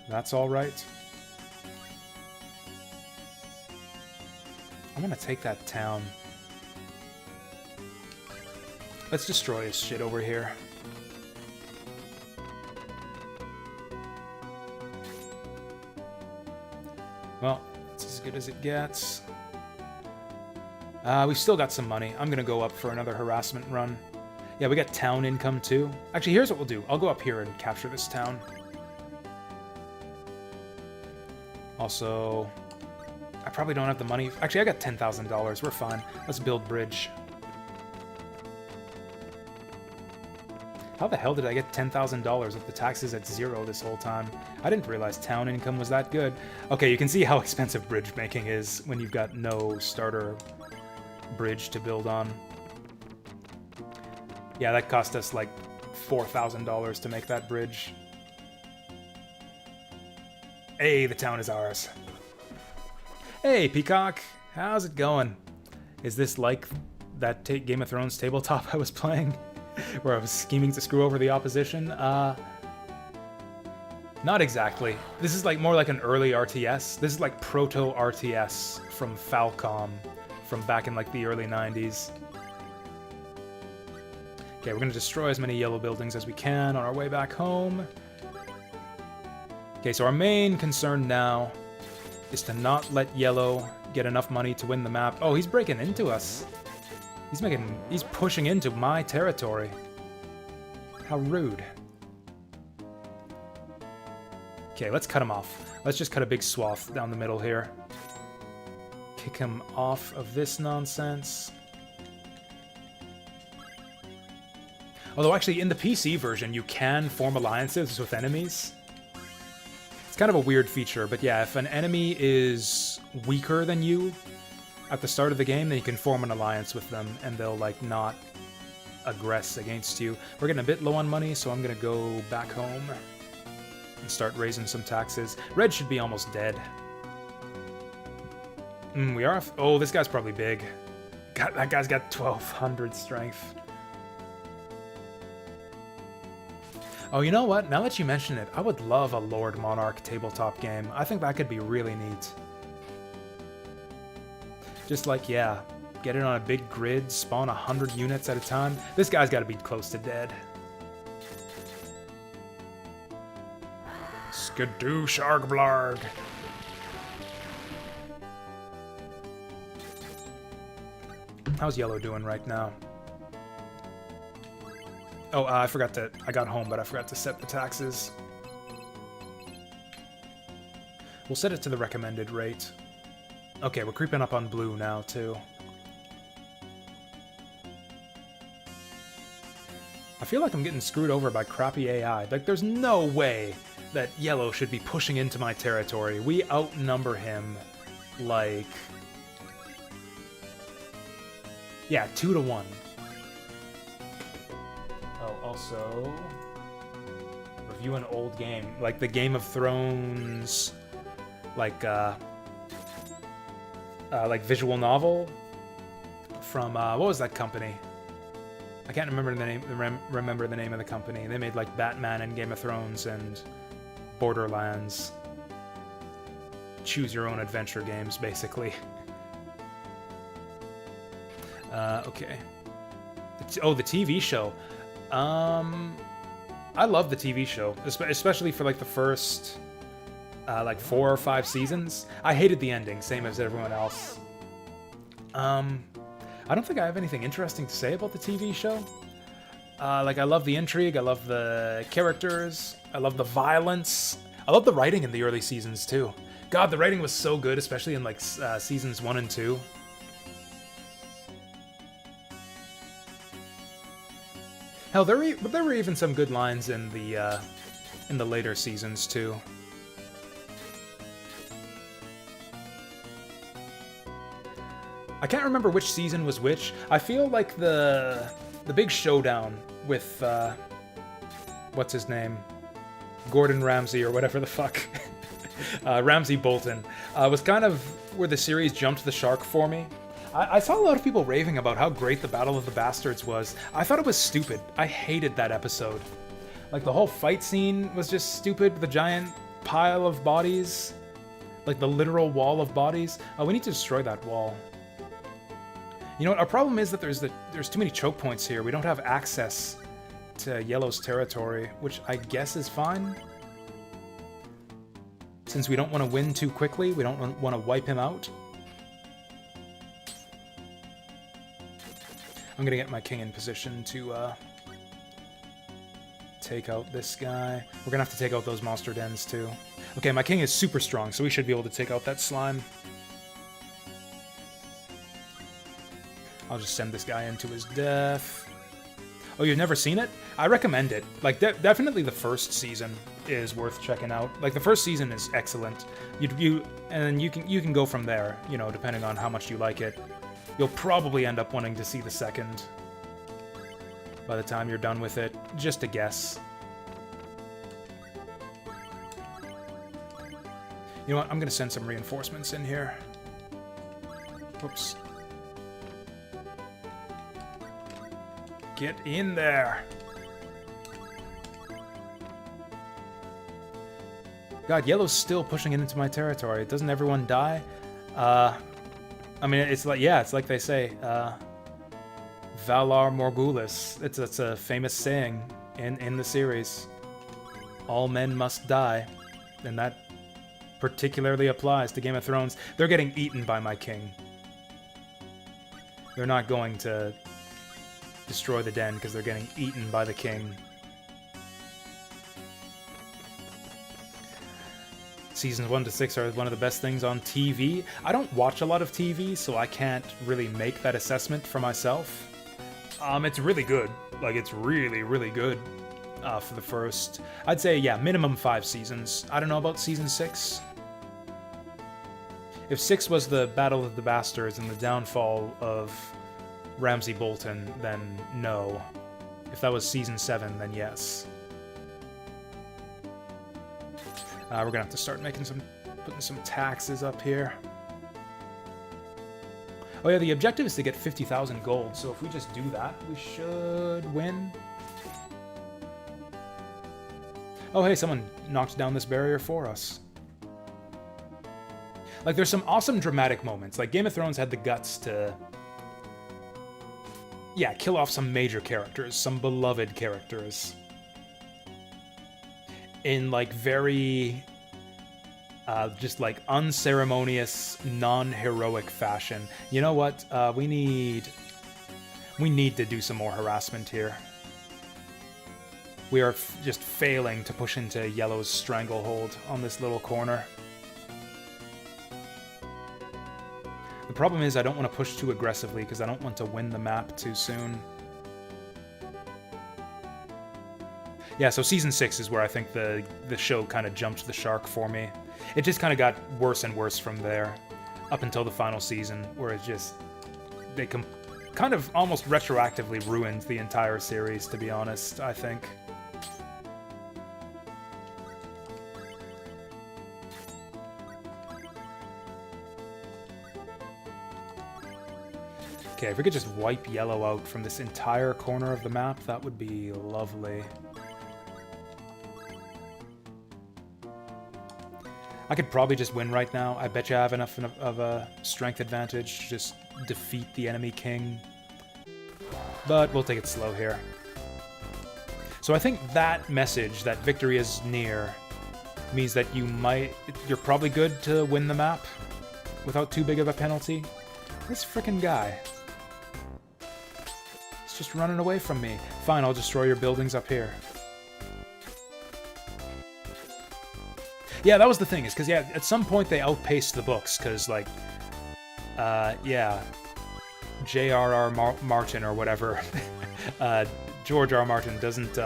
That's all right. I'm gonna take that town. Let's destroy his shit over here. Well, that's as good as it gets. We've still got some money. I'm gonna go up for another harassment run. Yeah, we got town income too. Actually, here's what we'll do. I'll go up here and capture this town. Also, I probably don't have the money. Actually, I got $10,000. We're fine. Let's build bridge. How the hell did I get $10,000 with the taxes at 0 this whole time? I didn't realize town income was that good. Okay, you can see how expensive bridge making is when you've got no starter bridge to build on. Yeah, that cost us like $4,000 to make that bridge. Hey, the town is ours. Hey, Peacock. How's it going? Is this like that Game of Thrones tabletop I was playing? Where I was scheming to screw over the opposition? Not exactly. This is like more like an early RTS. This is like proto-RTS from Falcom from back in like the early 90s. Okay, we're going to destroy as many yellow buildings as we can on our way back home. Okay, so our main concern now is to not let yellow get enough money to win the map. Oh, he's breaking into us. He's pushing into my territory. How rude. Okay, let's cut him off. Let's just cut a big swath down the middle here. Kick him off of this nonsense. Although actually in the PC version you can form alliances with enemies. It's kind of a weird feature, but yeah, if an enemy is weaker than you at the start of the game, then you can form an alliance with them and they'll like not aggress against you. We're getting a bit low on money, so I'm gonna go back home and start raising some taxes. Red should be almost dead. We are. Oh, this guy's probably big. God, that guy's got 1,200 strength. Oh, you know what? Now that you mention it, I would love a Lord Monarch tabletop game. I think that could be really neat. Just like, yeah, get it on a big grid, spawn 100 units at a time. This guy's got to be close to dead. Skidoo Shargblarg. How's Yellow doing right now? Oh, I forgot to... I got home, but I forgot to set the taxes. We'll set it to the recommended rate. Okay, we're creeping up on blue now, too. I feel like I'm getting screwed over by crappy AI. Like, there's no way that Yellow should be pushing into my territory. We outnumber him, like... Yeah, 2 to 1. Oh, also... Review an old game. Like the Game of Thrones... Like visual novel? From, what was that company? I can't remember the name. Remember the name of the company. They made like Batman and Game of Thrones and Borderlands. Choose your own adventure games, basically. Okay. Oh, the TV show. I love the TV show, especially for like the first like 4 or 5 seasons. I hated the ending, same as everyone else. I don't think I have anything interesting to say about the TV show. Like, I love the intrigue, I love the characters, I love the violence. I love the writing in the early seasons, too. God, the writing was so good, especially in, like, seasons 1 and 2. Hell, there were even some good lines in the later seasons, too. I can't remember which season was which. I feel like the big showdown with what's his name, Gordon Ramsay or whatever the fuck, Ramsay Bolton, was kind of where the series jumped the shark for me. I saw a lot of people raving about how great the Battle of the Bastards was. I thought it was stupid. I hated that episode. Like, the whole fight scene was just stupid. The giant pile of bodies, like the literal wall of bodies. Oh, we need to destroy that wall. You know what, our problem is that there's too many choke points here. We don't have access to Yellow's territory, which I guess is fine. Since we don't want to win too quickly, we don't want to wipe him out. I'm gonna get my king in position to take out this guy. We're gonna have to take out those monster dens too. Okay, my king is super strong, so we should be able to take out that slime. I'll just send this guy into his death. Oh, you've never seen it? I recommend it. Like, definitely the first season is worth checking out. Like, the first season is excellent. And you can go from there, you know, depending on how much you like it. You'll probably end up wanting to see the second by the time you're done with it. Just a guess. You know what? I'm gonna send some reinforcements in here. Whoops. Get in there. God, Yellow's still pushing it into my territory. Doesn't everyone die? I mean, it's like, yeah, it's like they say, Valar Morghulis. It's a famous saying in the series. All men must die. And that particularly applies to Game of Thrones. They're getting eaten by my king. They're not going to destroy the den because they're getting eaten by the king. Seasons 1 to 6 are one of the best things on TV. I don't watch a lot of TV, so I can't really make that assessment for myself. It's really good. Like, it's really, really good for the first, I'd say, yeah, minimum 5 seasons. I don't know about season 6. If 6 was the Battle of the Bastards and the downfall of Ramsay Bolton, then no. If that was season 7, then yes. We're gonna have to start putting some taxes up here. Oh yeah, the objective is to get 50,000 gold, so if we just do that, we should win. Oh hey, someone knocked down this barrier for us. Like, there's some awesome dramatic moments. Like, Game of Thrones had the guts to, yeah, kill off some major characters, some beloved characters. In, like, very, just, like, unceremonious, non-heroic fashion. You know what? We need to do some more harassment here. We are just failing to push into Yellow's stranglehold on this little corner. The problem is I don't want to push too aggressively because I don't want to win the map too soon. Yeah, so season 6 is where I think the show kind of jumped the shark for me. It just kind of got worse and worse from there, up until the final season, where it just, they kind of almost retroactively ruined the entire series, to be honest, I think. Okay, if we could just wipe yellow out from this entire corner of the map, that would be lovely. I could probably just win right now. I bet you I have enough of a strength advantage to just defeat the enemy king. But we'll take it slow here. So I think that message, that victory is near, means that you're probably good to win the map without too big of a penalty. This frickin' guy. He's just running away from me. Fine, I'll destroy your buildings up here. Yeah, that was the thing, is because, yeah, at some point they outpaced the books, because, like, yeah, J.R.R. Martin or whatever, George R. Martin doesn't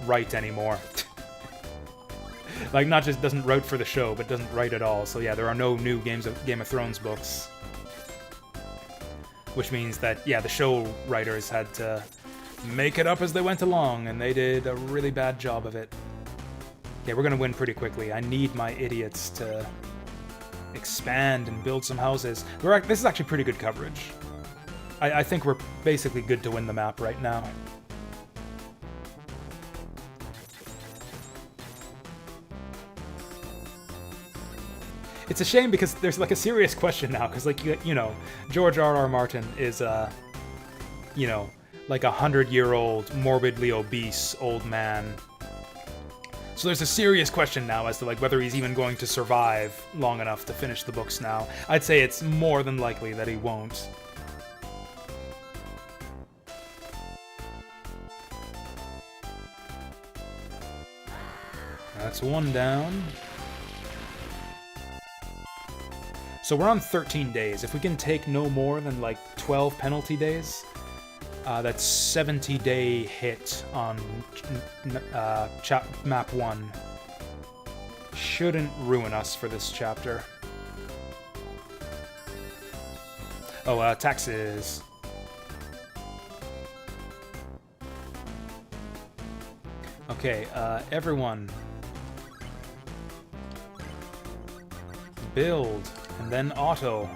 write anymore. Like, not just doesn't write for the show, but doesn't write at all. So yeah, there are no new Game of Thrones books. Which means that, yeah, the show writers had to make it up as they went along, and they did a really bad job of it. Okay, we're gonna win pretty quickly. I need my idiots to expand and build some houses. This is actually pretty good coverage. I think we're basically good to win the map right now. It's a shame because there's like a serious question now, because like, you know, George R.R. Martin is you know, like 100-year-old morbidly obese old man. So there's a serious question now as to like whether he's even going to survive long enough to finish the books now. I'd say it's more than likely that he won't. That's one down. So we're on 13 days. If we can take no more than like 12 penalty days, that's 70-day hit on map 1. Shouldn't ruin us for this chapter. Oh, taxes. Okay, everyone. Build, and then auto.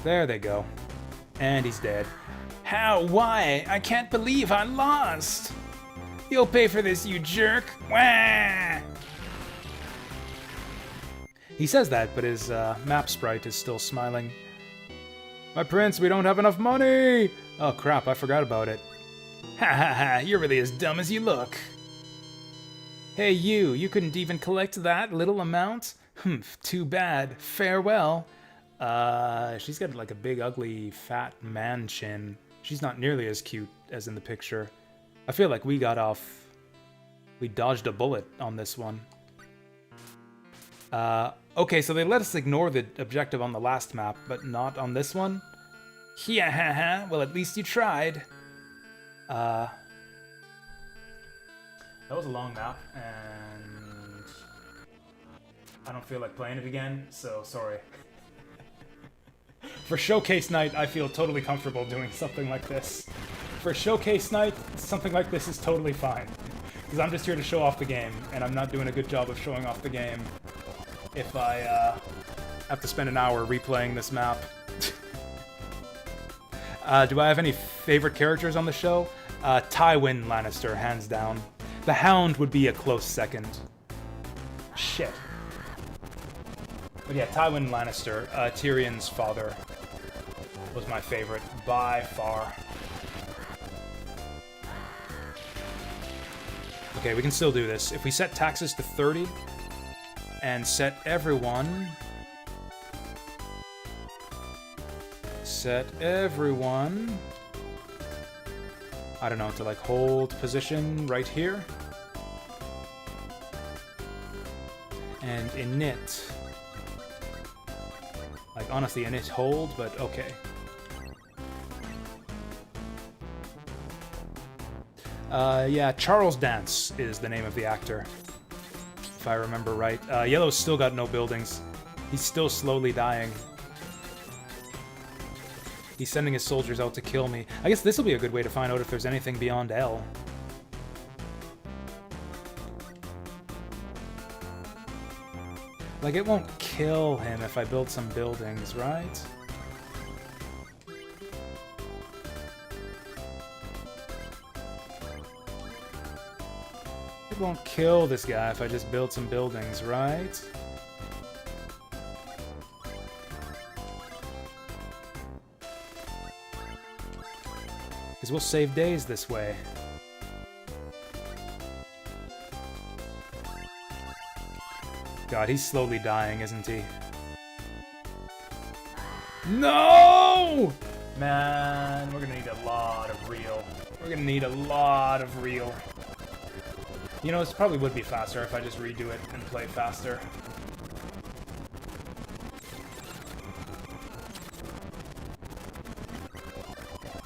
There they go. And he's dead. How? Why? I can't believe I lost! You'll pay for this, you jerk! Wah! He says that, but his map sprite is still smiling. My prince, we don't have enough money! Oh crap, I forgot about it. Ha ha ha, you're really as dumb as you look. Hey you couldn't even collect that little amount? Humph, too bad. Farewell. She's got like a big, ugly, fat man chin. She's not nearly as cute as in the picture. I feel like we dodged a bullet on this one. Okay, so they let us ignore the objective on the last map, but not on this one? Yeah, haha, well at least you tried. That was a long map, and I don't feel like playing it again, so sorry. For showcase night, I feel totally comfortable doing something like this. For showcase night, something like this is totally fine. Because I'm just here to show off the game, and I'm not doing a good job of showing off the game if I have to spend an hour replaying this map. Do I have any favorite characters on the show? Tywin Lannister, hands down. The Hound would be a close second. Shit. But yeah, Tywin Lannister, Tyrion's father, was my favorite by far. Okay, we can still do this. If we set taxes to 30 and set everyone... I don't know, to like hold position right here. And init. Like honestly, init hold, but okay. Yeah, Charles Dance is the name of the actor, if I remember right. Yellow's still got no buildings. He's still slowly dying. He's sending his soldiers out to kill me. I guess this will be a good way to find out if there's anything beyond L. Like, it won't kill him if I build some buildings, right? It won't kill this guy if I just build some buildings, right? Because we'll save days this way. God, he's slowly dying, isn't he? No! Man, we're gonna need a lot of real. We're gonna need a lot of real. You know, this probably would be faster if I just redo it and play faster.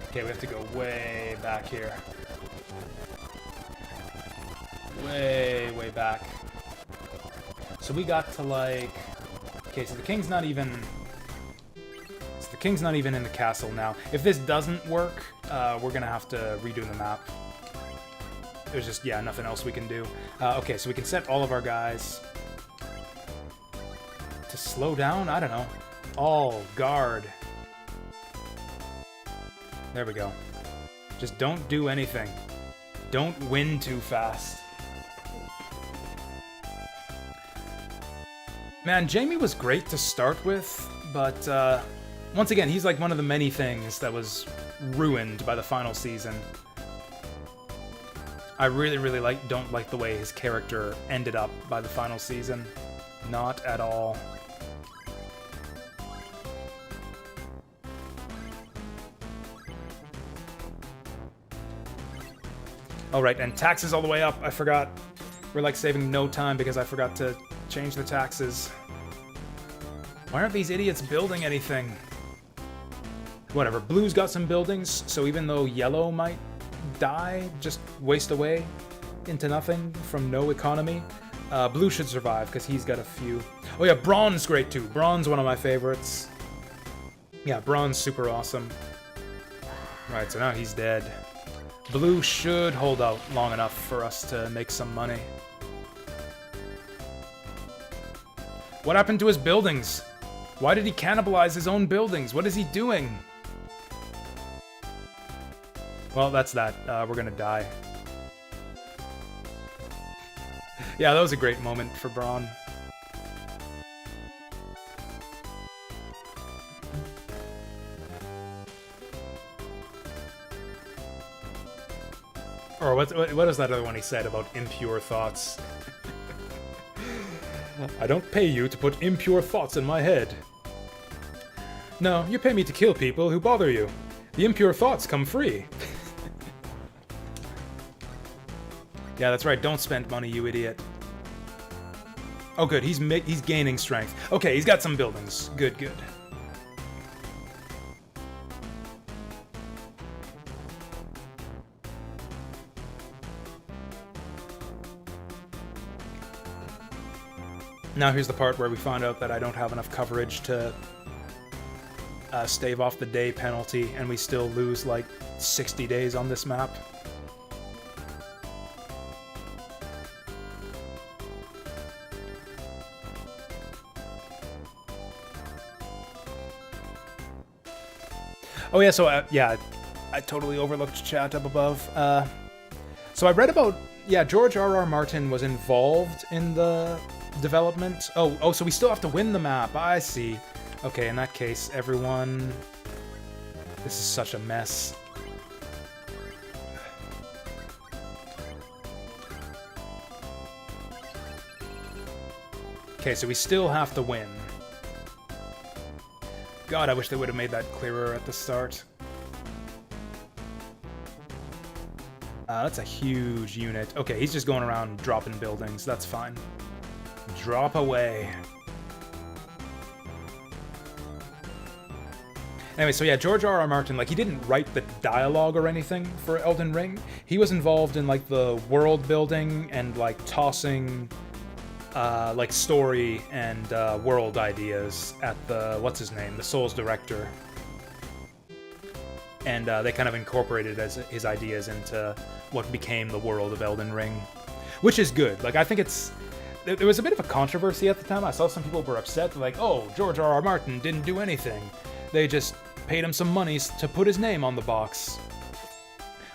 Okay, we have to go way back here. Way back. So we got to, like... Okay, so the king's not even... So the king's not even in the castle now. If this doesn't work, we're gonna have to redo the map. There's just, yeah, nothing else we can do. Okay, so we can set all of our guys to slow down? I don't know. All guard. There we go. Just don't do anything. Don't win too fast. Man, Jamie was great to start with, but once again, he's like one of the many things that was ruined by the final season. I really don't like the way his character ended up by the final season. Not at all. Oh, right, and taxes all the way up. I forgot. We're like saving no time because I forgot to change the taxes. Why aren't these idiots building anything? Whatever, blue's got some buildings, so even though yellow might die, just waste away into nothing from no economy, blue should survive because he's got a few. Oh yeah, bronze great too. Bronze, one of my favorites. Yeah, bronze super awesome. Right, so now he's dead. Blue should hold out long enough for us to make some money. What happened to his buildings? Why did he cannibalize his own buildings? What is he doing? Well, that's that. We're gonna die. Yeah, that was a great moment for Braun. Or what is that other one he said about impure thoughts? I don't pay you to put impure thoughts in my head. No, you pay me to kill people who bother you. The impure thoughts come free. Yeah, that's right. Don't spend money, you idiot. Oh, good. He's gaining strength. Okay, he's got some buildings. Good, good. Now here's the part where we find out that I don't have enough coverage to stave off the day penalty, and we still lose like 60 days on this map. Oh yeah, so yeah, I totally overlooked chat up above. So I read about, yeah, George R.R. Martin was involved in the development. Oh, so we still have to win the map. I see. Okay, in that case, everyone... This is such a mess. Okay, so we still have to win. God, I wish they would have made that clearer at the start. That's a huge unit. Okay, he's just going around dropping buildings. That's fine. Drop away. Anyway, so yeah, George R.R. Martin, like, he didn't write the dialogue or anything for Elden Ring. He was involved in, like, the world building and, like, tossing, like, story and world ideas at the, what's his name, the Souls director. And they kind of incorporated his ideas into what became the world of Elden Ring. Which is good. Like, I think it's... there was a bit of a controversy at the time. I saw some people were upset, like, oh, George R.R. Martin didn't do anything. They just paid him some money to put his name on the box.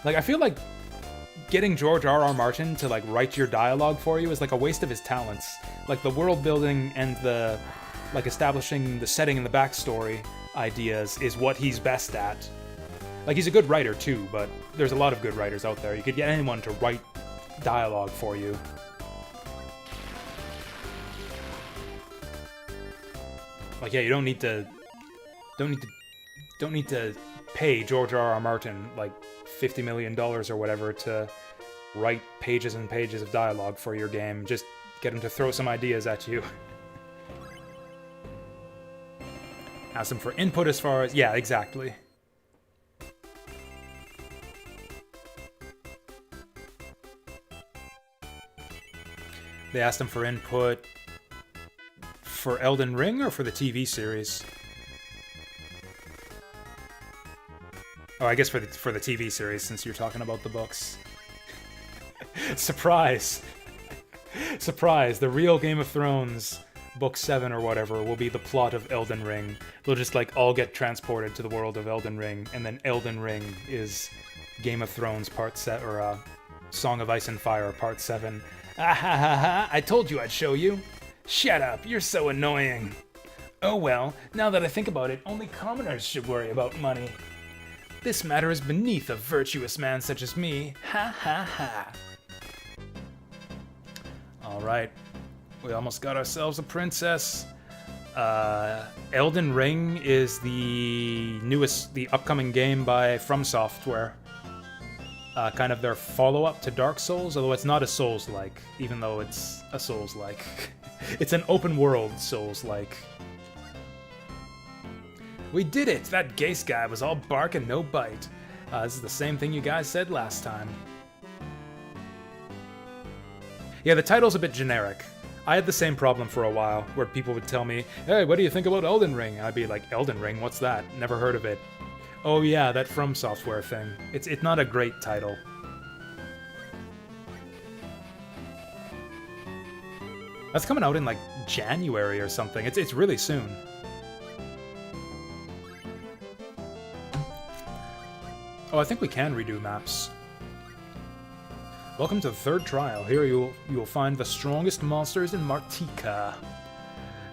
Like, I feel like getting George R.R. Martin to, like, write your dialogue for you is like a waste of his talents. Like, the world building and the, like, establishing the setting and the backstory ideas is what he's best at. Like, he's a good writer, too, but there's a lot of good writers out there. You could get anyone to write dialogue for you. Like, yeah, you don't need to pay George R.R. Martin, like, $50 million or whatever to write pages and pages of dialogue for your game. Just get him to throw some ideas at you. Ask him for input as far as... Yeah, exactly. They asked him for input for Elden Ring or for the TV series? Oh, I guess for the TV series, since you're talking about the books. Surprise! Surprise! The real Game of Thrones, Book 7 or whatever, will be the plot of Elden Ring. They'll just, like, all get transported to the world of Elden Ring, and then Elden Ring is Game of Thrones Part 7, or Song of Ice and Fire Part 7. Ah ha ha ha! I told you I'd show you! Shut up, you're so annoying! Oh well, now that I think about it, only commoners should worry about money. This matter is beneath a virtuous man such as me. Ha ha ha! Alright, we almost got ourselves a princess. Elden Ring is the upcoming game by From Software. Kind of their follow-up to Dark Souls, although it's not a Souls-like, even though it's a Souls-like. It's an open-world Souls-like. We did it! That Gase guy was all bark and no bite. This is the same thing you guys said last time. Yeah, the title's a bit generic. I had the same problem for a while, where people would tell me, hey, what do you think about Elden Ring? I'd be like, Elden Ring? What's that? Never heard of it. Oh yeah, that From Software thing. It's not a great title. That's coming out in like January or something. It's really soon. Oh, I think we can redo maps. Welcome to the third trial. Here you will find the strongest monsters in Martika.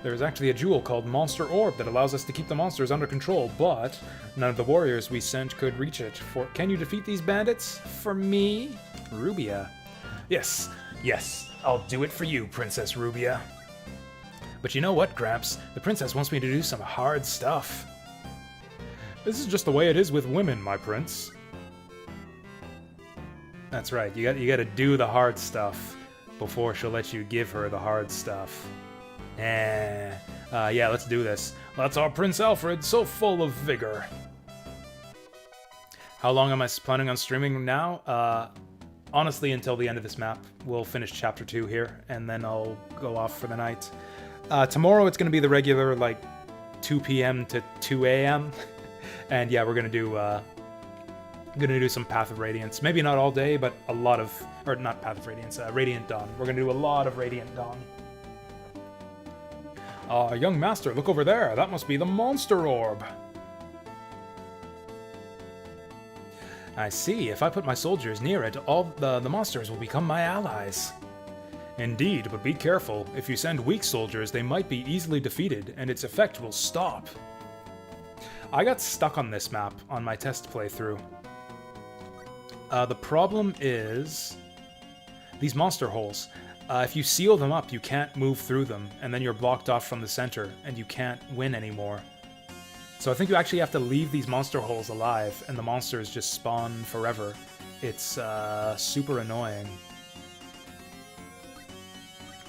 There's actually a jewel called Monster Orb that allows us to keep the monsters under control, but none of the warriors we sent could reach it. Can you defeat these bandits? For me? Rubia. Yes, I'll do it for you, Princess Rubia. But you know what, Gramps? The princess wants me to do some hard stuff. This is just the way it is with women, my prince. That's right, you gotta do the hard stuff before she'll let you give her the hard stuff. Yeah, let's do this. That's our Prince Alfred, so full of vigor. How long am I planning on streaming now? Honestly, until the end of this map. We'll finish Chapter 2 here, and then I'll go off for the night. Tomorrow it's gonna be the regular, like, 2 p.m. to 2 a.m. And yeah, we're gonna do some Path of Radiance. Maybe not all day, but a lot of... Or not Path of Radiance, Radiant Dawn. We're gonna do a lot of Radiant Dawn. Young master, look over there. That must be the Monster Orb. I see. If I put my soldiers near it, all the monsters will become my allies. Indeed, but be careful. If you send weak soldiers, they might be easily defeated, and its effect will stop. I got stuck on this map on my test playthrough. The problem is these monster holes. If you seal them up, you can't move through them, and then you're blocked off from the center, and you can't win anymore. So I think you actually have to leave these monster holes alive, and the monsters just spawn forever. It's super annoying.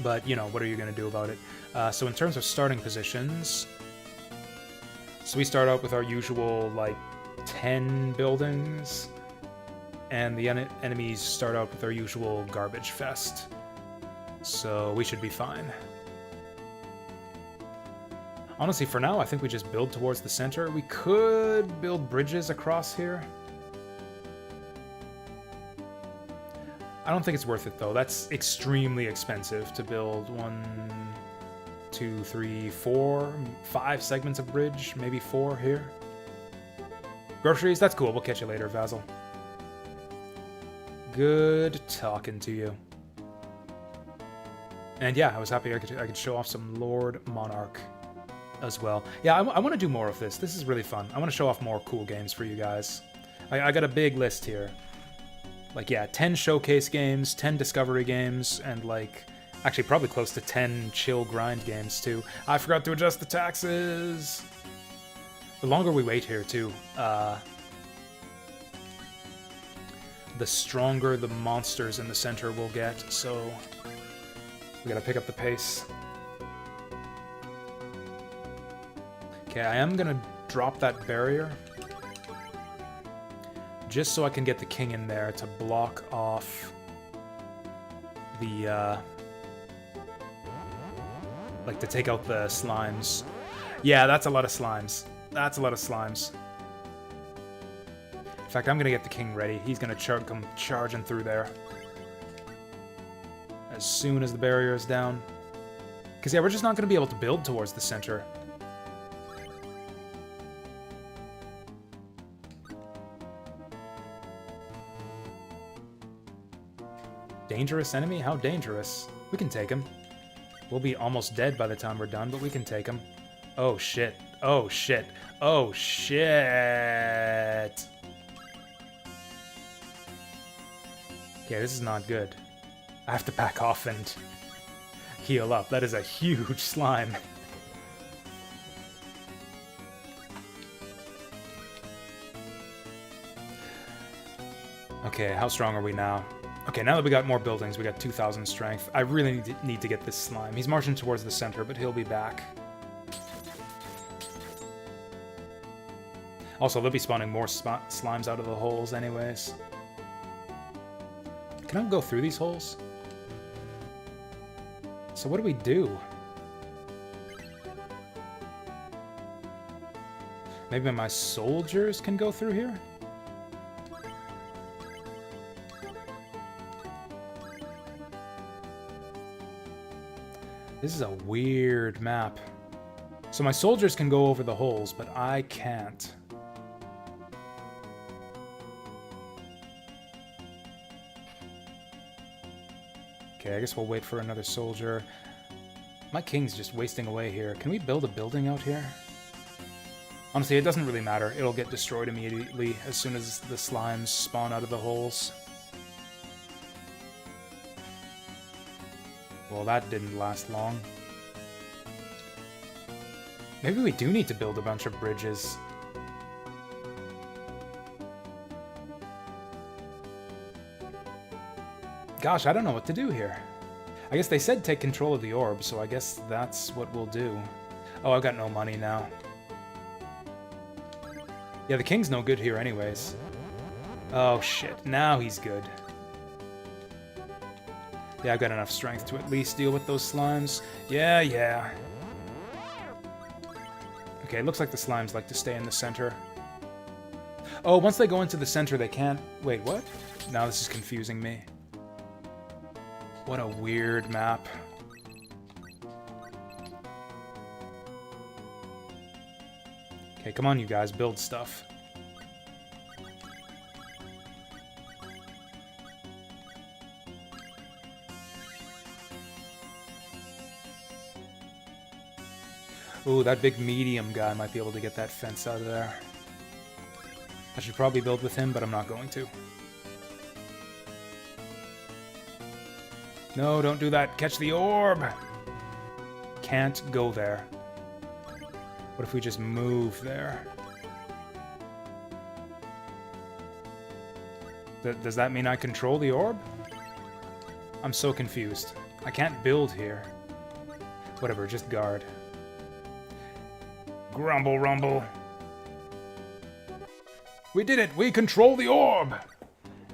But, you know, what are you going to do about it? So in terms of starting positions, so we start out with our usual, like, 10 buildings, and the enemies start out with our usual garbage fest. So we should be fine. Honestly, for now, I think we just build towards the center. We could build bridges across here. I don't think it's worth it, though. That's extremely expensive to build 1, 2, 3, 4, 5 segments of bridge. Maybe 4 here. Groceries, that's cool. We'll catch you later, Vassal. Good talking to you. And yeah, I was happy I could show off some Lord Monarch as well. Yeah, I want to do more of this. This is really fun. I want to show off more cool games for you guys. I got a big list here. Like, yeah, 10 showcase games, 10 discovery games, and like, actually probably close to 10 chill grind games too. I forgot to adjust the taxes. The longer we wait here too, the stronger the monsters in the center will get, so we gotta pick up the pace. Okay, I am gonna drop that barrier just so I can get the king in there to block off the, like, to take out the slimes. Yeah, that's a lot of slimes. That's a lot of slimes. In fact, I'm gonna get the king ready. He's gonna come charging through there as soon as the barrier is down. Because, yeah, we're just not gonna be able to build towards the center. Dangerous enemy? How dangerous? We can take him. We'll be almost dead by the time we're done, but we can take him. Oh, shit. Oh, shit. Oh, shit. Okay, this is not good. I have to back off and heal up. That is a huge slime. Okay, how strong are we now? Okay, now that we got more buildings, we got 2,000 strength. I really need to get this slime. He's marching towards the center, but he'll be back. Also, they'll be spawning more slimes out of the holes anyways. Can I go through these holes? So what do we do? Maybe my soldiers can go through here? This is a weird map. So my soldiers can go over the holes, but I can't. Okay, I guess we'll wait for another soldier. My king's just wasting away here. Can we build a building out here? Honestly, it doesn't really matter. It'll get destroyed immediately as soon as the slimes spawn out of the holes. Well, that didn't last long. Maybe we do need to build a bunch of bridges. Gosh, I don't know what to do here. I guess they said take control of the orb, so I guess that's what we'll do. Oh, I've got no money now. Yeah, the king's no good here anyways. Oh shit, now he's good. Yeah, I've got enough strength to at least deal with those slimes. Yeah. Okay, it looks like the slimes like to stay in the center. Oh, once they go into the center, they can't... Wait, what? Now this is confusing me. What a weird map. Okay, come on, you guys, build stuff. Ooh, that big medium guy might be able to get that fence out of there. I should probably build with him, but I'm not going to. No, don't do that. Catch the orb! Can't go there. What if we just move there? Does that mean I control the orb? I'm so confused. I can't build here. Whatever, just guard. Grumble, rumble. We did it! We control the orb!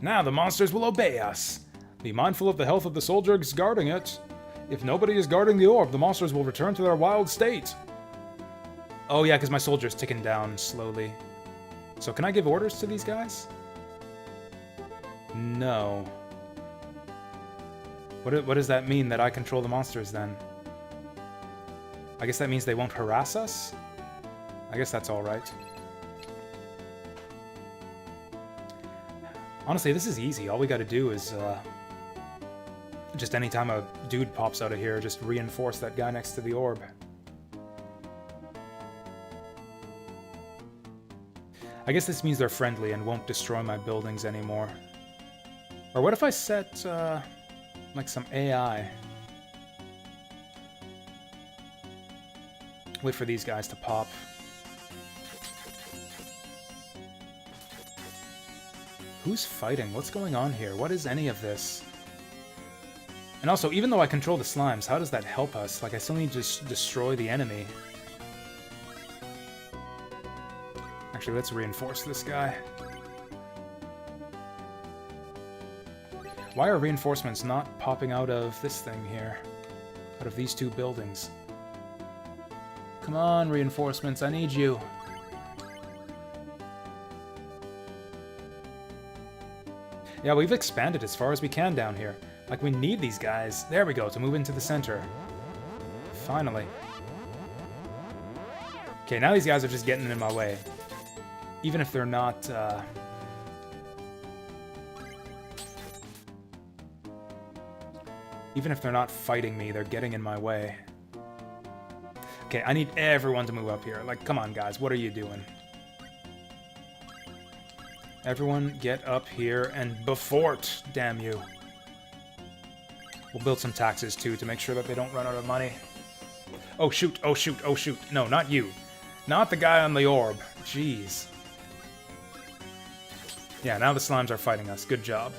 Now the monsters will obey us. Be mindful of the health of the soldiers guarding it. If nobody is guarding the orb, the monsters will return to their wild state. Oh yeah, because my soldier's ticking down slowly. So can I give orders to these guys? No. What does that mean, that I control the monsters, then? I guess that means they won't harass us? I guess that's alright. Honestly, this is easy. All we gotta do is, just anytime a dude pops out of here, just reinforce that guy next to the orb. I guess this means they're friendly and won't destroy my buildings anymore. Or what if I set, like some AI? Wait for these guys to pop. Who's fighting? What's going on here? What is any of this? And also, even though I control the slimes, how does that help us? Like, I still need to just destroy the enemy. Actually, let's reinforce this guy. Why are reinforcements not popping out of this thing here? Out of these two buildings? Come on, reinforcements, I need you. Yeah, we've expanded as far as we can down here. Like, we need these guys. There we go, to move into the center. Finally. Okay, now these guys are just getting in my way. Even if they're not, even if they're not fighting me, they're getting in my way. Okay, I need everyone to move up here. Like, come on, guys, what are you doing? Everyone get up here and befort, damn you. We'll build some taxes, too, to make sure that they don't run out of money. Oh, shoot, oh, shoot, oh, shoot. No, not you. Not the guy on the orb. Jeez. Yeah, now the slimes are fighting us. Good job.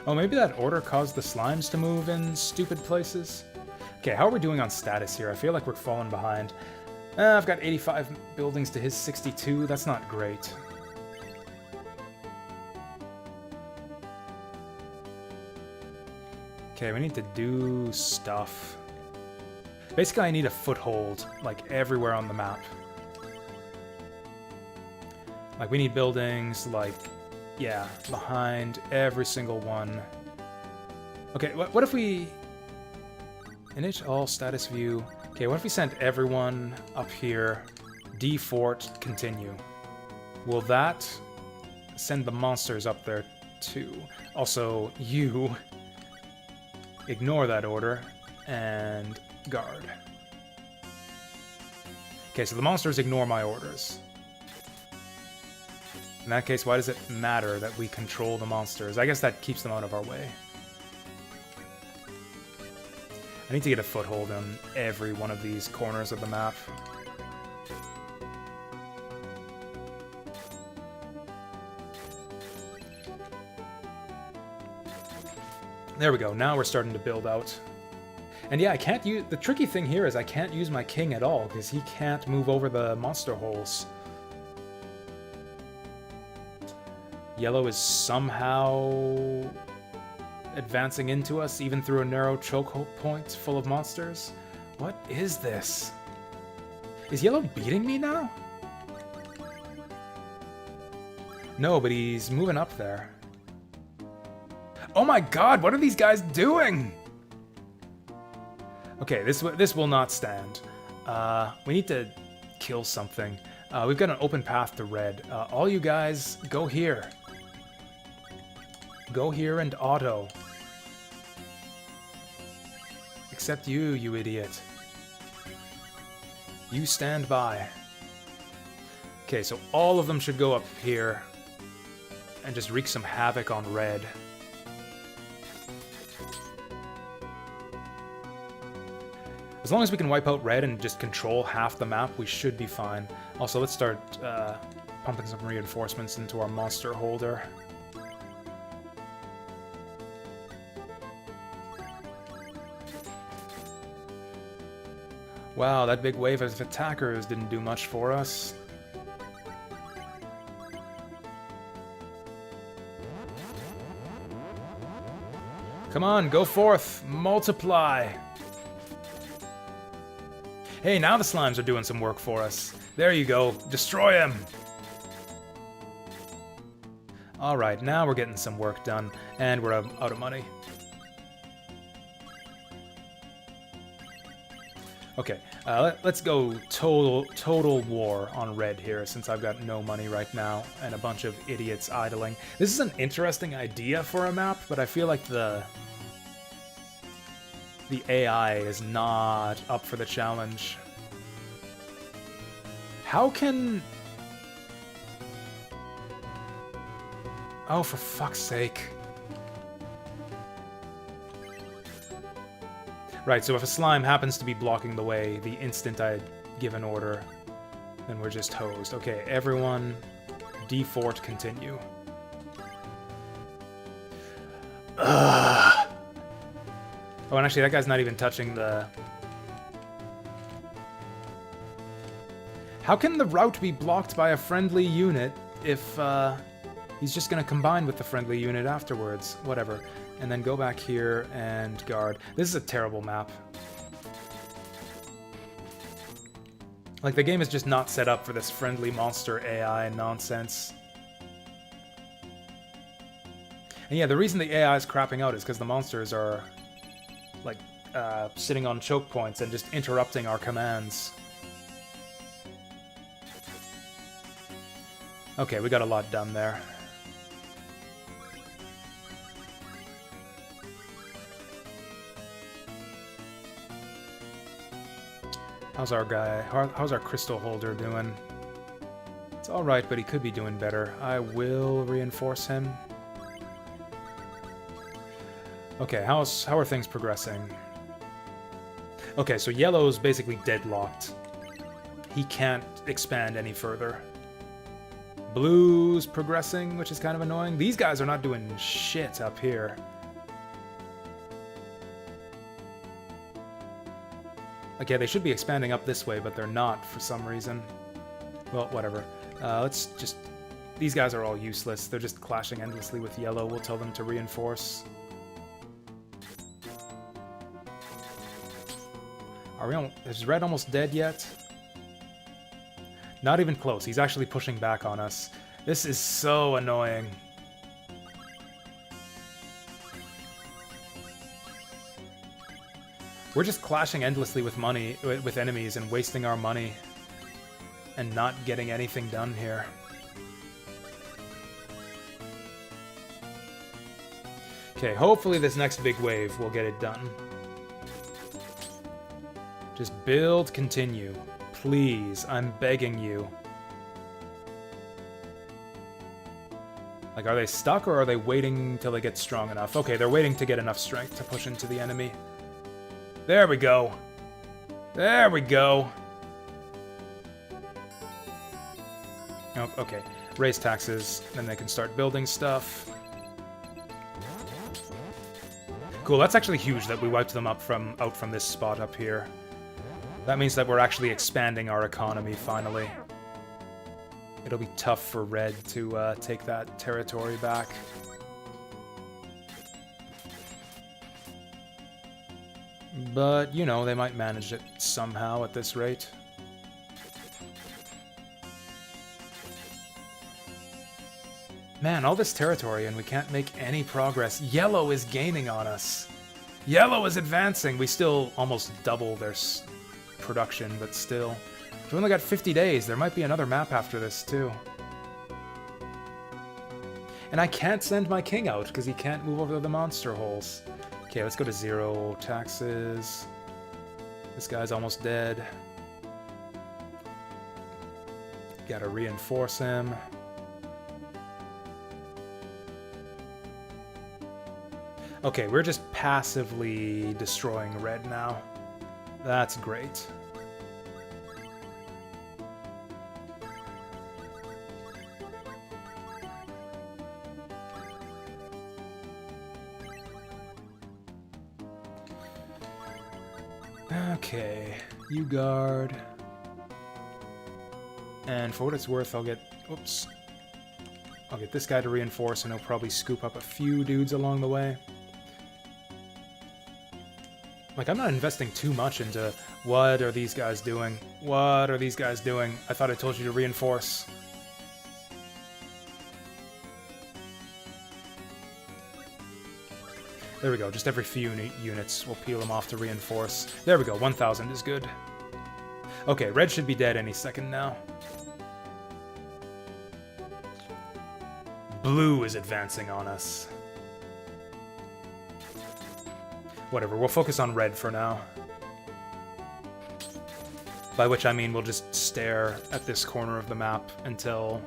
Oh, maybe that order caused the slimes to move in stupid places? Okay, how are we doing on status here? I feel like we're falling behind. I've got 85 buildings to his 62. That's not great. Okay, we need to do stuff. Basically, I need a foothold, like, everywhere on the map. Like, we need buildings, like, yeah, behind every single one. Okay, what if we... Init all status view. Okay, what if we sent everyone up here? D-fort, continue. Will that send the monsters up there, too? Also, you... Ignore that order, and guard. Okay, so the monsters ignore my orders. In that case, why does it matter that we control the monsters? I guess that keeps them out of our way. I need to get a foothold on every one of these corners of the map. There we go, now we're starting to build out. And yeah, I can't use... The tricky thing here is I can't use my king at all, because he can't move over the monster holes. Yellow is somehow advancing into us, even through a narrow choke point full of monsters. What is this? Is Yellow beating me now? No, but he's moving up there. Oh my god, what are these guys doing? Okay, this will not stand. We need to kill something. We've got an open path to red. All you guys, go here. Go here and auto. Except you, you idiot. You stand by. Okay, so all of them should go up here and just wreak some havoc on red. As long as we can wipe out red and just control half the map, we should be fine. Also, let's start pumping some reinforcements into our monster holder. Wow, that big wave of attackers didn't do much for us. Come on, go forth, multiply! Hey, now the slimes are doing some work for us. There you go, destroy him! Alright, now we're getting some work done, and we're out of money. Okay, let's go total war on red here, since I've got no money right now, and a bunch of idiots idling. This is an interesting idea for a map, but I feel like the AI is not up for the challenge. How can... Oh, for fuck's sake. Right, so if a slime happens to be blocking the way the instant I give an order, then we're just hosed. Okay, everyone, defort, continue. Ugh. Oh, and actually, that guy's not even touching the... How can the route be blocked by a friendly unit if, he's just gonna combine with the friendly unit afterwards? Whatever. And then go back here and guard. This is a terrible map. Like, the game is just not set up for this friendly monster AI nonsense. And yeah, the reason the AI is crapping out is because the monsters are, like, sitting on choke points and just interrupting our commands. Okay, we got a lot done there. How's our guy? How's our crystal holder doing? It's alright, but he could be doing better. I will reinforce him. Okay, how are things progressing? Okay, so yellow's basically deadlocked. He can't expand any further. Blue's progressing, which is kind of annoying. These guys are not doing shit up here. Like, yeah, they should be expanding up this way, but they're not for some reason. Well, whatever. Let's just... These guys are all useless. They're just clashing endlessly with yellow. We'll tell them to reinforce. Is red almost dead yet? Not even close. He's actually pushing back on us. This is so annoying. We're just clashing endlessly with with enemies and wasting our money and not getting anything done here. Okay, hopefully this next big wave will get it done. Just build, continue. Please, I'm begging you. Like, are they stuck or are they waiting till they get strong enough? Okay, they're waiting to get enough strength to push into the enemy. There we go. There we go. Oh, okay. Raise taxes, then they can start building stuff. Cool, that's actually huge that we wiped them up out from this spot up here. That means that we're actually expanding our economy, finally. It'll be tough for red to take that territory back. But, you know, they might manage it somehow at this rate. Man, all this territory and we can't make any progress. Yellow is gaining on us. Yellow is advancing. We still almost double their production, but still. We've only got 50 days. There might be another map after this, too. And I can't send my king out because he can't move over the monster holes. Okay, let's go to 0 taxes. This guy's almost dead. Gotta reinforce him. Okay, we're just passively destroying red now. That's great. Okay, you guard. And for what it's worth, I'll get... Oops. I'll get this guy to reinforce, and he'll probably scoop up a few dudes along the way. Like, I'm not investing too much into what are these guys doing? What are these guys doing? I thought I told you to reinforce. There we go. Just every few units, we'll peel them off to reinforce. There we go. 1,000 is good. Okay, red should be dead any second now. Blue is advancing on us. Whatever, we'll focus on red for now. By which I mean we'll just stare at this corner of the map until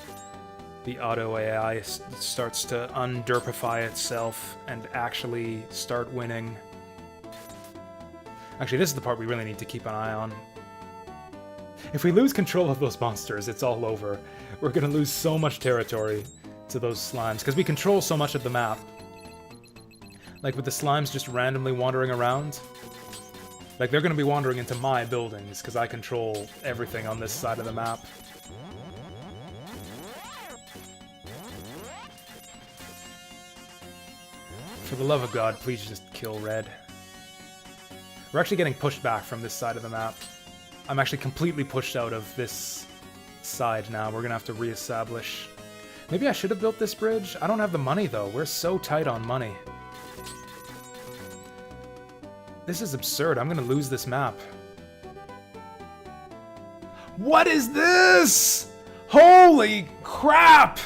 the auto AI starts to underpify itself and actually start winning. Actually, this is the part we really need to keep an eye on. If we lose control of those monsters, it's all over. We're gonna lose so much territory to those slimes, because we control so much of the map. Like, with the slimes just randomly wandering around. Like, they're gonna be wandering into my buildings, because I control everything on this side of the map. For the love of God, please just kill red. We're actually getting pushed back from this side of the map. I'm actually completely pushed out of this side now. We're gonna have to reestablish. Maybe I should have built this bridge? I don't have the money, though. We're so tight on money. This is absurd. I'm gonna lose this map. What is this? Holy crap!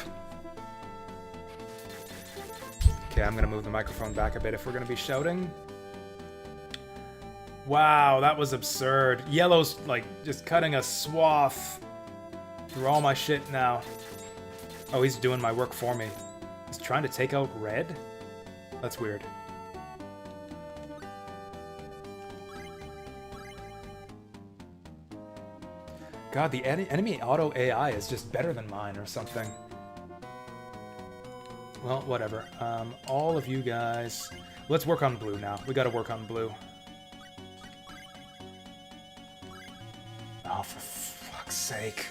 Okay, I'm gonna move the microphone back a bit if we're gonna be shouting. Wow, that was absurd. Yellow's, like, just cutting a swath through all my shit now. Oh, he's doing my work for me. He's trying to take out red? That's weird. God, the enemy auto AI is just better than mine or something. Well, whatever. All of you guys... Let's work on blue now. We gotta work on blue. Oh, for fuck's sake.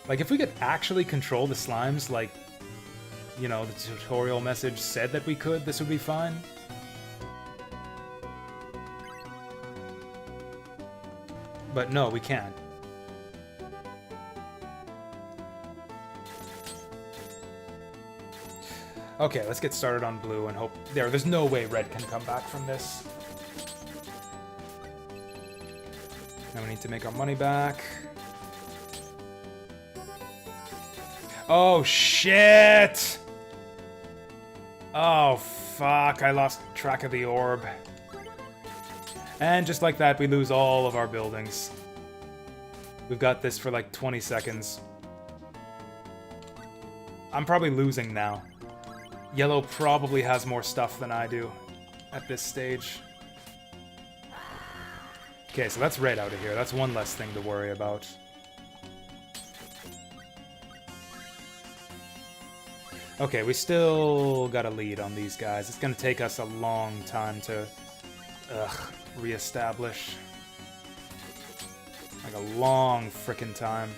Like, if we could actually control the slimes, like, you know, the tutorial message said that we could, this would be fine. But no, we can't. Okay, let's get started on blue and hope... There's no way red can come back from this. Now we need to make our money back. Oh, shit! Oh, fuck, I lost track of the orb. And just like that, we lose all of our buildings. We've got this for like 20 seconds. I'm probably losing now. Yellow probably has more stuff than I do at this stage. Okay, so that's red out of here. That's one less thing to worry about. Okay, we still got a lead on these guys. It's gonna take us a long time to, reestablish. Like a long frickin' time.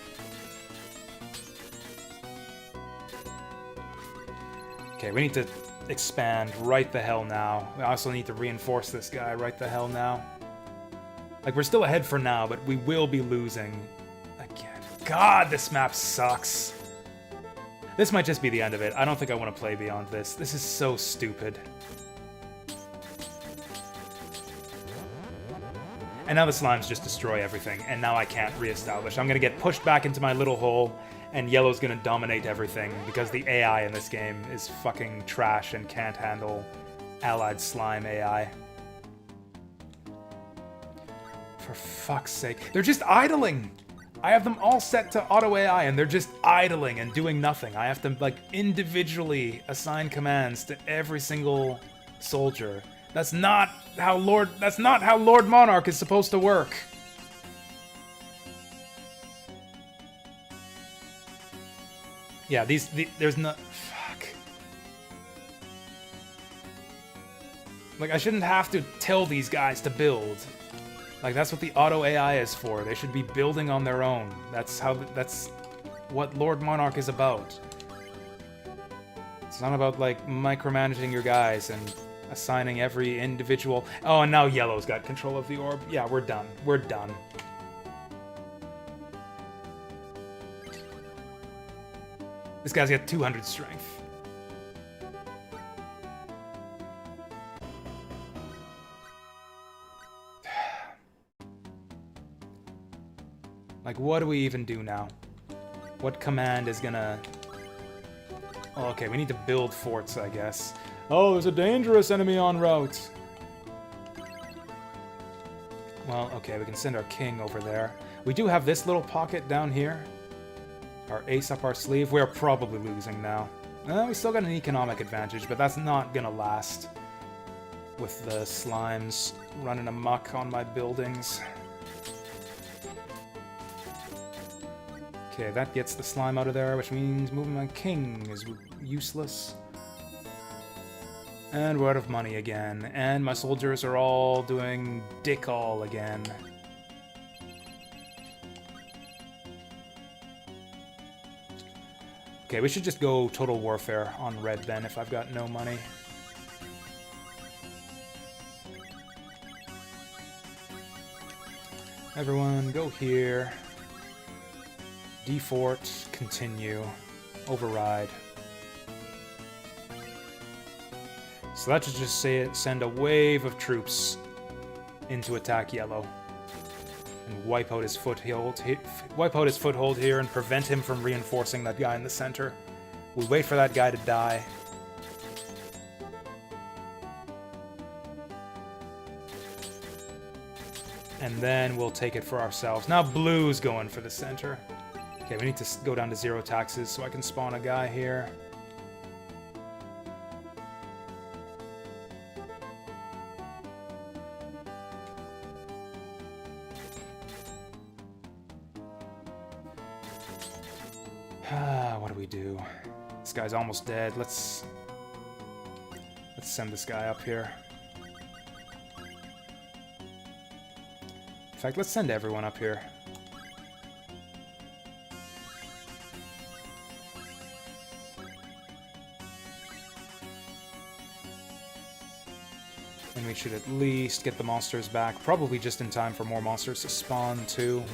Okay, we need to expand right the hell now. We also need to reinforce this guy right the hell now. Like, we're still ahead for now, but we will be losing again. God, this map sucks. This might just be the end of it. I don't think I want to play beyond this. This is so stupid. And now the slimes just destroy everything, and now I can't reestablish. I'm gonna get pushed back into my little hole, and yellow's gonna dominate everything, because the AI in this game is fucking trash and can't handle allied slime AI. For fuck's sake. They're just idling! I have them all set to auto AI, and they're just idling and doing nothing. I have to, like, individually assign commands to every single soldier. That's not how Lord Monarch is supposed to work. Yeah, there's no... Fuck. Like, I shouldn't have to tell these guys to build. Like, that's what the auto AI is for. They should be building on their own. That's what Lord Monarch is about. It's not about, like, micromanaging your guys and assigning every individual... Oh, and now yellow's got control of the orb. Yeah, we're done. We're done. This guy's got 200 strength. Like, what do we even do now? What command is gonna... Oh, okay, we need to build forts, I guess. Oh, there's a dangerous enemy en route. Well, okay, we can send our king over there. We do have this little pocket down here. Our ace up our sleeve. We're probably losing now. We still got an economic advantage, but that's not gonna last. With the slimes running amok on my buildings. Okay, that gets the slime out of there, which means moving my king is useless. And we're out of money again. And my soldiers are all doing dick all again. Okay, we should just go total warfare on red then if I've got no money. Everyone, go here. Defort, continue, override. So that should just say it, send a wave of troops into attack yellow. And wipe out his foothold here and prevent him from reinforcing that guy in the center. We wait for that guy to die. And then we'll take it for ourselves. Now blue's going for the center. Okay, we need to go down to 0 taxes so I can spawn a guy here. What do we do? This guy's almost dead. Let's send this guy up here. In fact, let's send everyone up here. And we should at least get the monsters back. Probably just in time for more monsters to spawn, too.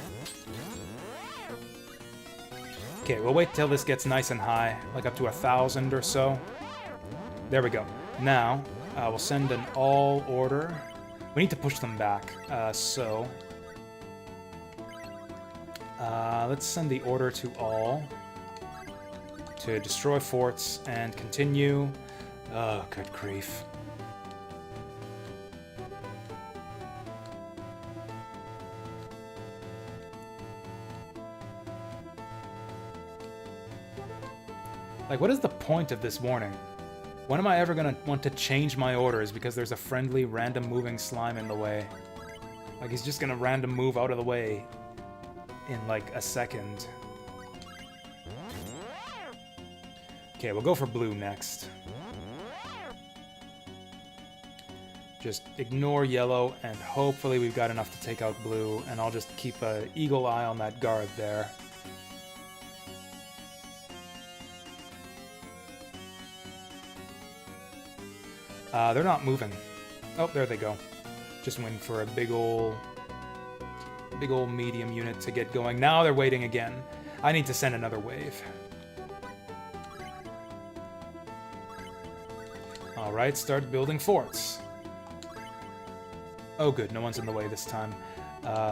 Okay, we'll wait till this gets nice and high, like up to 1,000 or so. There we go. Now, we'll send an all order. We need to push them back, let's send the order to all. To destroy forts and continue. Oh, good grief. Like, what is the point of this warning? When am I ever gonna want to change my orders because there's a friendly, random moving slime in the way? Like, he's just gonna random move out of the way in, like, a second. Okay, we'll go for blue next. Just ignore yellow, and hopefully we've got enough to take out blue, and I'll just keep an eagle eye on that guard there. They're not moving. Oh, there they go. Just waiting for a big ol' medium unit to get going. Now they're waiting again. I need to send another wave. Alright, start building forts. Oh good, no one's in the way this time.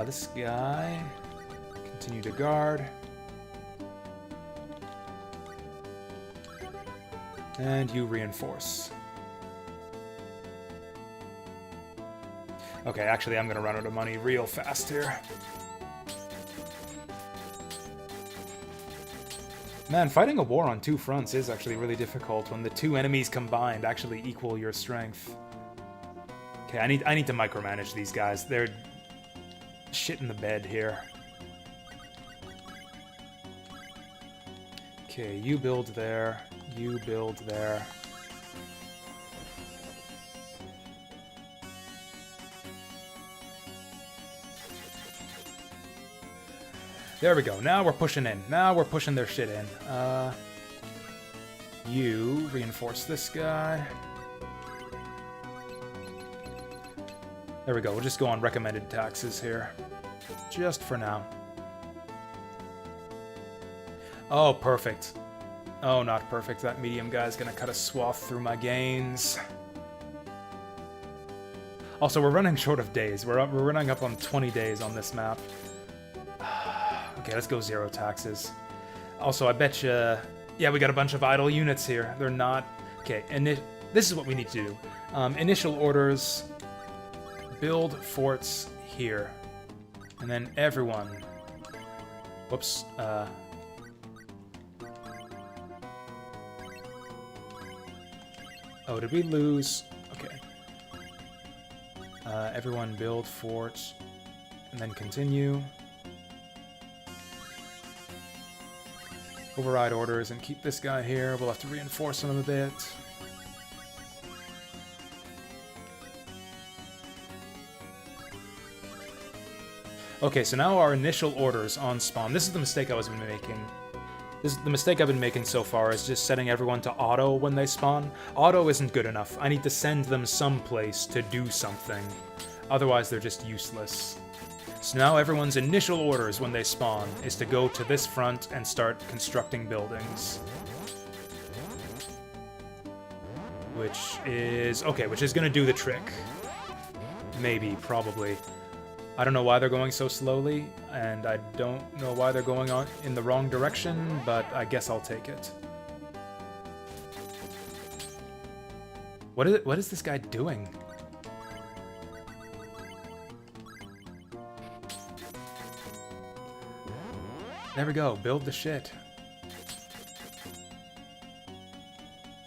This guy... Continue to guard. And you reinforce. Okay, actually, I'm gonna run out of money real fast here. Man, fighting a war on 2 fronts is actually really difficult when the 2 enemies combined actually equal your strength. Okay, I need to micromanage these guys. They're shit in the bed here. Okay, you build there. You build there. There we go. Now we're pushing in. Now we're pushing their shit in. You reinforce this guy. There we go. We'll just go on recommended taxes here. Just for now. Oh, perfect. Oh, not perfect. That medium guy is going to cut a swath through my gains. Also, we're running short of days. We're running up on 20 days on this map. Okay, let's go 0 taxes. Also, I bet you... Yeah, we got a bunch of idle units here. They're not... Okay, and this is what we need to do. Initial orders. Build forts here. And then everyone... Whoops. Oh, did we lose? Okay. Everyone build forts. And then continue. Override orders and keep this guy here. We'll have to reinforce him a bit. Okay, so now our initial orders on spawn. This is the mistake I was making. This is the mistake I've been making so far, is just setting everyone to auto when they spawn. Auto isn't good enough. I need to send them someplace to do something. Otherwise, they're just useless. So now everyone's initial orders when they spawn is to go to this front and start constructing buildings. Which is gonna do the trick. Maybe, probably. I don't know why they're going so slowly, and I don't know why they're going on in the wrong direction, but I guess I'll take it. What is this guy doing? There we go, build the shit.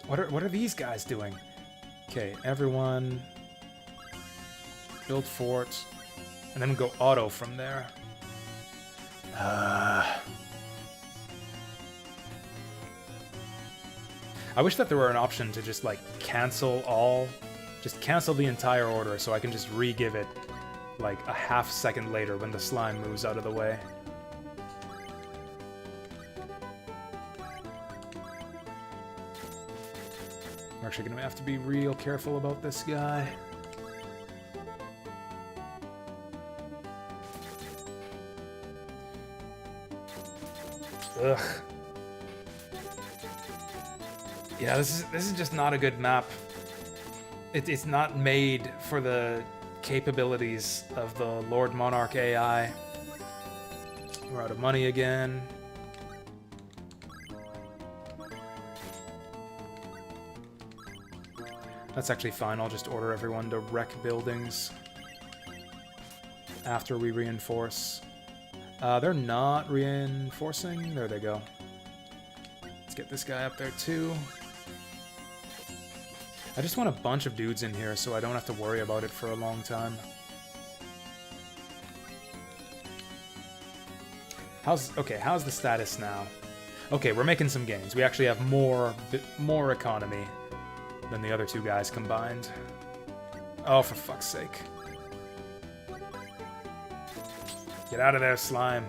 What are these guys doing? Okay, everyone build forts, and then go auto from there. I wish that there were an option to just like cancel the entire order so I can just re-give it like a half second later when the slime moves out of the way. We're actually gonna have to be real careful about this guy. Ugh. Yeah, this is just not a good map. It's not made for the capabilities of the Lord Monarch AI. We're out of money again. That's actually fine. I'll just order everyone to wreck buildings after we reinforce. They're not reinforcing. There they go. Let's get this guy up there too. I just want a bunch of dudes in here so I don't have to worry about it for a long time. How's the status now? Okay, we're making some gains. We actually have more economy than the other two guys combined. Oh, for fuck's sake. Get out of there, slime.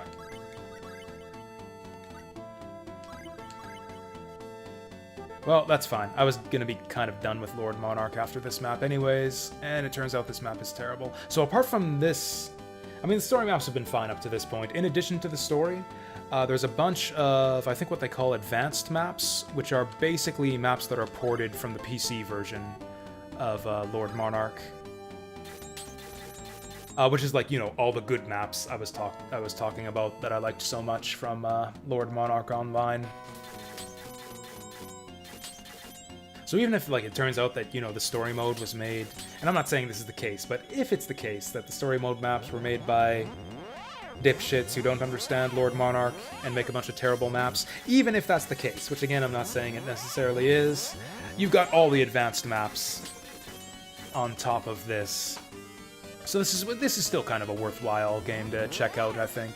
Well, that's fine. I was gonna be kind of done with Lord Monarch after this map anyways, and it turns out this map is terrible. So apart from this, I mean, the story maps have been fine up to this point. In addition to the story, there's a bunch of, I think what they call advanced maps, which are basically maps that are ported from the PC version of Lord Monarch. Which is like, you know, all the good maps I was talking about that I liked so much from Lord Monarch Online. So even if, like, it turns out that, you know, the story mode was made, and I'm not saying this is the case, but if it's the case that the story mode maps were made by dipshits who don't understand Lord Monarch and make a bunch of terrible maps, even if that's the case, which again, I'm not saying it necessarily is, you've got all the advanced maps on top of this. So this is still kind of a worthwhile game to check out, I think.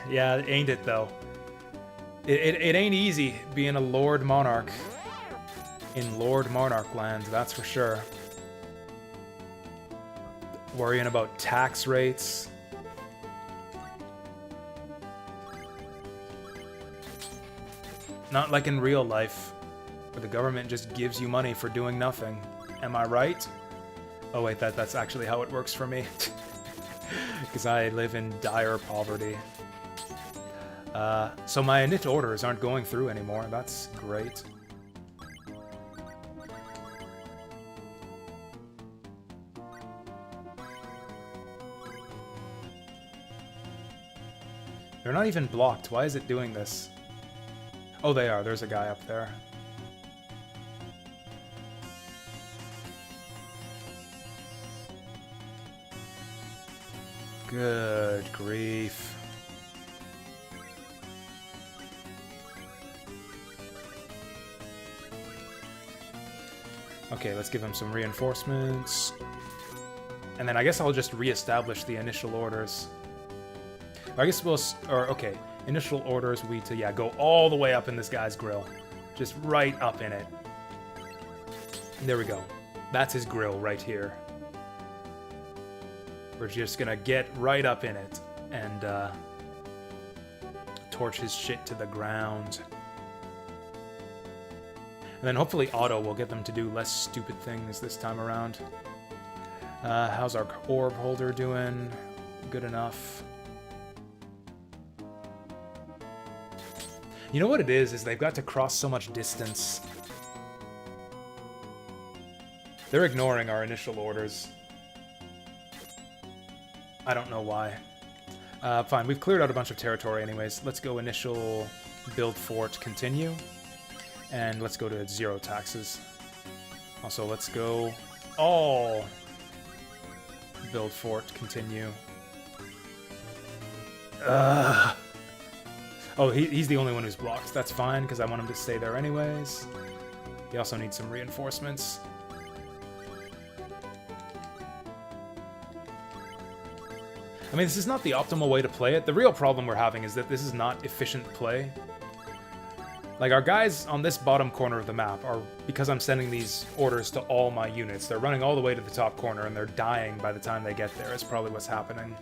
Yeah, ain't it though? It ain't easy being a Lord Monarch in Lord Monarch land, that's for sure. Worrying about tax rates. Not like in real life, where the government just gives you money for doing nothing. Am I right? Oh wait, that's actually how it works for me. Because I live in dire poverty. So my init orders aren't going through anymore. That's great. They're not even blocked. Why is it doing this? Oh, they are. There's a guy up there. Good grief. Okay, let's give him some reinforcements. And then I guess I'll just reestablish the initial orders. I guess we'll... okay. Initial orders will be to, yeah, go all the way up in this guy's grill. Just right up in it. There we go. That's his grill right here. We're just gonna get right up in it and torch his shit to the ground. And then hopefully auto will get them to do less stupid things this time around. How's our orb holder doing? Good enough. You know what it is they've got to cross so much distance. They're ignoring our initial orders. I don't know why. Fine, we've cleared out a bunch of territory anyways. Let's go initial build fort continue. And let's go to 0 taxes. Also, let's go all build fort continue. Oh, he's the only one who's blocked. That's fine, because I want him to stay there anyways. He also needs some reinforcements. I mean, this is not the optimal way to play it. The real problem we're having is that this is not efficient play. Like, our guys on this bottom corner of the map are, because I'm sending these orders to all my units, they're running all the way to the top corner and they're dying by the time they get there, is probably what's happening.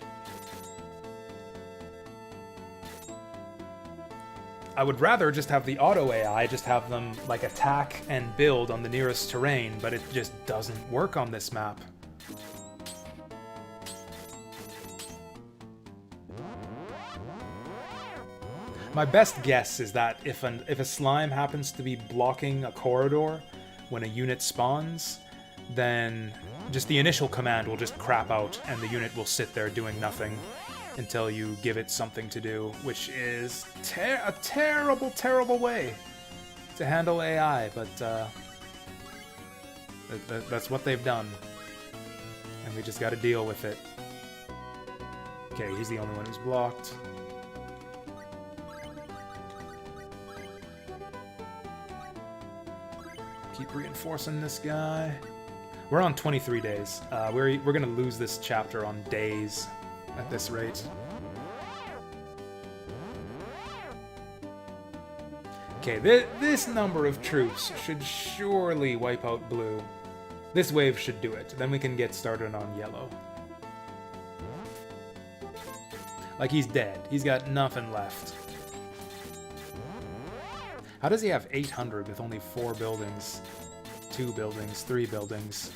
I would rather just have the auto AI, just have them, like, attack and build on the nearest terrain, but it just doesn't work on this map. My best guess is that if a slime happens to be blocking a corridor when a unit spawns, then just the initial command will just crap out and the unit will sit there doing nothing until you give it something to do, which is a terrible, terrible way to handle AI, but that's what they've done, and we just gotta deal with it. Okay, he's the only one who's blocked. Keep reinforcing this guy. We're on 23 days. We're gonna lose this chapter on days at this rate. Okay, this number of troops should surely wipe out blue. This wave should do it. Then we can get started on yellow. Like, he's dead. He's got nothing left. How does he have 800 with only 4 buildings? 2 buildings, 3 buildings.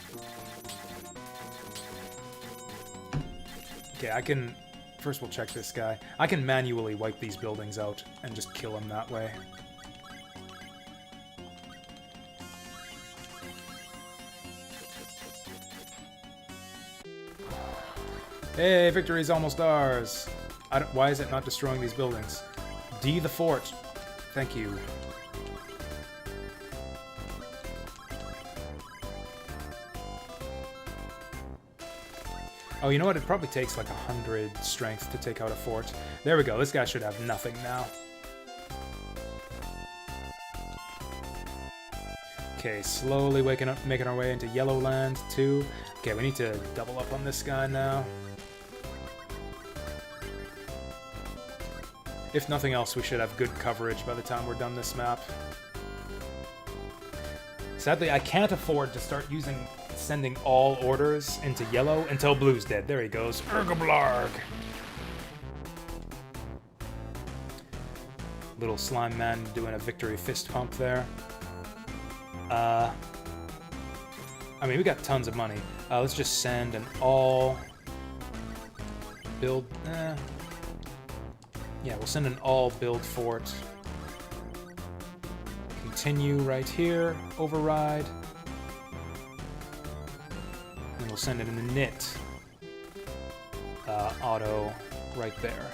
Okay, I can... First we'll check this guy. I can manually wipe these buildings out and just kill him that way. Hey, victory's almost ours. Why is it not destroying these buildings? D the fort. Thank you. Oh, you know what? It probably takes like 100 strength to take out a fort. There we go. This guy should have nothing now. Okay, slowly making our way into Yellow Land too. Okay, we need to double up on this guy now. If nothing else, we should have good coverage by the time we're done this map. Sadly, I can't afford to start sending all orders into yellow until blue's dead. There he goes. Ergoblarg! Little slime man doing a victory fist pump there. I mean, we got tons of money. Let's just send an all... build... Yeah, we'll send an all-build fort. Continue right here. Override. And we'll send it in the knit. Auto right there.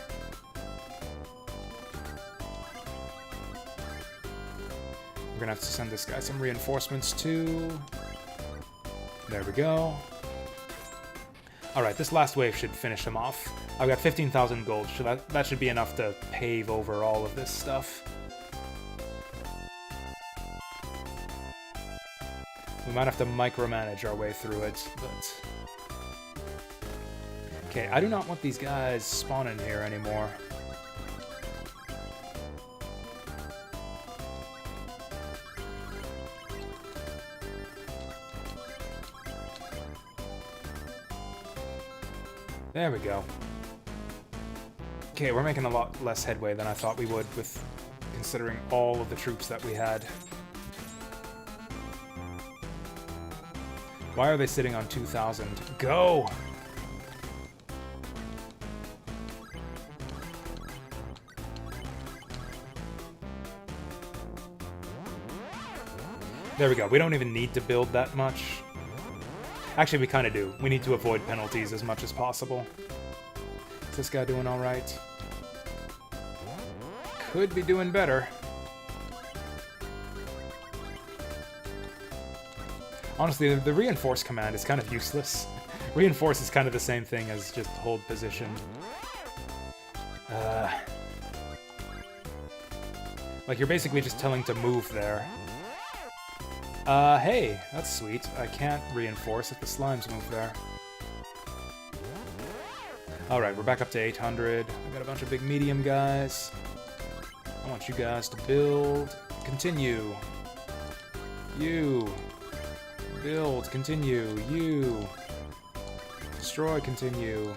We're gonna have to send this guy some reinforcements too. There we go. Alright, this last wave should finish him off. I've got 15,000 gold, so that should be enough to pave over all of this stuff. We might have to micromanage our way through it, but... Okay, I do not want these guys spawning here anymore. There we go. Okay, we're making a lot less headway than I thought we would, with considering all of the troops that we had. Why are they sitting on 2,000? Go! There we go. We don't even need to build that much. Actually, we kind of do. We need to avoid penalties as much as possible. Is this guy doing alright? Could be doing better. Honestly, the reinforce command is kind of useless. Reinforce is kind of the same thing as just hold position. Like, you're basically just telling to move there. Hey, that's sweet. I can't reinforce if the slimes move there. Alright, we're back up to 800. We got a bunch of big medium guys. I want you guys to build. Continue. You. Build. Continue. You. Destroy. Continue.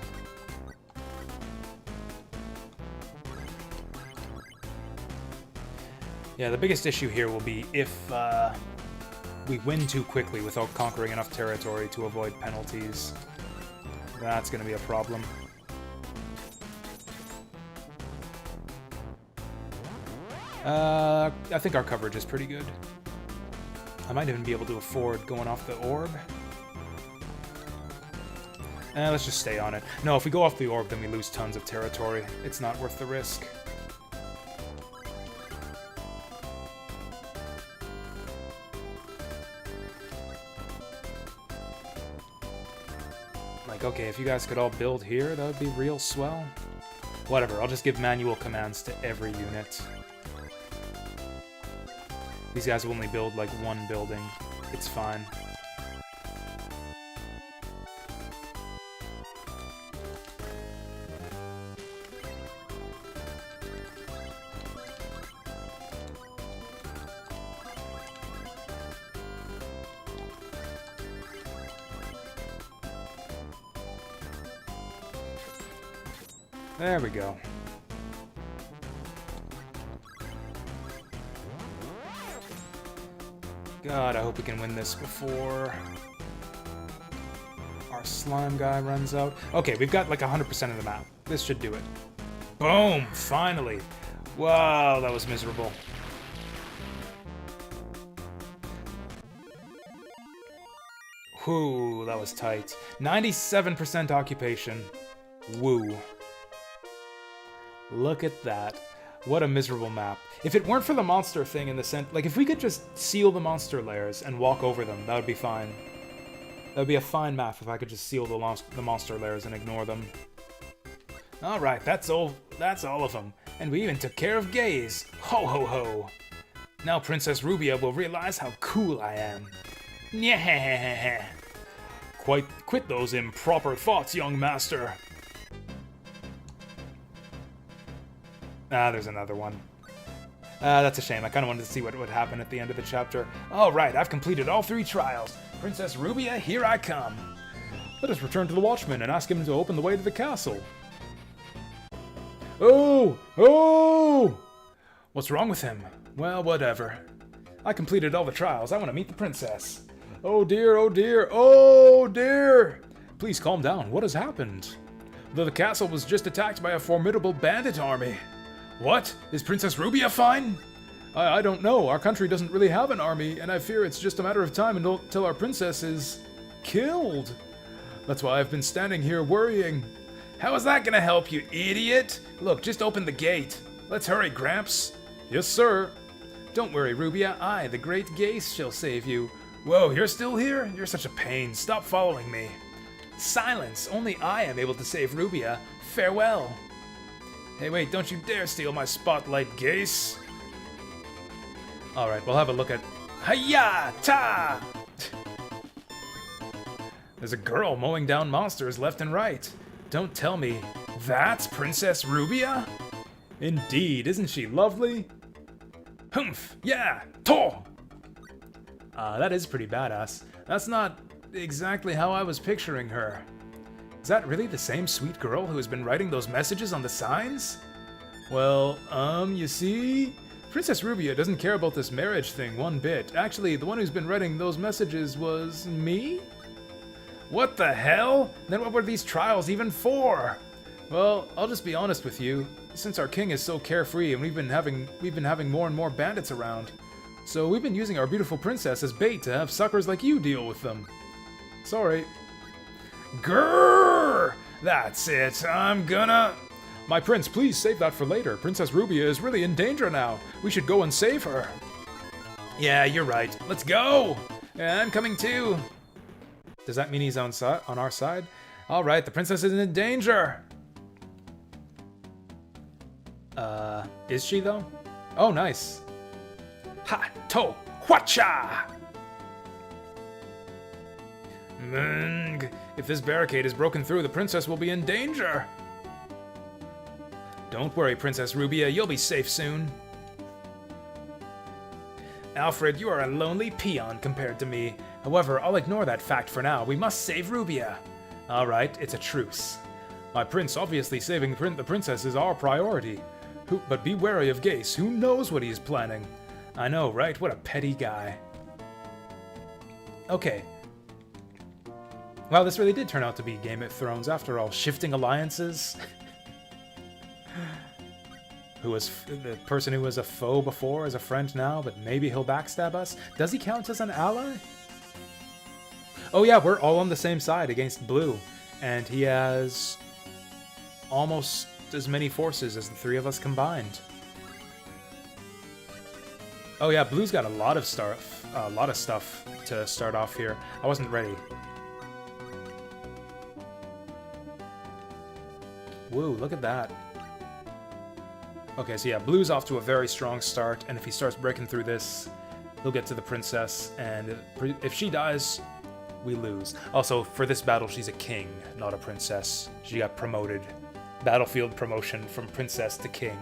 Yeah, the biggest issue here will be if, we win too quickly without conquering enough territory to avoid penalties. That's going to be a problem. I think our coverage is pretty good. I might even be able to afford going off the orb. Let's just stay on it. No, if we go off the orb, then we lose tons of territory. It's not worth the risk. Like, okay, if you guys could all build here, that would be real swell. Whatever, I'll just give manual commands to every unit. These guys will only build, like, one building. It's fine. There we go. God, I hope we can win this before our slime guy runs out. Okay, we've got like 100% of the map. This should do it. Boom! Finally! Wow, that was miserable. Whew, that was tight. 97% occupation. Woo. Look at that. What a miserable map. If it weren't for the monster thing in the center, like if we could just seal the monster layers and walk over them, that would be fine. That would be a fine map if I could just seal the monster layers and ignore them. Alright, that's all of them. And we even took care of gays. Ho ho ho. Now Princess Rubia will realize how cool I am. Yeah. Quit those improper thoughts, young master. Ah, there's another one. That's a shame. I kind of wanted to see what would happen at the end of the chapter. Alright, I've completed all 3 trials. Princess Rubia, here I come. Let us return to the Watchman and ask him to open the way to the castle. Oh! Oh! What's wrong with him? Well, whatever. I completed all the trials. I want to meet the princess. Oh dear, oh dear, oh dear! Please calm down. What has happened? The castle was just attacked by a formidable bandit army. What? Is Princess Rubia fine? I don't know. Our country doesn't really have an army, and I fear it's just a matter of time until our princess is killed. That's why I've been standing here worrying. How is that gonna help, you idiot? Look, just open the gate. Let's hurry, Gramps. Yes, sir. Don't worry, Rubia. I, the great Gase, shall save you. Whoa, you're still here? You're such a pain. Stop following me. Silence. Only I am able to save Rubia. Farewell. Hey, wait, don't you dare steal my spotlight, Gase. Alright, we'll have a look at... Hiya! Ta! There's a girl mowing down monsters left and right. Don't tell me that's Princess Rubia? Indeed, isn't she lovely? Humph! Yeah! To! That is pretty badass. That's not exactly how I was picturing her. Is that really the same sweet girl who has been writing those messages on the signs? Well, you see? Princess Rubia doesn't care about this marriage thing one bit. Actually, the one who's been writing those messages was me? What the hell? Then what were these trials even for? Well, I'll just be honest with you. Since our king is so carefree and we've been having more and more bandits around, so we've been using our beautiful princess as bait to have suckers like you deal with them. Sorry. Grrr! That's it. I'm gonna... My prince, please save that for later. Princess Rubia is really in danger now. We should go and save her. Yeah, you're right. Let's go! Yeah, I'm coming too. Does that mean he's on our side? Alright, the princess is in danger! Is she though? Oh, nice. Ha! To! Hwacha! Mung! If this barricade is broken through, the princess will be in danger! Don't worry, Princess Rubia, you'll be safe soon. Alfred, you are a lonely peon compared to me. However, I'll ignore that fact for now. We must save Rubia. Alright, it's a truce. My prince, obviously saving the princess is our priority. But be wary of Gase. Who knows what he is planning? I know, right? What a petty guy. Okay. Wow, this really did turn out to be Game of Thrones after all. Shifting alliances. The person who was a foe before is a friend now, but maybe he'll backstab us? Does he count as an ally? Oh yeah, we're all on the same side against Blue, and he has almost as many forces as the three of us combined. Oh yeah, Blue's got a lot of stuff to start off here. I wasn't ready. Woo, look at that. Okay, so yeah, Blue's off to a very strong start, and if he starts breaking through this, he'll get to the princess, and if she dies, we lose. Also, for this battle, she's a king, not a princess. She got promoted. Battlefield promotion from princess to king.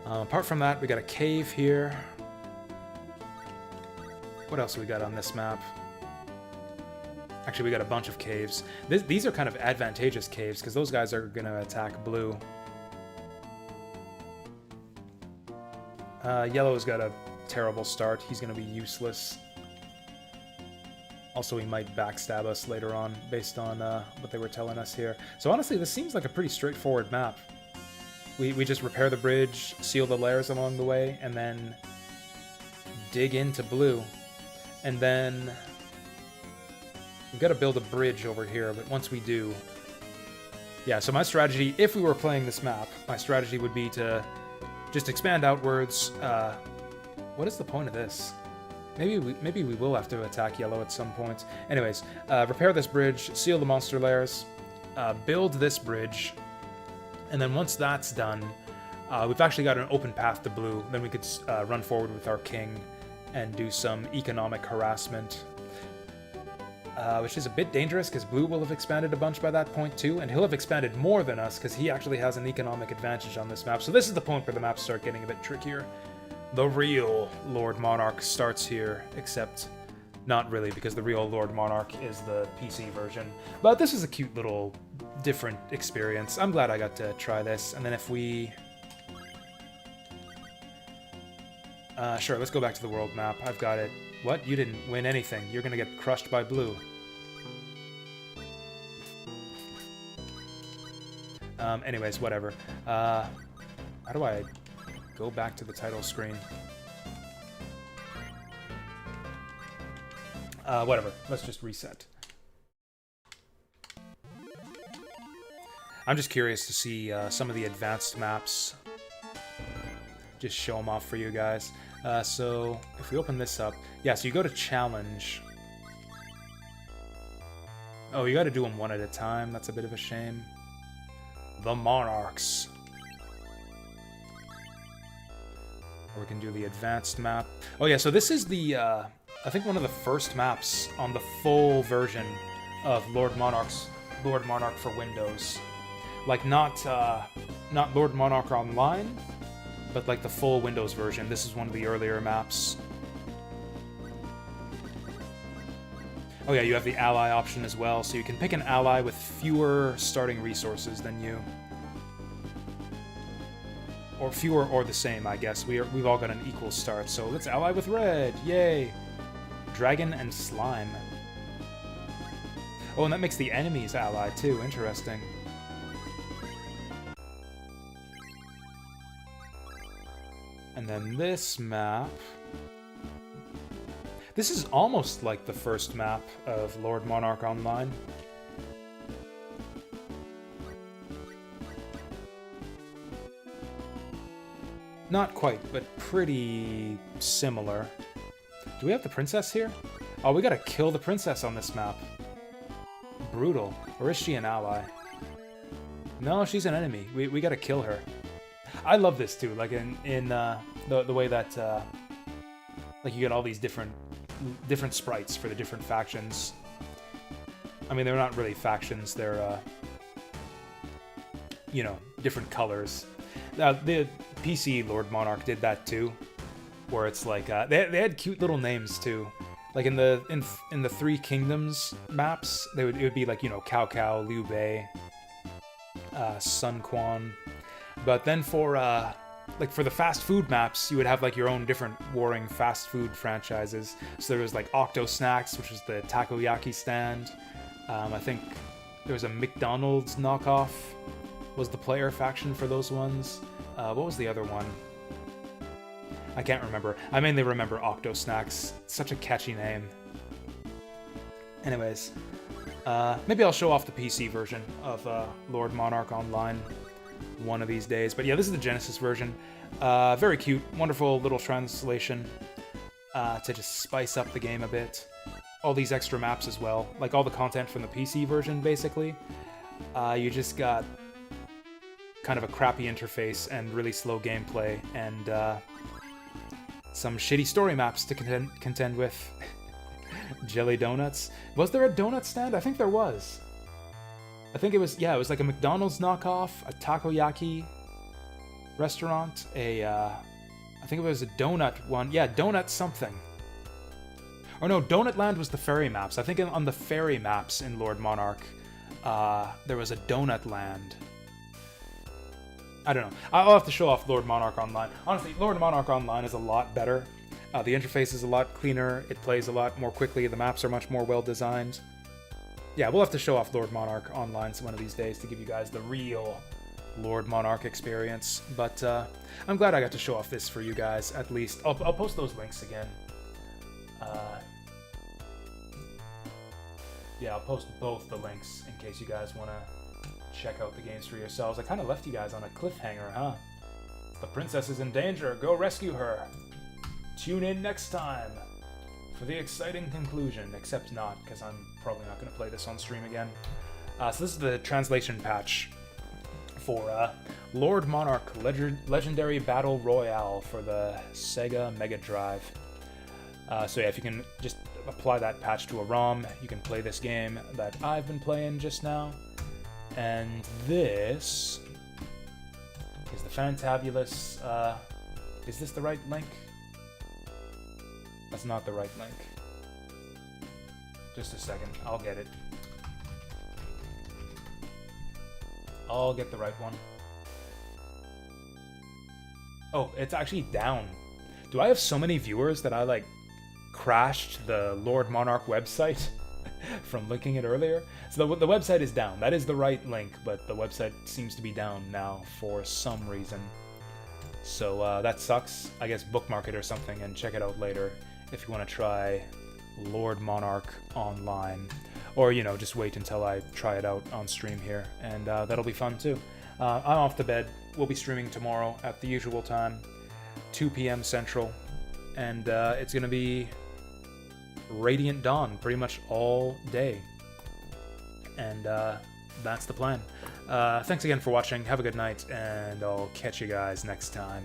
Apart from that, we got a cave here. What else we got on this map? Actually, we got a bunch of caves. These are kind of advantageous caves, because those guys are going to attack Blue. Yellow's got a terrible start. He's going to be useless. Also, he might backstab us later on, based on what they were telling us here. So honestly, this seems like a pretty straightforward map. We just repair the bridge, seal the layers along the way, and then dig into Blue. And then we've got to build a bridge over here, but once we do... Yeah, so my strategy, if we were playing this map, my strategy would be to just expand outwards. What is the point of this? Maybe we will have to attack Yellow at some point. Anyways, repair this bridge, seal the monster layers, build this bridge, and then once that's done, we've actually got an open path to Blue. Then we could run forward with our king and do some economic harassment, which is a bit dangerous because Blue will have expanded a bunch by that point too, and he'll have expanded more than us because he actually has an economic advantage on this map. So this is the point where the maps start getting a bit trickier. The real Lord Monarch starts here, except not really, because the real Lord Monarch is the PC version. But this is a cute little different experience. I'm glad I got to try this. And then if we... sure, let's go back to the world map. I've got it. What? You didn't win anything. You're gonna get crushed by Blue. Anyways, whatever. How do I go back to the title screen? Whatever. Let's just reset. I'm just curious to see some of the advanced maps. Just show them off for you guys. So, if we open this up... Yeah, so you go to Challenge. Oh, you gotta do them one at a time. That's a bit of a shame. The Monarchs. Or we can do the advanced map. Oh yeah, so this is the, I think one of the first maps on the full version of Lord Monarch for Windows. Like, not Lord Monarch Online, but like the full Windows version. This is one of the earlier maps. Oh yeah, you have the ally option as well, so you can pick an ally with fewer starting resources than you. Or fewer or the same, I guess. We've all got an equal start, so let's ally with red! Yay! Dragon and slime. Oh, and that makes the enemies ally too, interesting. And then this map... This is almost like the first map of Lord Monarch Online. Not quite, but pretty similar. Do we have the princess here? Oh, we gotta kill the princess on this map. Brutal. Or is she an ally? No, she's an enemy. We gotta kill her. I love this too, like in the way that like you get all these different sprites for the different factions. I mean, they're not really factions, they're you know, different colors. The PC Lord Monarch did that too, where it's like they had cute little names too. Like in the Three Kingdoms maps, it would be like, you know, Cao Cao, Liu Bei, Sun Quan. But then for like for the fast food maps, you would have like your own different warring fast food franchises. So there was like Octo Snacks, which was the takoyaki stand. I think there was a McDonald's knockoff was the player faction for those ones. What was the other one? I can't remember. I mainly remember Octo Snacks. Such a catchy name. Anyways, maybe I'll show off the PC version of Lord Monarch Online one of these days. But yeah, this is the Genesis version. Very cute, wonderful little translation to just spice up the game a bit. All these extra maps as well, like all the content from the PC version, basically. You just got kind of a crappy interface and really slow gameplay, and some shitty story maps to contend with. Jelly donuts. Was there a donut stand? I think there was. I think it was, yeah, it was like a McDonald's knockoff, a takoyaki restaurant, I think it was a donut one. Yeah, donut something. Or no, Donut Land was the fairy maps. I think on the fairy maps in Lord Monarch, there was a Donut Land. I don't know. I'll have to show off Lord Monarch Online. Honestly, Lord Monarch Online is a lot better. The interface is a lot cleaner. It plays a lot more quickly. The maps are much more well designed. Yeah, we'll have to show off Lord Monarch Online one of these days to give you guys the real Lord Monarch experience. But I'm glad I got to show off this for you guys, at least. I'll post those links again. Yeah, I'll post both the links in case you guys want to check out the games for yourselves. I kind of left you guys on a cliffhanger, huh? The princess is in danger. Go rescue her. Tune in next time for the exciting conclusion, except not, because I'm probably not going to play this on stream again. So this is the translation patch for Lord Monarch Legendary Battle Royale for the Sega Mega Drive. So yeah, if you can just apply that patch to a ROM, you can play this game that I've been playing just now. And this is the fantabulous... is this the right link? That's not the right link. Just a second, I'll get it. I'll get the right one. Oh, it's actually down. Do I have so many viewers that I, like, crashed the Lord Monarch website? from linking it earlier. So the website is down. That is the right link, but the website seems to be down now for some reason. So that sucks. I guess bookmark it or something and check it out later if you want to try Lord Monarch online. Or, you know, just wait until I try it out on stream here, and that'll be fun too. I'm off to bed. We'll be streaming tomorrow at the usual time, 2 p.m. Central, and it's going to be Radiant Dawn pretty much all day. And that's the plan. Thanks again for watching. Have a good night, and I'll catch you guys next time.